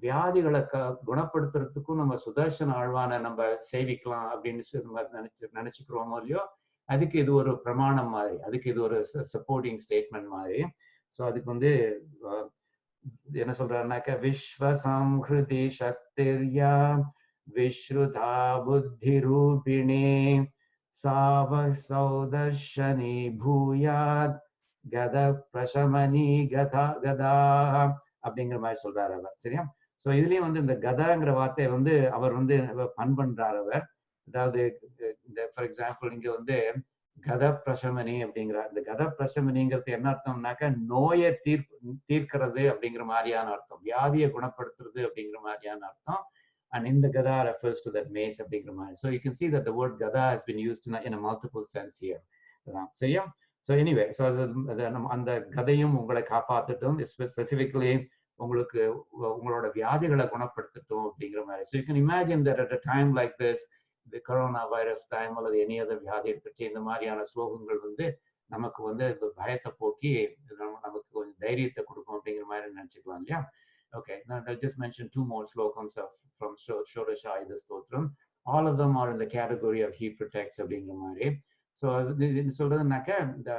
Speaker 1: வியாதிகளை குணப்படுத்துறதுக்கும் நம்ம சுதர்ஷன ஆழ்வான நம்ம சேவிக்கலாம் அப்படின்னு நினைச்சுக்கிறோமோ இல்லையோ, அதுக்கு இது ஒரு பிரமாணம் மாதிரி, அதுக்கு இது ஒரு சப்போர்ட்டிங் ஸ்டேட்மெண்ட் மாதிரி. ஸோ அதுக்கு வந்து என்ன சொல்றாருனாக்க, விஸ்வசம்ஹிருதி சக்திர்யா விஸ்ருதா புத்தி ரூபிணி சாவ சௌதர்ஷனி பூயாத் கத பிரசமனி கதா அப்படிங்கிற மாதிரி சொல்றாரு அவர். சரியா? ஸோ இதுலயும் வந்து இந்த கதாங்கிற வார்த்தை வந்து அவர் வந்து பண் பண்றாரு அவர். அதாவது இந்த ஃபார் எக்ஸாம்பிள் இங்க வந்து கத பிரசமனி அப்படிங்கிறார். இந்த கத பிரசமனிங்கிறது என்ன அர்த்தம்னாக்க, நோயை தீர்க்கிறது அப்படிங்கிற மாதிரியான அர்த்தம், வியாதியை குணப்படுத்துறது அப்படிங்கிற மாதிரியான அர்த்தம். And in the gada refers to that mace அப்படிங்கிற மாதிரி. So you can see that the word gada has been used in a multiple sense here. சரியா? So anyway, so அந்த கதையும் உங்களை காப்பாற்றட்டும், ஸ்பெசிபிக்கலி உங்களுக்கு உங்களோட வியாதிகளை குணப்படுத்தட்டும் அப்படிங்கிற மாதிரி. So you can imagine that at a time like this, the coronavirus time அல்லது any other வியாதியை பற்றி இந்த மாதிரியான ஸ்லோகங்கள் வந்து நமக்கு வந்து பயத்தை போக்கி நமக்கு கொஞ்சம் தைரியத்தை கொடுக்கும் அப்படிங்கிற மாதிரி நினைச்சுக்கலாம் இல்லையா? Okay, now I'll just mention 2 more slokams from Shodashayuda Stotram. All of them are in the category of he protects அப்படிங்கிற மாதிரி. ஸோ இது சொல்றதுனாக்க, இந்த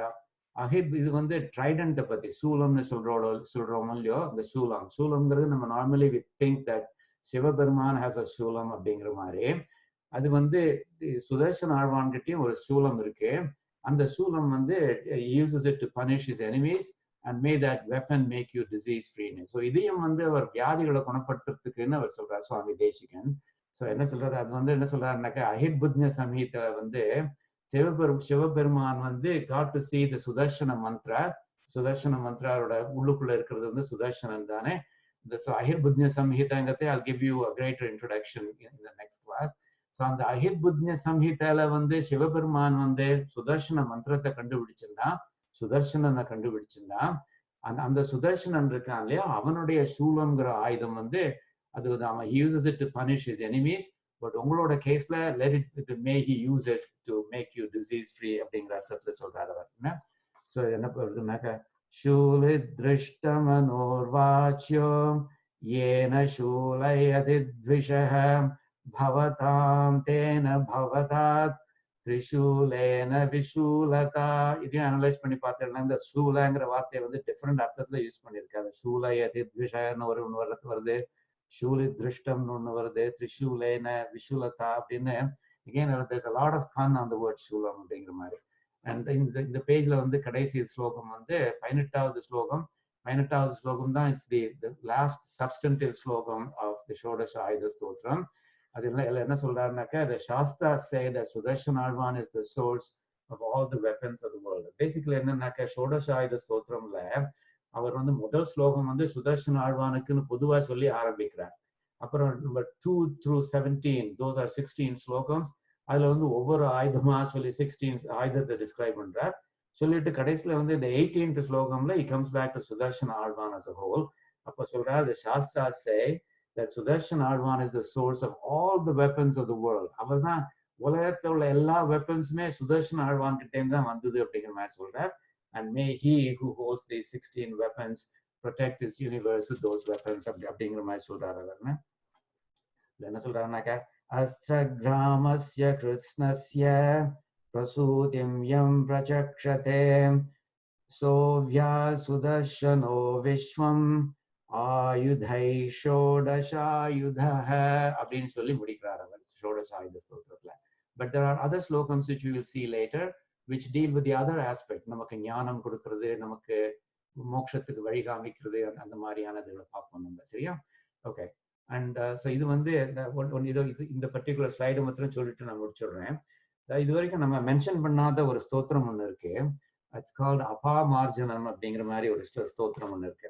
Speaker 1: இது வந்து ட்ரைடன்ட்டை பத்தி சூலம்னு சொல்றோமோ இல்லையோ, இந்த சூலம்ங்கிறது நம்ம normally we think that Sivaperuman has a soolam அப்படிங்கிற மாதிரி. அது வந்து சுதர்ஷன் ஆழ்வான்கிட்டயும் ஒரு சூலம் இருக்கு. அந்த சூலம் வந்து uses it to punish his enemies and may that weapon make you disease free. So இதையும் வந்து அவர் வியாதிகளை குணப்படுத்துறதுக்குன்னு அவர் சொல்றார் சுவாமி தேசிகன். ஸோ என்ன சொல்றாரு, அது வந்து என்ன சொல்றாருனாக்க, அஹிர்புத்ய சம்ஹிதா வந்து சிவபெருமான் வந்து got to see the Sudarshana மந்த்ராவோட உள்ளுக்குள்ள இருக்கிறது வந்து சுதர்ஷனன் தானே. ஸோ அஹிர்புத்ய சம்ஹிதாங்கிறதை I'll give you a greater introduction in the next class. So அந்த அஹிர்புத்ய சம்ஹிதால வந்து சிவபெருமான் வந்து சுதர்ஷன மந்திரத்தை சுதர்ஷனனை கண்டுபிடிச்சிருந்தா அந்த சுதர்ஷனன் இருக்கான் இல்லையா, அவனுடைய சூலம்ங்கிற ஆயுதம் வந்து அது அவன் he uses it to punish his enemies. But உங்களோட கேஸ்ல may he use it to make you disease free அப்படிங்கிற அர்த்தத்துல சொல்றாரு அவர். ஸோ என்ன பண்ணுறதுனாக்க, சூலித்ருஷ்ட மனோர்வாச்யோ ஏன சூலயதித்விஷஹ பவதாம் தேன பவதாத் திரிசூலேன விஷூலதா. இதையும் அனலைஸ் பண்ணி பார்த்தீங்கன்னா, இந்த சூலங்கிற வார்த்தையை வந்து டிஃப்ரெண்ட் அர்த்தத்துல யூஸ் பண்ணியிருக்காரு. சூலயதித்விஷன்னு ஒன்று வருது, சூலி திருஷ்டம்னு ஒண்ணு வருது, திரிசூலேன விஷுலதா அப்படின்னு again there's a lot of fun on the word shulam அப்படிங்கிற மாதிரி. And இந்த பேஜ்ல வந்து கடைசி ஸ்லோகம் வந்து 18வது ஸ்லோகம் தான். It's the last substantive slokam of the Shodasha Stotram. அதுல என்ன சொல்றாருனாக்கா, the Shastras say that sudarSanAshTakam is the source of all the weapons of the world. Basically என்னன்னாக்கா, Shodasha Stotramல அவர் வந்து முதல் ஸ்லோகம் வந்து சுதர்சனாழ்வானுக்குன்னு பொதுவா சொல்லி ஆரம்பிக்கிறார். அப்புறம் number 2 through 17, those are 16 slokams. அதுல வந்து ஒவ்வொரு ஆயுதமா சொல்லி 16 ஆயுதத்தை டிஸ்கிரைப் பண்றார். சொல்லிட்டு கடைசியில வந்து இந்த 18th ஸ்லோகம்ல he comes back to sudarSanAshTakam as a whole. அப்ப சொல்றார், the Shastras say that sudarSanAshTakam is the source of all the weapons of the world. அவர் தான் உலகத்துல உள்ள எல்லா வெப்பன்ஸுமே சுதர்சனாழ்வான் கிட்டே தான் வந்தது அப்படிங்கிற மாதிரி சொல்றார். And may he who holds these 16 weapons protect his universe with those weapons அப்படிங்கிற மாதிரி சொல்றாரு. அவர் என்ன சொல்றாருனாக்கா, அஸ்திரகிராமஸ்ய கிருஷ்ணஸ்ய பிரசூதிம் யம் பிரசக்ஷதே சோவ்யா சுதர்சனோ விஸ்வம் ஆயுதை ஷோடசாயுதஹ அப்படின்னு சொல்லி முடிக்கிறார் அவர் ஷோடசாயுத ஸ்தோத்திரத்துல. But there are other slokams which we will see later which deal with the other aspect. நமக்கு ஞானம் கொடுக்கிறது, நமக்கு மோட்சத்துக்கு வழி காமிக்கிறது, அந்த மாதிரியானதுகளை பார்ப்போம் நம்ம. சரியா? ஓகே. அண்ட் ஸோ இது வந்து இந்த பர்டிகுலர் ஸ்லைடு மாத்திரம் சொல்லிட்டு நான் முடிச்சுடுறேன். இது வரைக்கும் நம்ம மென்ஷன் பண்ணாத ஒரு ஸ்தோத்திரம் ஒன்று இருக்கு. இட்ஸ் கால்ட் அபாமார்ஜனம் அப்படிங்கிற மாதிரி ஒரு ஸ்தோத்திரம் ஒன்று இருக்கு.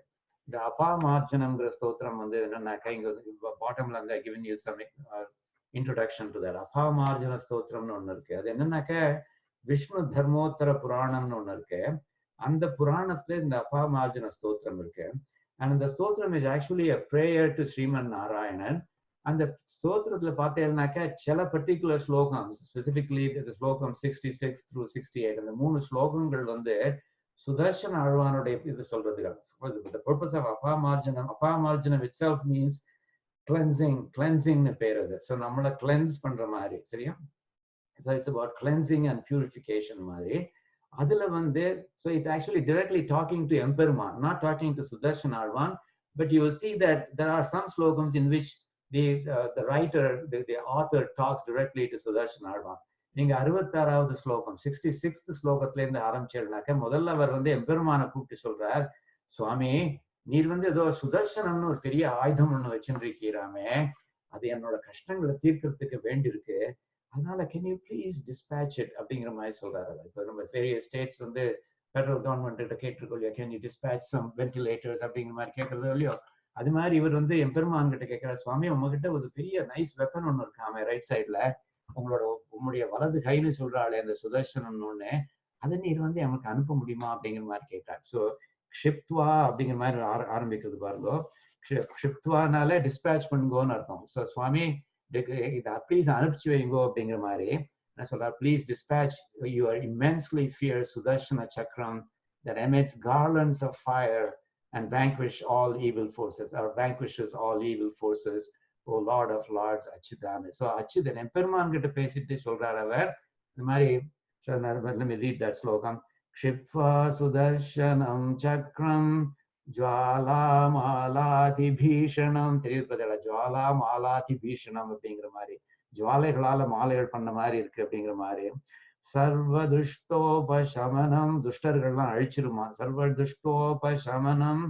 Speaker 1: இந்த அபாமார்ஜனம்ங்கிற ஸ்தோத்திரம் வந்து என்னன்னாக்கா, இங்க பாட்டம்ல அந்த given you some introduction to that. அபாமார்ஜன ஸ்தோத்திரம்னு ஒன்று இருக்கு. அது என்னன்னாக்கா, விஷ்ணு தர்மோத்தர புராணம்னு ஒன்று இருக்கு. அந்த புராணத்துல இந்த அபாமார்ஜன ஸ்தோத்திரம் இருக்கு. And the stotram is actually a prayer to Sriman Narayanan. And the stotrathula பார்த்தேன்னாக்கா சில particular slokams, specifically the slokam 66 through 68, and the மூணு ஸ்லோகங்கள் வந்து சுதர்சன ஆழ்வானுடைய இது சொல்றதுக்காக. The purpose of apamarjanam itself means cleansing னு பேர் அது. So நம்மள cleanse பண்ற மாதிரி. சரியா? So it's about cleansing and purification மாதிரி. அதுல வந்து, so it's actually directly talking to Emperman, not talking to sudarSanAshTakam, but you will see that there are some slokams in which the writer, the author talks directly to sudarSanAshTakam. நீங்க 66வது ஸ்லோகம் 66th ஸ்லோகத்துல இருந்து ஆரம்பிச்சேன்னாக்க, முதல்ல அவர் வந்து எம்பெருமான கூப்பிட்டு சொல்றார், சுவாமி நீர் வந்து ஏதோ சுதர்சனம்னு ஒரு பெரிய ஆயுதம் ஒண்ணு வச்சுருக்கீராமே, அது என்னோட கஷ்டங்களை தீர்க்கறதுக்கு வேண்டியிருக்கு, அதனால can you please dispatch it அப்படிங்கிற மாதிரி சொல்றாரு. இப்போ நம்ம வேரியஸ் ஸ்டேட்ஸ் வந்து ஃபெடரல் கவர்மெண்ட் கேட்டிருக்கோம் இல்லையா, can you dispatch some ventilators அப்படிங்கிற மாதிரி கேட்கறதோ இல்லையோ, அது மாதிரி இவர் வந்து எம்பெருமான் கிட்ட கேட்கிறார், சுவாமி உங்ககிட்ட ஒரு பெரிய நைஸ் வெப்பன் ஒன்று இருக்காம ரைட் சைட்ல, உங்களுடைய வலது கைன்னு சொல்றாள் அந்த சுதர்சனம்னு ஒண்ணு, அதை நீர் வந்து எனக்கு அனுப்ப முடியுமா அப்படிங்கிற மாதிரி கேட்டார். ஸோ க்ஷிப்த்வா அப்படிங்கிற மாதிரி ஆரம்பிக்கிறது பாருங்க. க்ஷிப்த்வானால டிஸ்பேட்ச் பண்ணுங்கன்னு அர்த்தம். ஸோ சுவாமி இதை ப்ளீஸ் அனுப்பிச்சு வைங்கோ அப்படிங்கிற மாதிரி என்ன சொல்றார், please dispatch your immensely fierce Sudarshana chakram that emits garlands of fire and vanquish all evil forces, or vanquishes all evil forces, O Lord of Lords, Achyutane. So Achyutan எம்பெருமான் கிட்ட பேசிட்டு சொல்றார் அவர் இந்த மாதிரி. Let me read that slokam. Kshiptva sudarshanam chakram ஜுவாலாமாலாதி பீஷணம். தெரியுது பார்த்தா, ஜுவாலாமாலாதி பீஷணம் அப்படிங்கிற மாதிரி, ஜுவாலைகளால மாலைகள் பண்ண மாதிரி இருக்கு அப்படிங்கிற மாதிரி. சர்வதுஷ்டோபசமனம், துஷ்டர்கள்லாம் அழிச்சிருமா. சர்வதுஷ்டோபசமனம்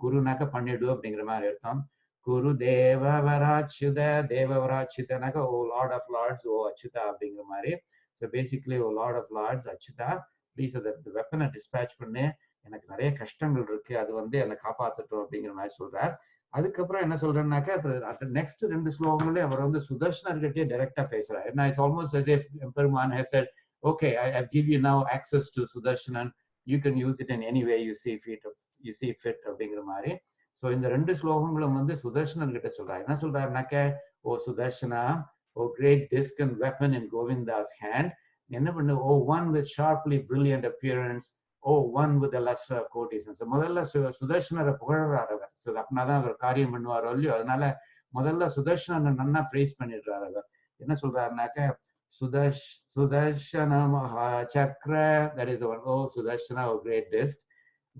Speaker 1: குருனாக்க பண்ணிடு அப்படிங்கிற மாதிரி அர்த்தம். குரு தேவவராச்சுத, தேவவராச்சுதனாக்க O Lord of lords, O Achyuta அப்படிங்கிற மாதிரி. So basically O Lord of lords Achyuta, please அதை வெப்பனை டிஸ்பேட்ச் பண்ணு, எனக்கு நிறைய கஷ்டங்கள் இருக்கு, அது வந்து என்னை காப்பாற்றட்டும் அப்படிங்கிற மாதிரி சொல்றார். அதுக்கப்புறம் என்ன சொல்றேன்னாக்கா, நெக்ஸ்ட் 2 ஸ்லோகங்களே அவர் வந்து சுதர்ஷனர்கிட்டே டைரக்டா பேசுறாரு. ஏன்னா it's almost as if Emperman has said, okay, I give you now access to Sudarshanan, you can use it in any way you see fit அப்படிங்கிற மாதிரி. ஸோ இந்த 2 ஸ்லோகங்களும் வந்து சுதர்ஷனர்கிட்ட சொல்றாரு. என்ன சொல்றாருனாக்க, O Sudarshana, O great disc and weapon in Govinda's hand, என்ன பண்ணு, O one with sharply brilliant appearance, oh one with the luster of courtesy. So முதல்ல சுதர்ஷனரை புகழறார் அவர். ஸோ அப்படின்னாதான் அவர் காரியம் பண்ணுவாரோ இல்லையோ, அதனால முதல்ல சுதர்ஷனரை நன்னா பிரைஸ் பண்ணிடுறாரு அவர். என்ன சொல்றாருனாக்க, சுதர்ஷன மகா சக்கர, that is the one, oh Sudarshana, oh great disc,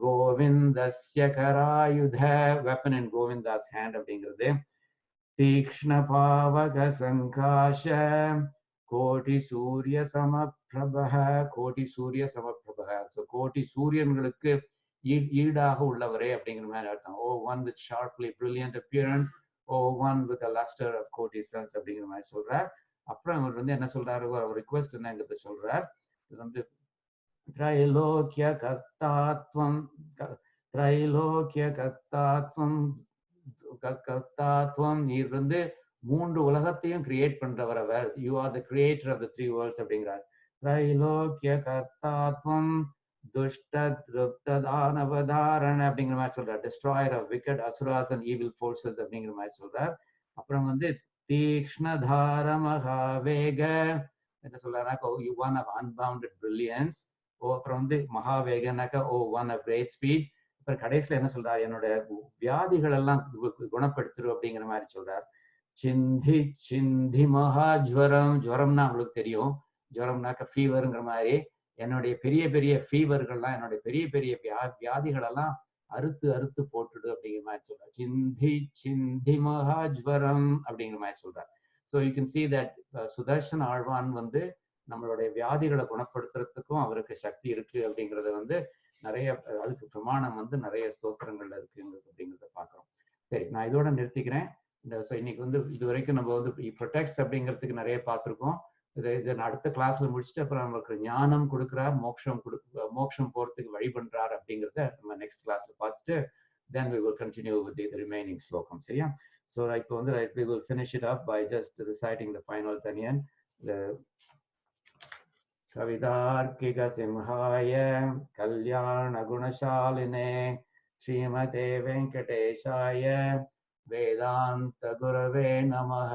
Speaker 1: கோவிந்தஸ்ய கராயுத, weapon in கோவிந்தாஸ் hand அப்படிங்கிறது. தீக்ஷ்ண பாவக சங்காஷ கோடி சூரிய சமப்பிரபக, கோடி சூரிய சமப்பிரபக. ஸோ கோடி சூரியன்களுக்கு ஈடாக உள்ளவரே அப்படிங்கிற மாதிரி அர்த்தம். O one with sharply brilliant appearance, O one with lustre of koti suns அப்படிங்கிற மாதிரி சொல்றார். அப்புறம் அவர் வந்து என்ன சொல்றாரு, ஒரு ரிக்வெஸ்ட் என்னங்கிறத சொல்றார். இது வந்து திரைலோக்கிய கர்த்தாத்வம், திரைலோக்கிய கர்த்தாத்வம், கர்த்தாத்வம், நீர் வந்து 3 உலகத்தையும் கிரியேட் பண்றவர் அவர். You are the creator of the 3 worlds அப்படிங்கிறார். திரைலோக்கிய கர்த்தாத்வம் துஷ்ட திருப்த தானவதாரண அப்படிங்கிற மாதிரி சொல்றார். Destroyer of wicked asuras and evil forces அப்படிங்கிற மாதிரி சொல்றார். அப்புறம் வந்து தீக்ஷ்ணதார மகாவேக என்ன சொல்றாருனாக்கா, you one of unbounded brilliance. அப்புறம் வந்து மகாவேகனாக்கா, O one of great speed. அப்புறம் கடைசியில என்ன சொல்றாரு, என்னோட வியாதிகள் எல்லாம் குணப்படுத்துரு அப்படிங்கிற மாதிரி சொல்றார். சிந்தி சிந்தி மகா ஜுவரம், ஜுவரம்னா உங்களுக்கு தெரியும், ஜுவரம்னாக்க ஃபீவருங்கிற மாதிரி. என்னுடைய பெரிய பெரிய ஃபீவர்கள்லாம், என்னுடைய பெரிய பெரிய வியாதிகள் எல்லாம் அறுத்து அறுத்து போட்டுடு அப்படிங்கிற மாதிரி சொல்றார். சிந்தி சிந்தி மகா ஜுவரம் அப்படிங்கிற மாதிரி சொல்றார். So you can see that Sudarshan Azhwan வந்து நம்மளுடைய வியாதிகளை குணப்படுத்துறதுக்கும் அவருக்கு சக்தி இருக்கு அப்படிங்கறத வந்து நிறைய, அதுக்கு பிரமாணம் வந்து நிறைய ஸ்தோத்திரங்கள்ல இருக்குங்கிறது அப்படிங்கிறத பாக்குறோம். சரி, நான் இதோட நிறுத்திக்கிறேன். இன்னைக்கு வந்து இது வரைக்கும் நம்ம வந்து ப்ரொடெக்ட்ஸ் அப்படிங்கிறதுக்கு நிறைய பார்த்துருக்கோம். இதை நான் அடுத்த கிளாஸ்ல முடிச்சுட்டு அப்புறம் நமக்கு ஞானம் கொடுக்குறார், மோட்சம் போறதுக்கு வழி பண்றார் அப்படிங்கிறத நம்ம நெக்ஸ்ட் கிளாஸ்ல பார்த்துட்டு then we will continue with the remaining slokam. சரியா? So இப்போ வந்து we will finish it up by just reciting the final tanyan. The கவிதார்க்கிக சிம்ஹாய கல்யாண குணசாலினே ஸ்ரீமதே வெங்கடேசாய வேதாந்த குரவே நமஹ.